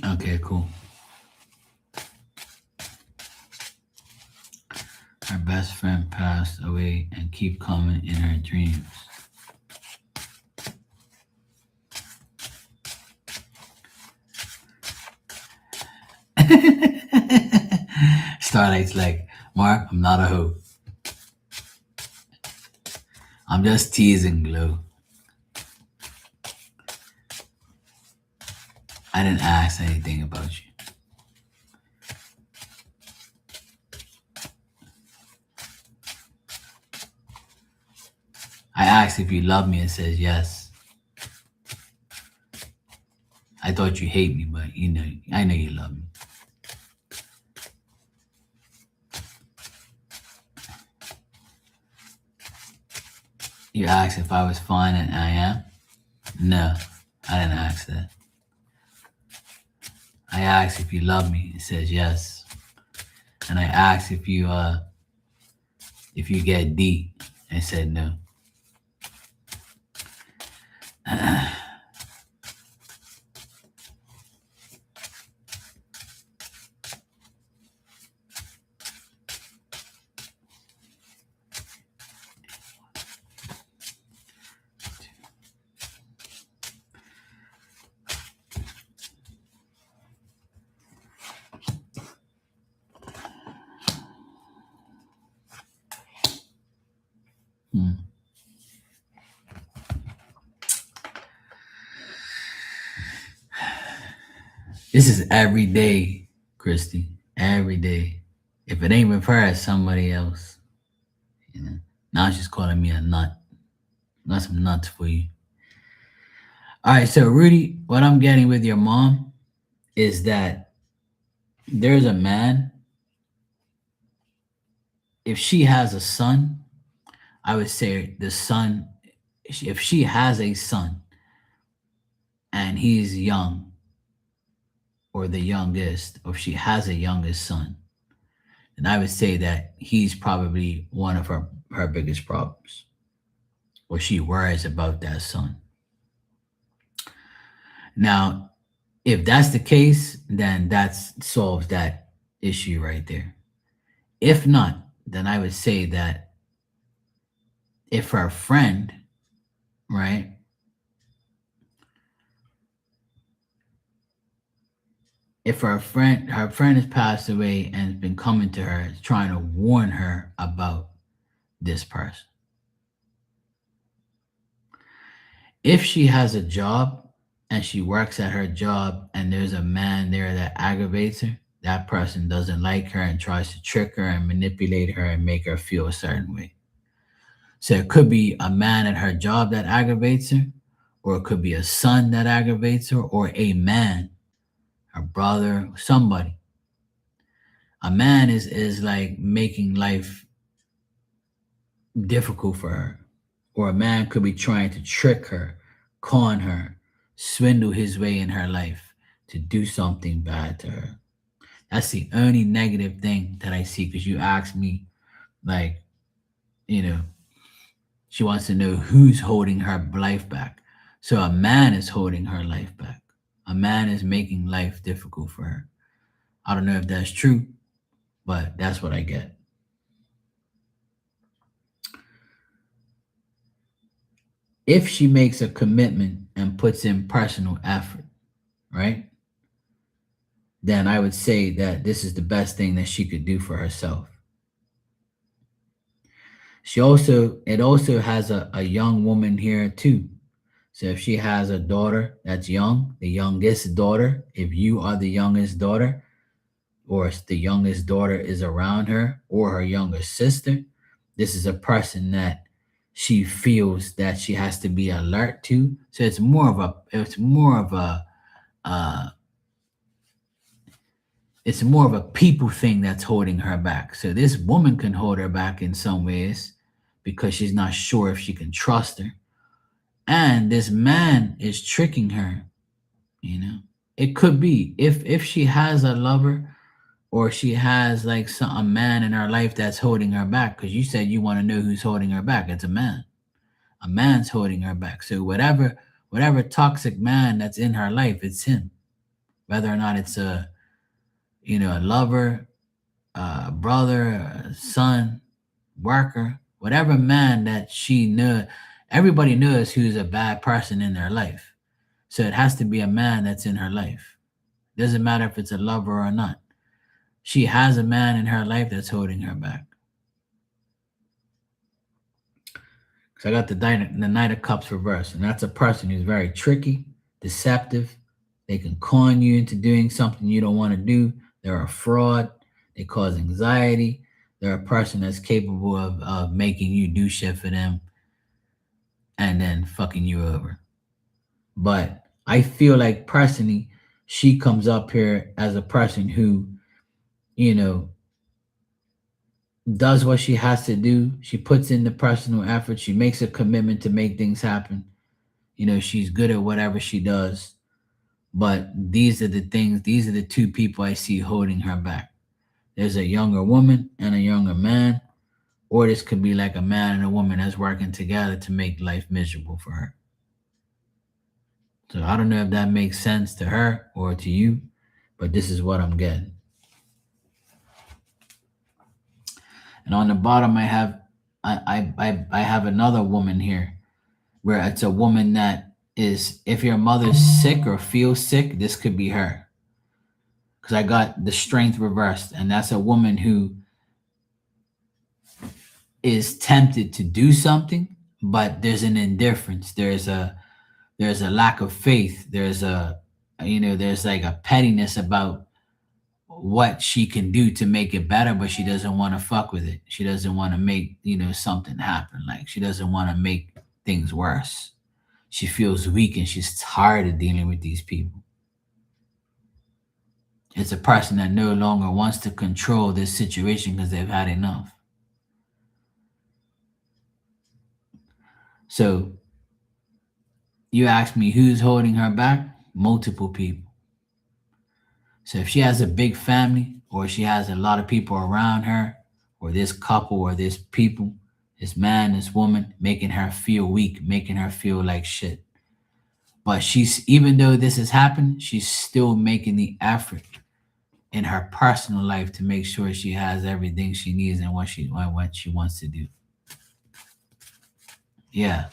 Okay, cool. Her best friend passed away and keep coming in her dreams. Starlight's like, Mark, I'm not a hoe. I'm just teasing, Glow. I didn't ask anything about you. I asked if you love me and says yes. I thought you hate me, but I know you love me. You asked if I was fine and I am? No, I didn't ask that. I asked if you love me. It says yes. And I asked if you get D. It said no. This is every day, Christy. Every day. If it ain't with her, it's somebody else. Now she's calling me a nut. Got some nuts for you. All right, so Rudy, what I'm getting with your mom is that there's a man. If she has a son, I would say the son, if she has a son and he's young or the youngest, or if she has a youngest son, then I would say that he's probably one of her biggest problems, or she worries about that son. Now, if that's the case, then that solves that issue right there. If not, then I would say that if her friend, right, if her friend has passed away and has been coming to her trying to warn her about this person. If she has a job and she works at her job and there's a man there that aggravates her, that person doesn't like her and tries to trick her and manipulate her and make her feel a certain way. So it could be a man at her job that aggravates her, or it could be a son that aggravates her, or a man, her brother, somebody. A man is like making life difficult for her. Or a man could be trying to trick her, con her, swindle his way in her life to do something bad to her. That's the only negative thing that I see, because you asked me, like, you know, she wants to know who's holding her life back. So a man is holding her life back. A man is making life difficult for her. I don't know if that's true, but that's what I get. If she makes a commitment and puts in personal effort, right? Then I would say that this is the best thing that she could do for herself. It also has a young woman here too. So if she has a daughter that's young, the youngest daughter, if you are the youngest daughter, or if the youngest daughter is around her, or her younger sister, this is a person that she feels that she has to be alert to. So uh, it's more of a people thing that's holding her back. So this woman can hold her back in some ways because she's not sure if she can trust her. And this man is tricking her, you know. it could be if she has a lover, or she has like a man in her life that's holding her back, because you said you want to know who's holding her back. It's a man. A man's holding her back. So whatever toxic man that's in her life, it's him. Whether or not it's a lover, a brother, a son, worker, whatever man that she knows. Everybody knows who's a bad person in their life. So it has to be a man that's in her life. Doesn't matter if it's a lover or not. She has a man in her life that's holding her back. So I got the Knight of Cups reversed, and that's a person who's very tricky, deceptive. They can con you into doing something you don't want to do. They're a fraud. They cause anxiety. They're a person that's capable of making you do shit for them and then fucking you over. But I feel like personally, she comes up here as a person who, does what she has to do. She puts in the personal effort. She makes a commitment to make things happen. She's good at whatever she does. But these are the two people I see holding her back. There's a younger woman and a younger man, or this could be like a man and a woman that's working together to make life miserable for her. So I don't know if that makes sense to her or to you, but this is what I'm getting. And on the bottom, I have another woman here, where it's a woman that is, if your mother's sick or feels sick, this could be her. Because I got the Strength reversed, and that's a woman who is tempted to do something, but there's an indifference. There's a lack of faith. There's like a pettiness about what she can do to make it better, but she doesn't want to fuck with it. She doesn't want to make, something happen. Like, she doesn't want to make things worse. She feels weak and she's tired of dealing with these people. It's a person that no longer wants to control this situation because they've had enough. So you ask me who's holding her back? Multiple people. So if she has a big family, or she has a lot of people around her, or this couple, or this people, this man, this woman, making her feel weak, making her feel like shit. But even though this has happened, she's still making the effort in her personal life to make sure she has everything she needs and what she wants to do. Yeah.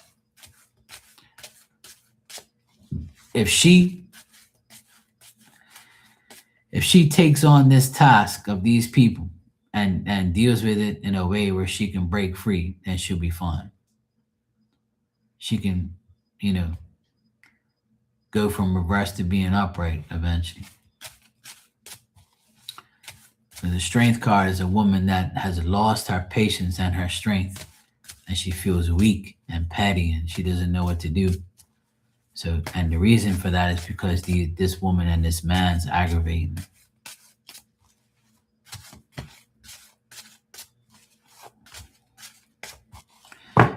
If she takes on this task of these people and deals with it in a way where she can break free, then she'll be fine. She can, go from reverse to being upright eventually. So the Strength card is a woman that has lost her patience and her strength, and she feels weak and petty and she doesn't know what to do. So, and the reason for that is because this woman and this man's aggravating.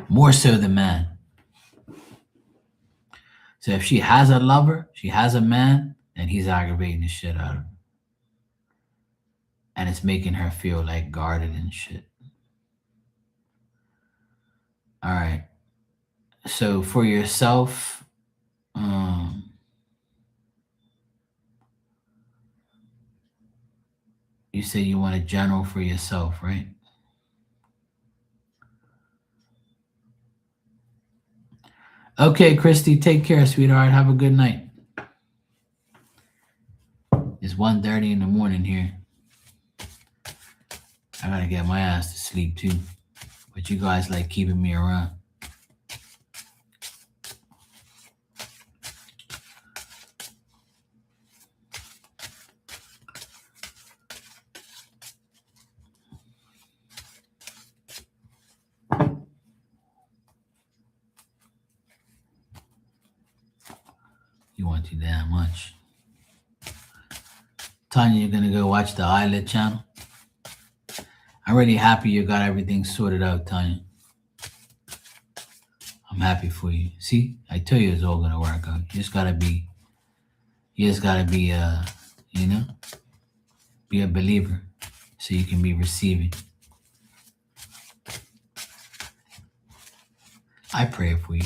More so the man. So if she has a lover, she has a man, then he's aggravating the shit out of her. And it's making her feel like guarded and shit. All right. So for yourself, you say you want a general for yourself, right? Okay, Christy, take care, sweetheart. Have a good night. It's 1:30 in the morning here. I gotta get my ass to sleep too. But you guys like keeping me around. You want too damn much. Tanya, you're gonna go watch the Eyelid channel? I'm really happy you got everything sorted out, Tanya. I'm happy for you. See, I tell you it's all gonna work out. You just gotta be You just gotta be you know, be a believer so you can be receiving. I pray for you.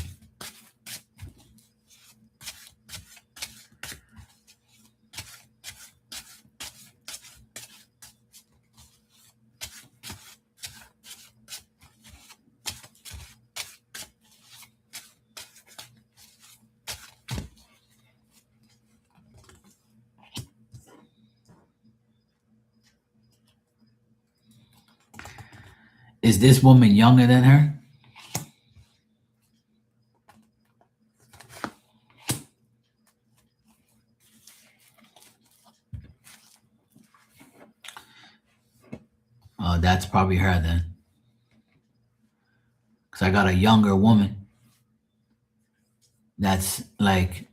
Is this woman younger than her? That's probably her then. Because I got a younger woman that's like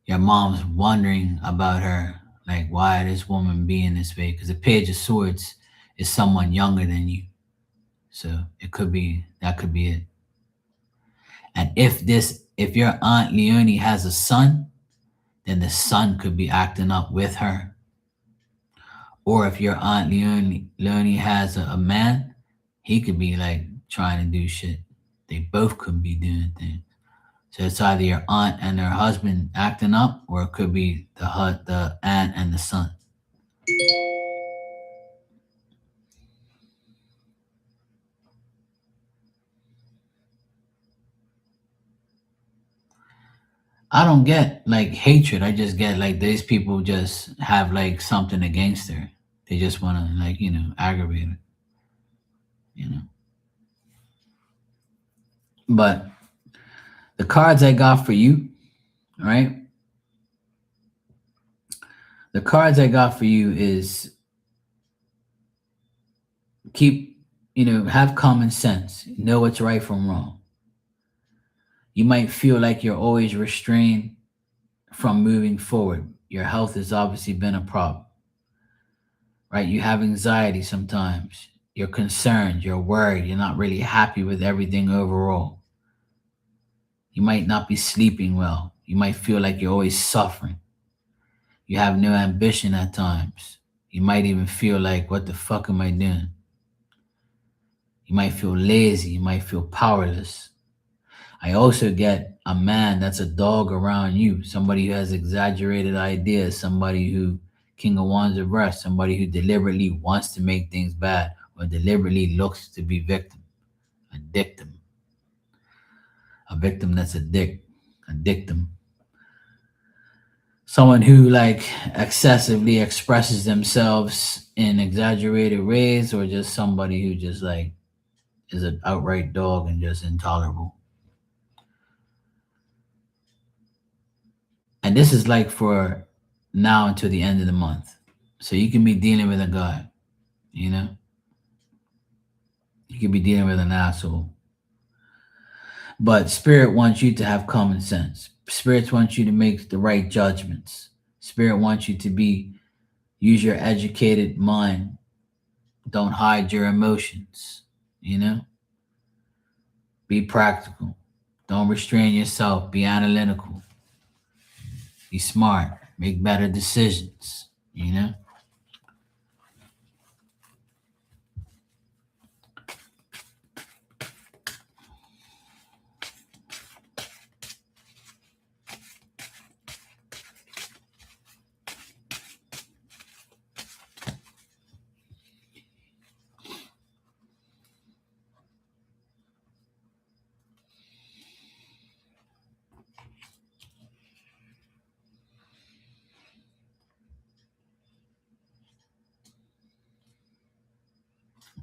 your mom's wondering about her, like why this woman being this way. Because the Page of Swords is someone younger than you, so it could be that could be it. And if your aunt Leonie has a son, then the son could be acting up with her. Or if your aunt Leonie has a man, he could be like trying to do shit. They both could be doing things. So it's either your aunt and her husband acting up, or it could be the aunt and the son. I don't get like hatred. I just get like these people just have like something against her. They just want to like aggravate her. You know. But the cards I got for you, right? The cards I got for you is keep, have common sense. Know what's right from wrong. You might feel like you're always restrained from moving forward. Your health has obviously been a problem, right? You have anxiety sometimes. You're concerned. You're worried. You're not really happy with everything overall. You might not be sleeping well. You might feel like you're always suffering. You have no ambition at times. You might even feel like, what the fuck am I doing? You might feel lazy. You might feel powerless. I also get a man that's a dog around you, somebody who has exaggerated ideas, somebody who, King of Wands reverse, somebody who deliberately wants to make things bad or deliberately looks to be a victim, a victim that's a dictum. Someone who like excessively expresses themselves in exaggerated ways, or just somebody who just like is an outright dog and just intolerable. And this is like for now until the end of the month. So you can be dealing with a guy, you know? You could be dealing with an asshole. But Spirit wants you to have common sense. Spirit wants you to make the right judgments. Spirit wants you to use your educated mind. Don't hide your emotions, you know? Be practical. Don't restrain yourself. Be analytical. Be smart. Make better decisions, you know?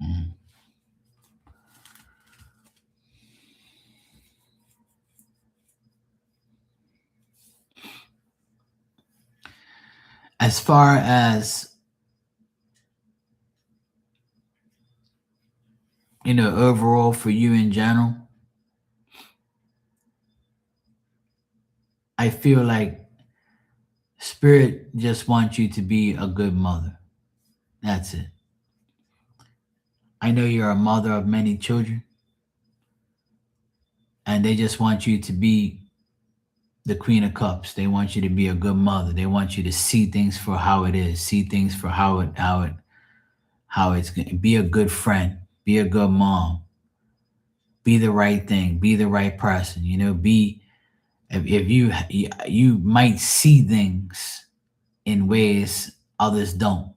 Mm. As far as, overall for you in general, I feel like Spirit just wants you to be a good mother. That's it. I know you're a mother of many children, and they just want you to be the Queen of Cups. They want you to be a good mother. They want you to see things for how it is. See things for how it's going to be. A good friend. Be a good mom. Be the right thing. Be the right person. You know, be if you might see things in ways others don't.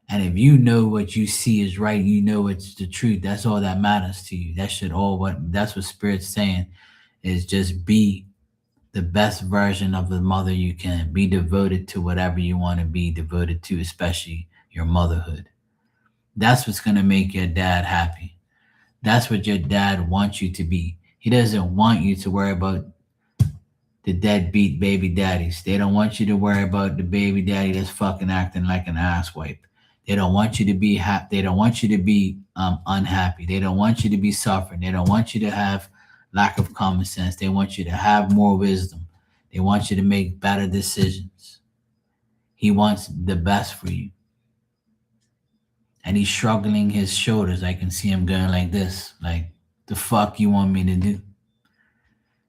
And if you know what you see is right, you know it's the truth. That's all that matters to you. That should all what that's what Spirit's saying is just be the best version of the mother you can. Be devoted to whatever you want to be devoted to, especially your motherhood. That's what's gonna make your dad happy. That's what your dad wants you to be. He doesn't want you to worry about the deadbeat baby daddies. They don't want you to worry about the baby daddy that's fucking acting like an asswipe. They don't want you to be happy. They don't want you to be unhappy. They don't want you to be suffering. They don't want you to have lack of common sense. They want you to have more wisdom. They want you to make better decisions. He wants the best for you. And he's shrugging his shoulders. I can see him going like this. Like, the fuck you want me to do?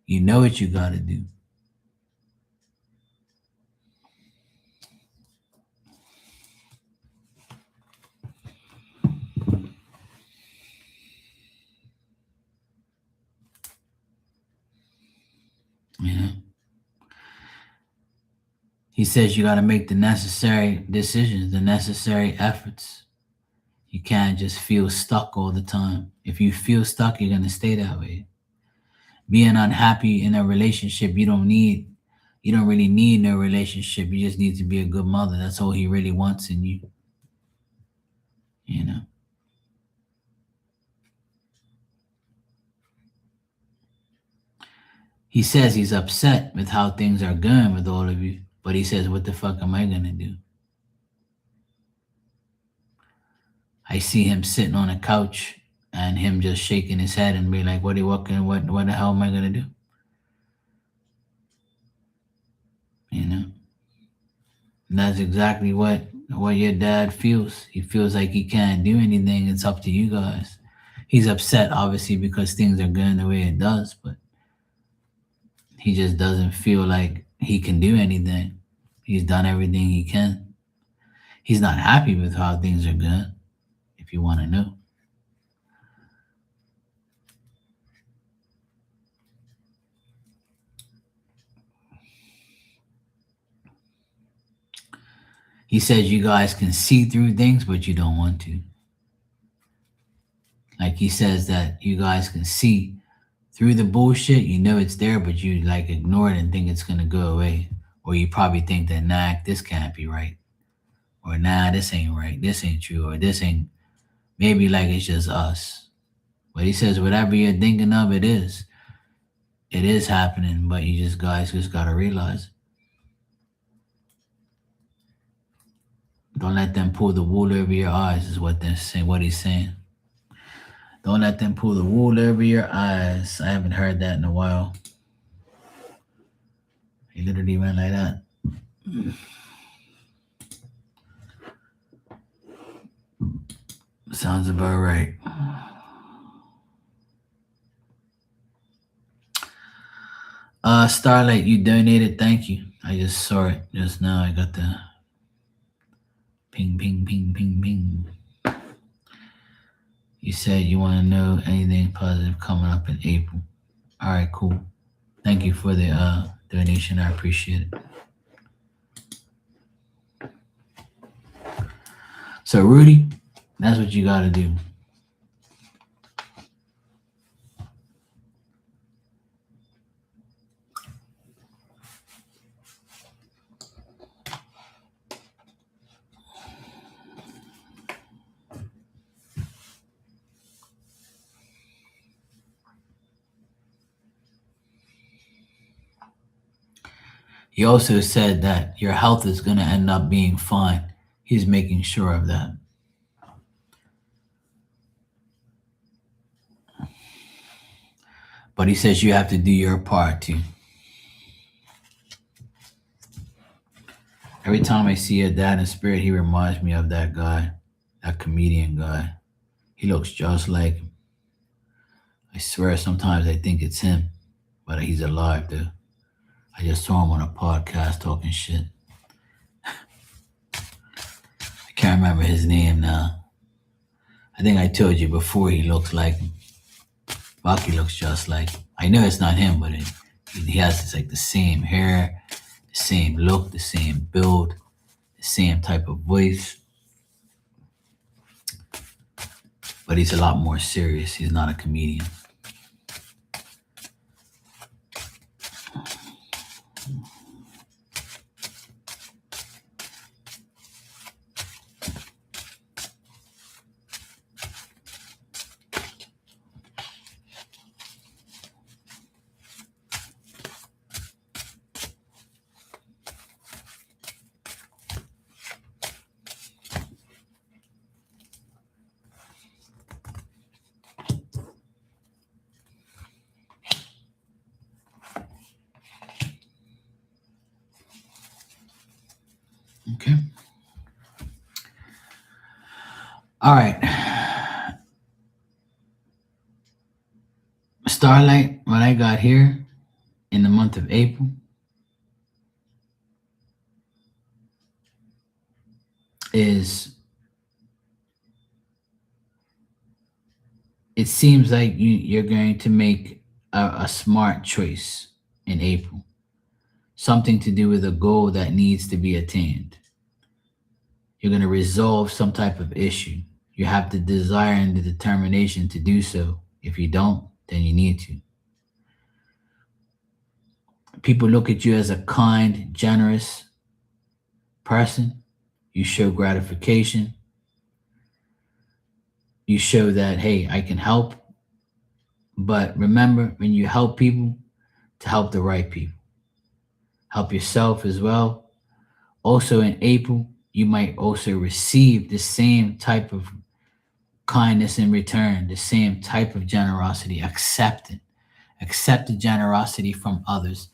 You know what you gotta do. You know? He says you gotta make the necessary decisions, the necessary efforts. You can't just feel stuck all the time. If you feel stuck, you're gonna stay that way. Being unhappy in a relationship, you don't really need no relationship. You just need to be a good mother. That's all he really wants in you. You know. He says he's upset with how things are going with all of you, but he says, what the fuck am I gonna do? I see him sitting on a couch and him just shaking his head and be like, what the hell am I gonna do? You know? And that's exactly what your dad feels. He feels like he can't do anything. It's up to you guys. He's upset, obviously, because things are going the way it does, but he just doesn't feel like he can do anything. He's done everything he can. He's not happy with how things are going, if you want to know. He says you guys can see through things, but you don't want to. Like he says that you guys can see through the bullshit. You know it's there, but you like ignore it and think it's gonna go away. Or you probably think that, nah, this can't be right. Or nah, this ain't right. This ain't true. Or this ain't, maybe like it's just us. But he says whatever you're thinking of, it is. It is happening, but you just guys just gotta realize it. Don't let them pull the wool over your eyes, is what they're saying, what he's saying. Don't let them pull the wool over your eyes. I haven't heard that in a while. He literally went like that. Sounds about right. Starlight, you donated. Thank you. I just saw it just now. I got the ping, ping, ping, ping, ping. You said you want to know anything positive coming up in April. All right, cool. Thank you for the donation. I appreciate it. So, Rudy, that's what you got to do. He also said that your health is going to end up being fine. He's making sure of that. But he says you have to do your part too. Every time I see your dad in spirit, he reminds me of that guy, that comedian guy. He looks just like him. I swear sometimes I think it's him, but he's alive though. I just saw him on a podcast talking shit. I can't remember his name now. I think I told you before he looks like him. Rocky looks just like him. I know it's not him, but he has this, like the same hair, the same look, the same build, the same type of voice. But he's a lot more serious. He's not a comedian. Okay. All right. Starlight, when I got here in the month of April, is it seems like you're going to make a smart choice in April. Something to do with a goal that needs to be attained. You're going to resolve some type of issue. You have the desire and the determination to do so. If you don't, then you need to. People look at you as a kind, generous person. You show gratification. You show that, hey, I can help. But remember, when you help people, to help the right people. Help yourself as well. Also in April, you might also receive the same type of kindness in return, the same type of generosity. Accept it. Accept the generosity from others.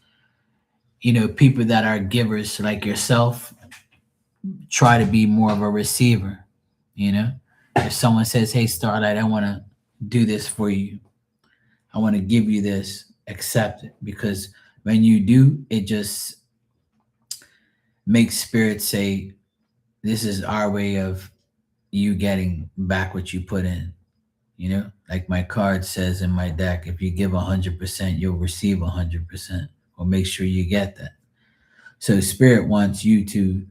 People that are givers like yourself, try to be more of a receiver. If someone says, hey, Starlight, I want to do this for you, I want to give you this, accept it. Because when you do, it just makes spirit say, this is our way of you getting back what you put in. Like my card says in my deck, if you give 100%, you'll receive 100%. Or make sure you get that. So spirit wants you to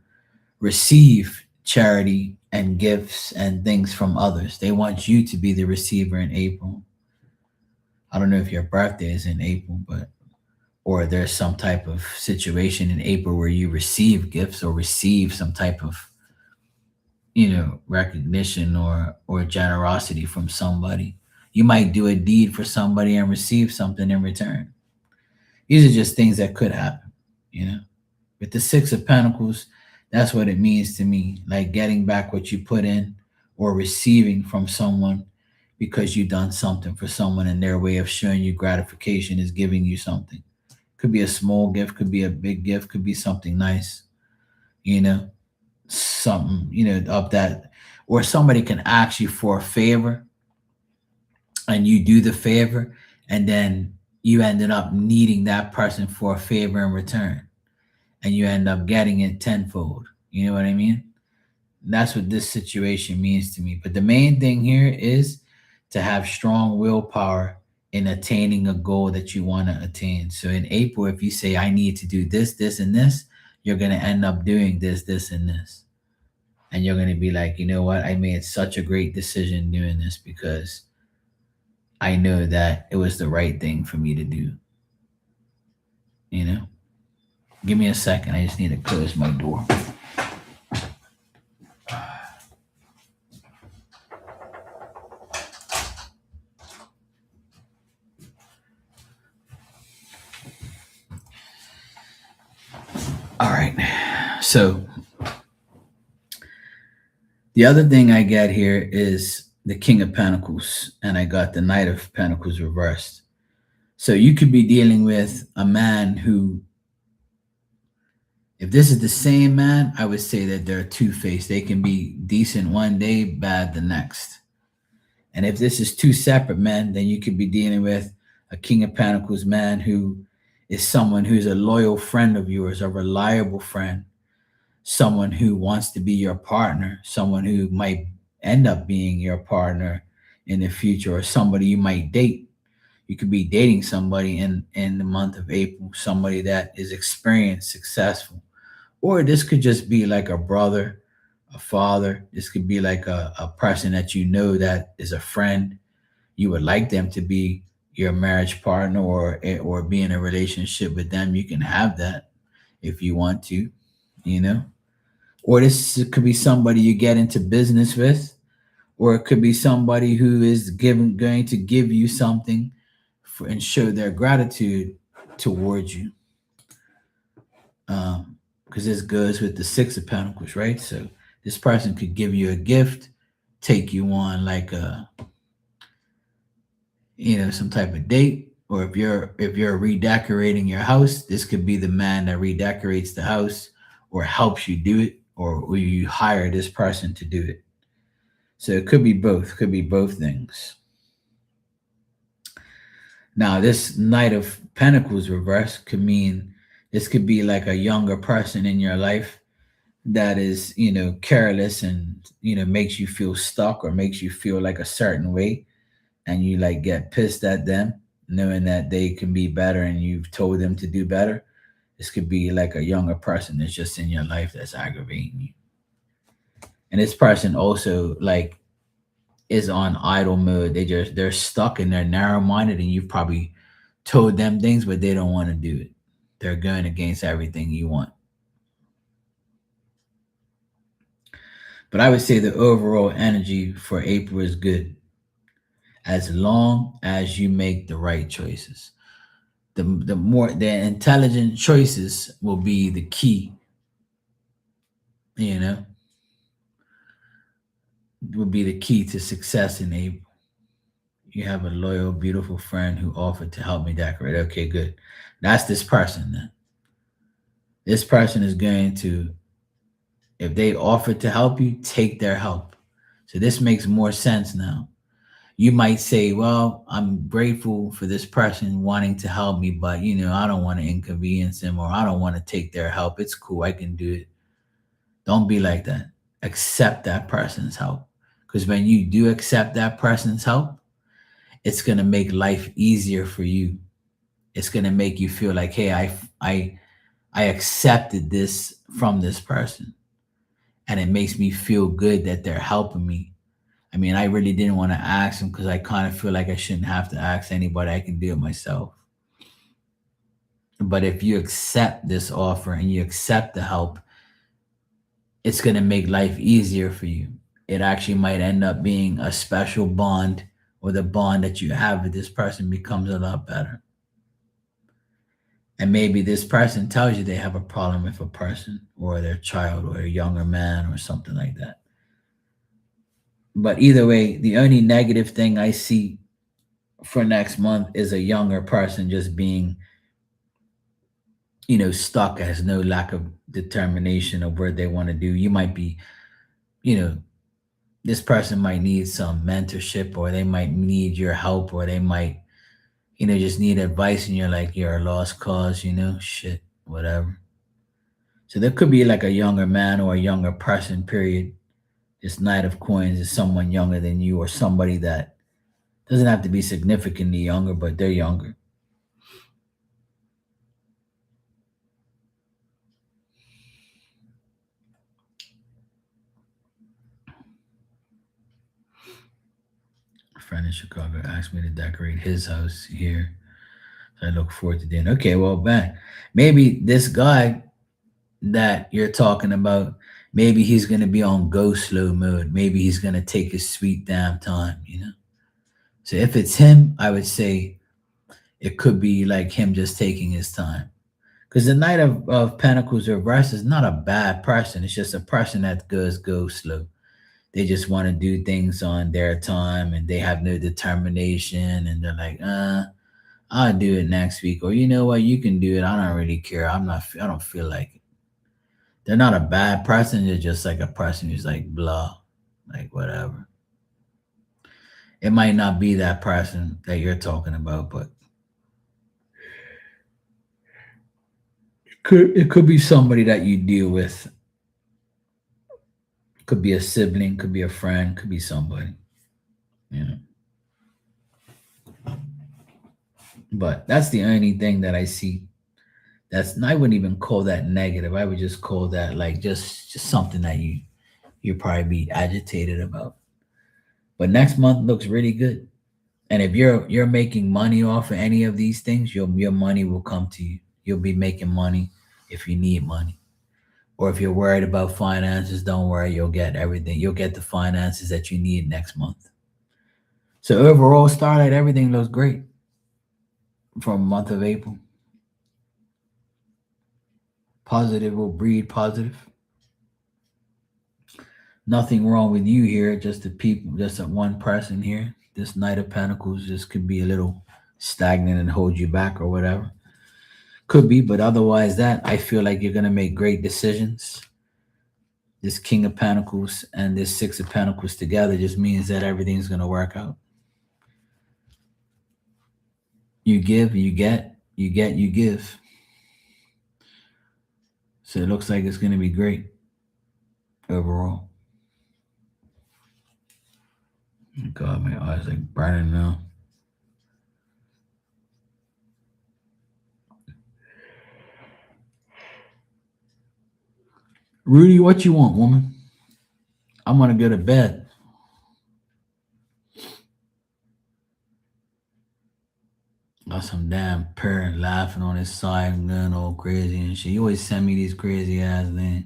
receive charity and gifts and things from others. They want you to be the receiver in April. I don't know if your birthday is in April, or there's some type of situation in April where you receive gifts or receive some type of recognition or generosity from somebody. You might do a deed for somebody and receive something in return. These are just things that could happen. With the Six of Pentacles, that's what it means to me, like getting back what you put in or receiving from someone because you've done something for someone, and their way of showing you gratification is giving you something. Could be a small gift, could be a big gift, could be something nice, something, of that. Or somebody can ask you for a favor and you do the favor, and then you ended up needing that person for a favor in return, and you end up getting it tenfold. You know what I mean? That's what this situation means to me. But the main thing here is to have strong willpower in attaining a goal that you want to attain. So in April, if you say, I need to do this, this, and this, you're going to end up doing this, this, and this. And you're going to be like, you know what? I made such a great decision doing this because I know that it was the right thing for me to do. Give me a second. I just need to close my door. All right. So the other thing I get here is the King of Pentacles, and I got the Knight of Pentacles reversed. So you could be dealing with a man who, if this is the same man, I would say that they're two-faced. They can be decent one day, bad the next. And if this is two separate men, then you could be dealing with a King of Pentacles man who is someone who's a loyal friend of yours, a reliable friend, someone who wants to be your partner, someone who might end up being your partner in the future, or somebody you might date. You could be dating somebody in the month of April, somebody that is experienced, successful. Or this could just be like a brother, a father. This could be like a person that you know that is a friend. You would like them to be your marriage partner, or be in a relationship with them. You can have that if you want to, you know. Or this could be somebody you get into business with, or it could be somebody who is going to give you something and show their gratitude towards you. Because this goes with the Six of Pentacles, right? So this person could give you a gift, take you on like a, some type of date. Or if you're redecorating your house, this could be the man that redecorates the house or helps you do it, or you hire this person to do it. So it could be both things. Now, this Knight of Pentacles reverse could mean this could be like a younger person in your life that is, careless, and, makes you feel stuck or makes you feel like a certain way. And you like get pissed at them, knowing that they can be better and you've told them to do better. This could be like a younger person that's just in your life that's aggravating you. And this person also like is on idle mode. They're stuck and they're narrow minded, and you've probably told them things, but they don't want to do it. They're going against everything you want. But I would say the overall energy for April is good, as long as you make the right choices. The intelligent choices will be the key, you know, will be the key to success in April. You have a loyal, beautiful friend who offered to help me decorate. Okay, good. That's this person then. This person is going to, if they offer to help you, take their help. So this makes more sense now. You might say, well, I'm grateful for this person wanting to help me, but I don't want to inconvenience them, or I don't want to take their help. It's cool. I can do it. Don't be like that. Accept that person's help. Because when you do accept that person's help, it's going to make life easier for you. It's going to make you feel like, hey, I accepted this from this person. And it makes me feel good that they're helping me. I mean, I really didn't want to ask them because I kind of feel like I shouldn't have to ask anybody. I can do it myself. But if you accept this offer and you accept the help, it's going to make life easier for you. It actually might end up being a special bond, or the bond that you have with this person becomes a lot better. And maybe this person tells you they have a problem with a person or their child or a younger man or something like that. But either way, the only negative thing I see for next month is a younger person just being, stuck, has no lack of determination of where they want to do. You might be, you know, this person might need some mentorship, or they might need your help, or they might, just need advice, and you're a lost cause, shit, whatever. So there could be like a younger man or a younger person, period. This Knight of Coins is someone younger than you, or somebody that doesn't have to be significantly younger, but they're younger. A friend in Chicago asked me to decorate his house here. So I look forward to doing. Okay, well, man, maybe this guy that you're talking about, maybe he's gonna be on go slow mode. Maybe he's gonna take his sweet damn time. So if it's him, I would say it could be like him just taking his time. Because the Knight of Pentacles reverse is not a bad person. It's just a person that goes go slow. They just want to do things on their time, and they have no determination, and they're like, I'll do it next week. Or you know what, you can do it. I don't really care. I don't feel like it. They're not a bad person. They're just like a person who's like blah, like whatever. It might not be that person that you're talking about, but It could be somebody that you deal with. Could be a sibling, could be a friend, could be somebody, you know. But that's the only thing that I see. I wouldn't even call that negative. I would just call that like just something that you probably be agitated about. But next month looks really good. And if you're making money off of any of these things, your money will come to you. You'll be making money if you need money. Or if you're worried about finances, don't worry, you'll get everything. You'll get the finances that you need next month. So overall, Starlight, everything looks great from month of April. Positive will breed positive. Nothing wrong with you here, just the people, just that one person here. This Knight of Pentacles just could be a little stagnant and hold you back or whatever. Could be, but otherwise that, I feel like you're going to make great decisions. This King of Pentacles and this Six of Pentacles together just means that everything's going to work out. You give, you get, you get, you give. So it looks like it's going to be great overall. God, my eyes like burning now. Rudy, what you want, woman? I'm gonna go to bed. Got some damn parrot laughing on his side and going all crazy and shit. You always send me these crazy ass things.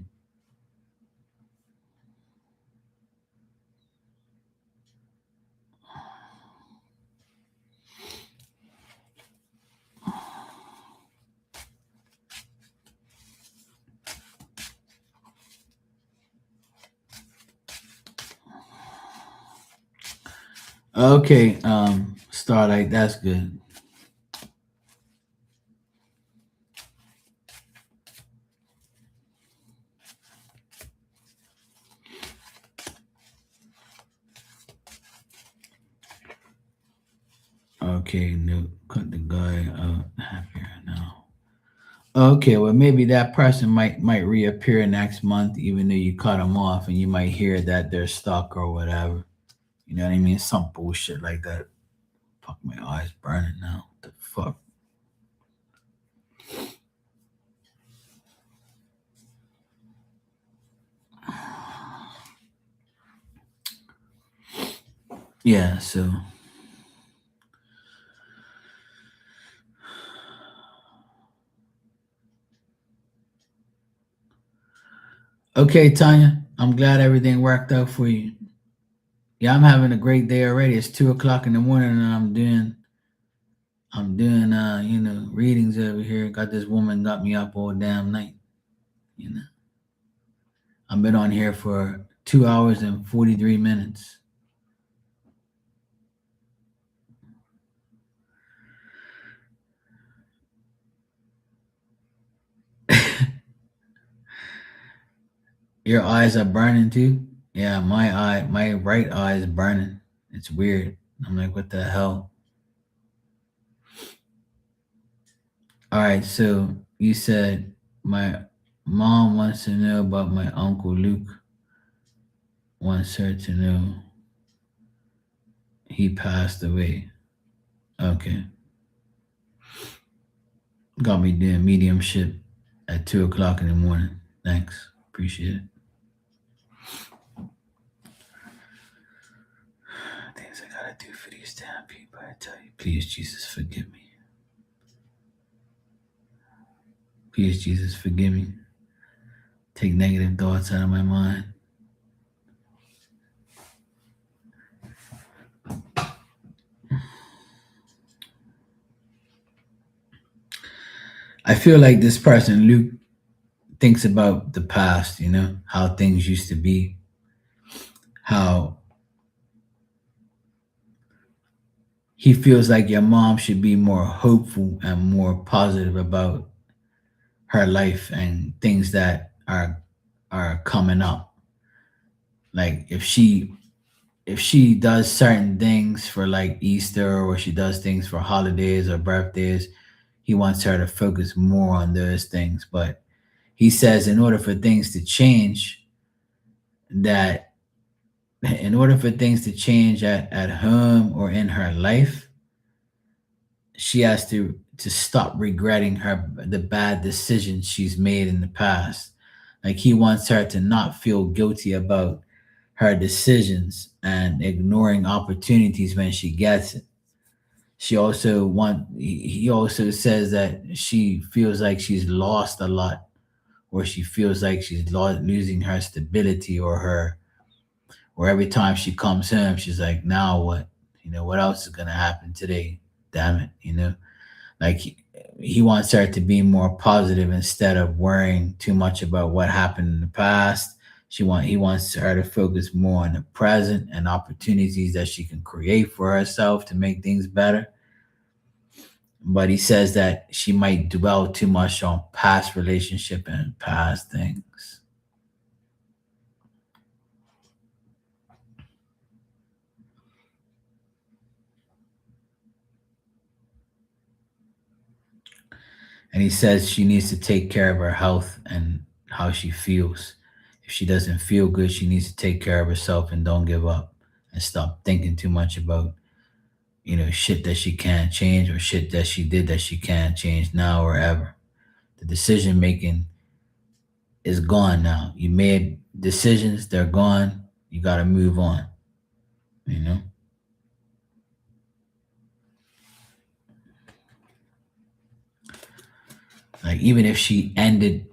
Okay, Starlight, that's good. Okay, no, cut the guy out happier now. Okay, well maybe that person might reappear next month, even though you cut them off, and you might hear that they're stuck or whatever. You know what I mean? Some bullshit like that. Fuck, my eyes burning now. What the fuck? Yeah, so okay, Tanya. I'm glad everything worked out for you. Yeah, I'm having a great day already. It's 2 o'clock in the morning and I'm doing readings over here. Got this woman got me up all damn night. You know. I've been on here for 2 hours and 43 minutes. Your eyes are burning too? Yeah, my right eye is burning. It's weird. I'm like, what the hell? All right, so you said my mom wants to know about my uncle Luke. Wants her to know he passed away. Okay. Got me doing mediumship at 2 o'clock in the morning. Thanks. Appreciate it. Things I gotta do for these damn people. I tell you, please, Jesus, forgive me. Please, Jesus, forgive me. Take negative thoughts out of my mind. I feel like this person, Luke, thinks about the past, how things used to be, how he feels like your mom should be more hopeful and more positive about her life and things that are coming up. Like if she does certain things for like Easter or she does things for holidays or birthdays, he wants her to focus more on those things. But he says in order for things to change, that in order for things to change at home or in her life, she has to stop regretting the bad decisions she's made in the past. Like he wants her to not feel guilty about her decisions and ignoring opportunities when she gets it. He also says that she feels like she's lost a lot, or she feels like she's losing her stability, or every time she comes home she's like, now what? What else is going to happen today? Damn it. Like he wants her to be more positive instead of worrying too much about what happened in the past. He wants her to focus more on the present and opportunities that she can create for herself to make things better. But he says that she might dwell too much on past relationship and past things. And he says she needs to take care of her health and how she feels. If she doesn't feel good, she needs to take care of herself and don't give up and stop thinking too much about, shit that she can't change, or shit that she did that she can't change now or ever. The decision making is gone now. You made decisions, they're gone. You got to move on, you know? Like even if she ended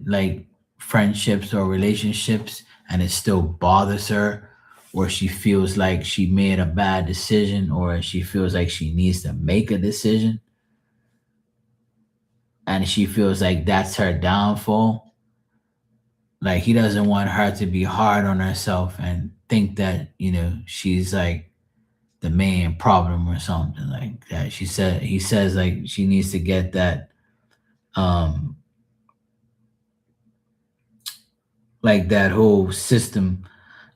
like friendships or relationships and it still bothers her, or she feels like she made a bad decision, or she feels like she needs to make a decision and she feels like that's her downfall, like he doesn't want her to be hard on herself and think that, she's like the main problem or something like that. He says like she needs to get that um like that whole system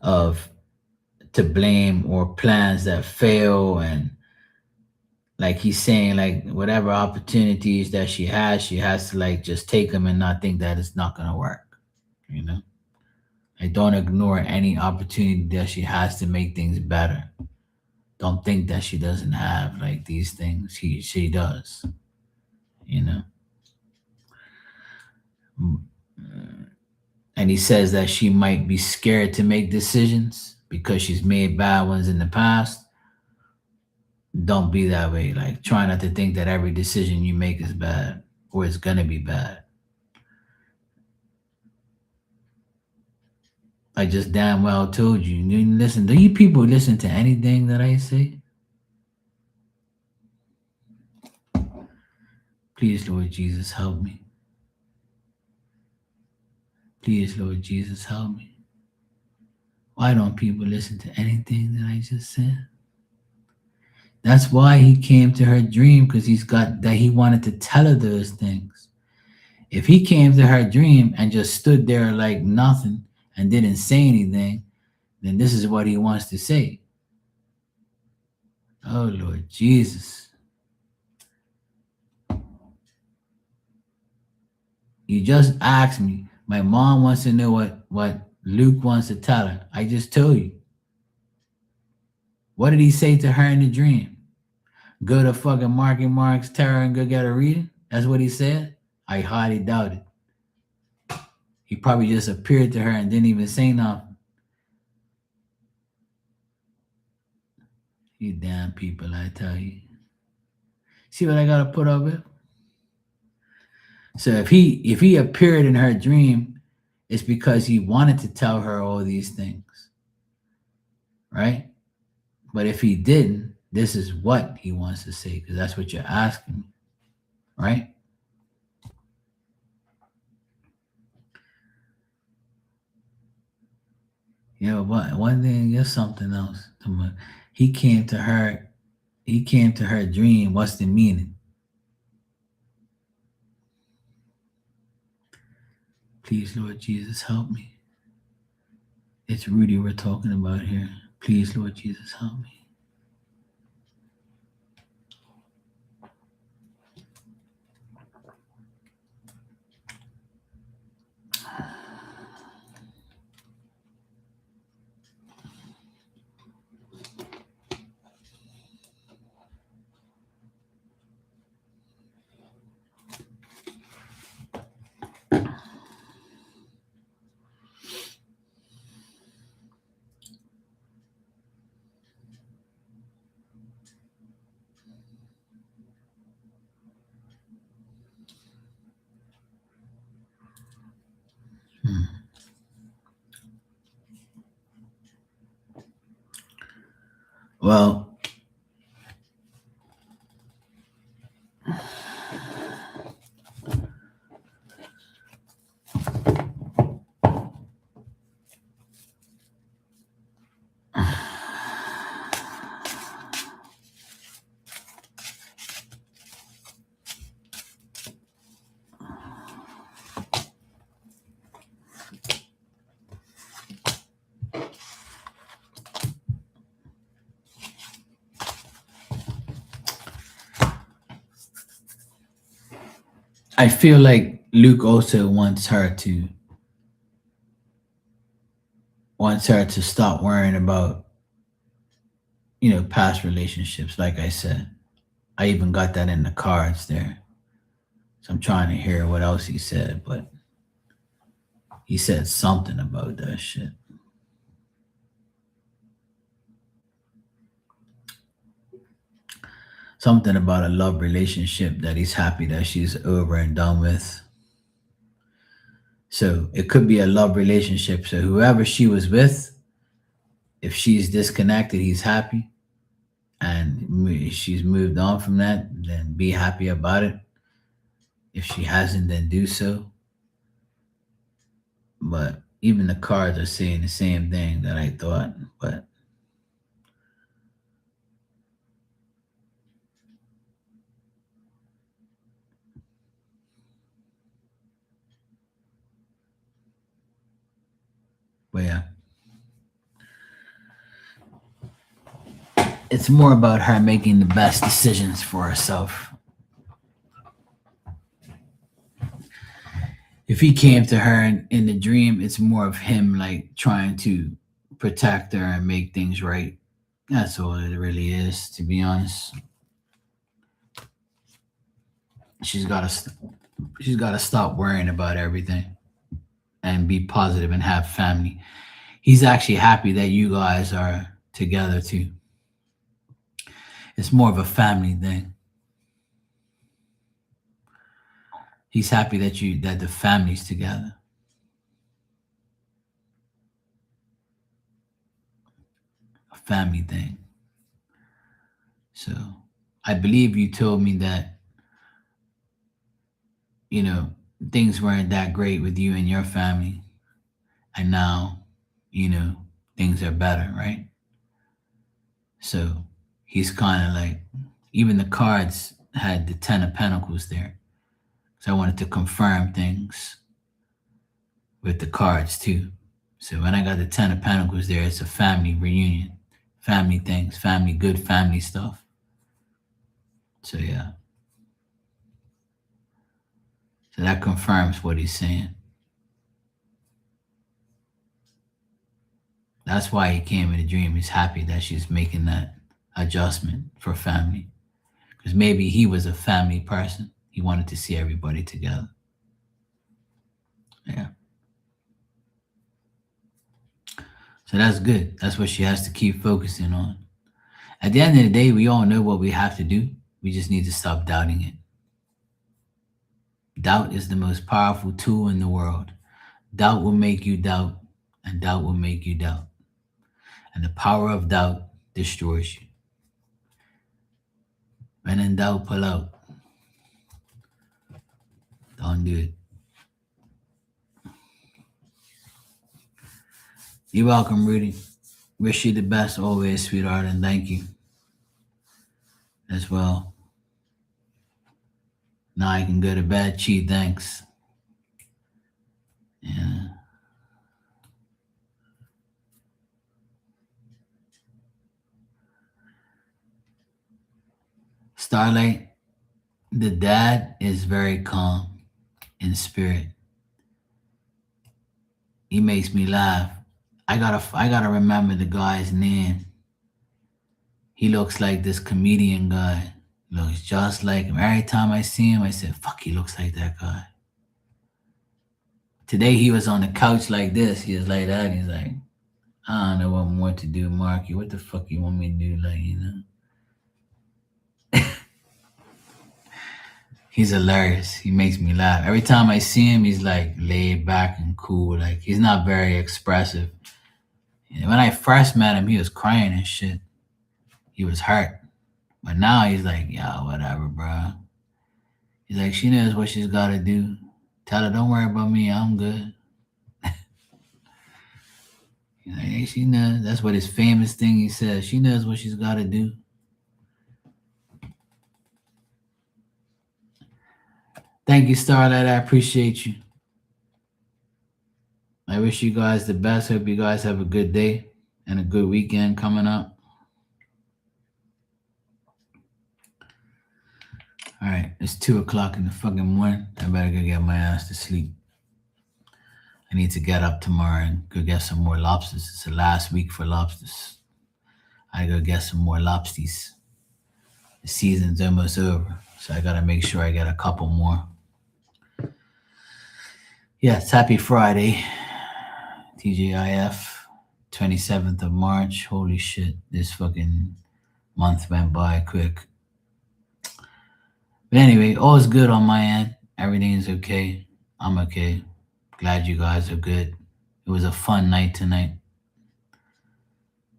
of to blame or plans that fail, and like he's saying like whatever opportunities that she has to like just take them and not think that it's not going to work, you know like don't ignore any opportunity that she has to make things better. Don't think that she doesn't have like these things. She does, you know Mm, and he says that she might be scared to make decisions because she's made bad ones in the past. Don't be that way. Like, try not to think that every decision you make is bad or it's gonna be bad. I just damn well told you. You didn't listen. Do you people listen to anything that I say? Please, Lord Jesus, help me. Please, Lord Jesus, help me. Why don't people listen to anything that I just said? That's why he came to her dream, because he wanted to tell her those things. If he came to her dream and just stood there like nothing and didn't say anything, then this is what he wants to say. Oh Lord Jesus. You just asked me. My mom wants to know what Luke wants to tell her. I just told you. What did he say to her in the dream? Go to fucking Marky Mark's Terror and go get a reading? That's what he said? I highly doubt it. He probably just appeared to her and didn't even say nothing. You damn people, I tell you. See what I gotta put up with? So if he appeared in her dream, it's because he wanted to tell her all these things, right? But if he didn't, this is what he wants to say, because that's what you're asking me, right? Yeah, but one thing is something else. He came to her, he came to her dream. What's the meaning? Please, Lord Jesus, help me. It's Rudy we're talking about here. Please, Lord Jesus, help me. Well, I feel like Luke also wants her to stop worrying about, past relationships. Like I said, I even got that in the cards there. So I'm trying to hear what else he said, but he said something about that shit. Something about a love relationship that he's happy that she's over and done with. So it could be a love relationship. So whoever she was with, if she's disconnected, he's happy. And she's moved on from that, then be happy about it. If she hasn't, then do so. But even the cards are saying the same thing that I thought. But yeah, it's more about her making the best decisions for herself. If he came to her in the dream, it's more of him like trying to protect her and make things right. That's all it really is, to be honest. She's got to she's got to stop worrying about everything and be positive and have family. He's actually happy that you guys are together too. It's more of a family thing. He's happy that the family's together. A family thing. So I believe you told me that, you know, things weren't that great with you and your family. And now, you know, things are better, right? So he's kind of like, even the cards had the 10 of Pentacles there. So I wanted to confirm things with the cards too. So when I got the 10 of Pentacles there, it's a family reunion, family things, family, good family stuff. So yeah. So that confirms what he's saying. That's why he came in a dream. He's happy that she's making that adjustment for family. Because maybe he was a family person. He wanted to see everybody together. Yeah. So that's good. That's what she has to keep focusing on. At the end of the day, we all know what we have to do. We just need to stop doubting it. Doubt is the most powerful tool in the world. Doubt will make you doubt, and doubt will make you doubt. And the power of doubt destroys you. When in doubt, pull out. Don't do it. You're welcome, Rudy. Wish you the best always, sweetheart, and thank you as well. Now I can go to bed. Chi, thanks. Yeah. Starlight, the dad is very calm in spirit. He makes me laugh. I gotta remember the guy's name. He looks like this comedian guy. Looks just like him. Every time I see him, I say, fuck, he looks like that guy. Today he was on the couch like this. He was like that. He's like, I don't know what more to do, Marky. What the fuck you want me to do? Like, He's hilarious. He makes me laugh. Every time I see him, he's like laid back and cool. Like he's not very expressive. When I first met him, he was crying and shit. he was hurt. But now he's like, yeah, whatever, bro. He's like, she knows what she's got to do. Tell her, don't worry about me. I'm good. He's like, hey, she knows. That's what his famous thing he says. She knows what she's got to do. Thank you, Starlight. I appreciate you. I wish you guys the best. Hope you guys have a good day and a good weekend coming up. All right, it's 2:00 in the fucking morning. I better go get my ass to sleep. I need to get up tomorrow and go get some more lobsters. It's the last week for lobsters. I go get some more lobsters. The season's almost over, so I gotta make sure I get a couple more. Yes, happy Friday, TGIF, 27th of March. Holy shit, this fucking month went by quick. But anyway, all's good on my end. Everything's okay. I'm okay. Glad you guys are good. It was a fun night tonight.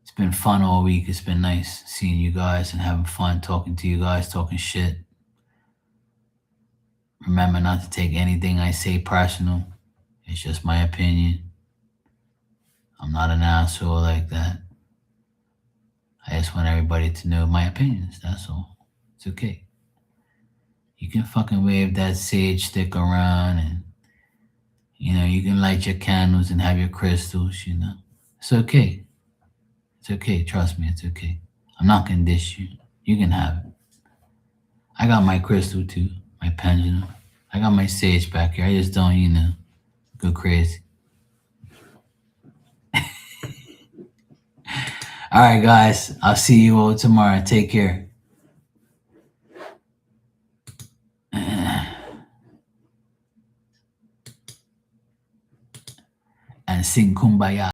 It's been fun all week. It's been nice seeing you guys and having fun talking to you guys, talking shit. Remember not to take anything I say personal. It's just my opinion. I'm not an asshole like that. I just want everybody to know my opinions. That's all. It's okay. You can fucking wave that sage stick around and, you can light your candles and have your crystals, It's okay. It's okay. Trust me, it's okay. I'm not going to dish you. You can have it. I got my crystal too, my pendulum. I got my sage back here. I just don't, go crazy. All right, guys. I'll see you all tomorrow. Take care. And sing Kumbaya.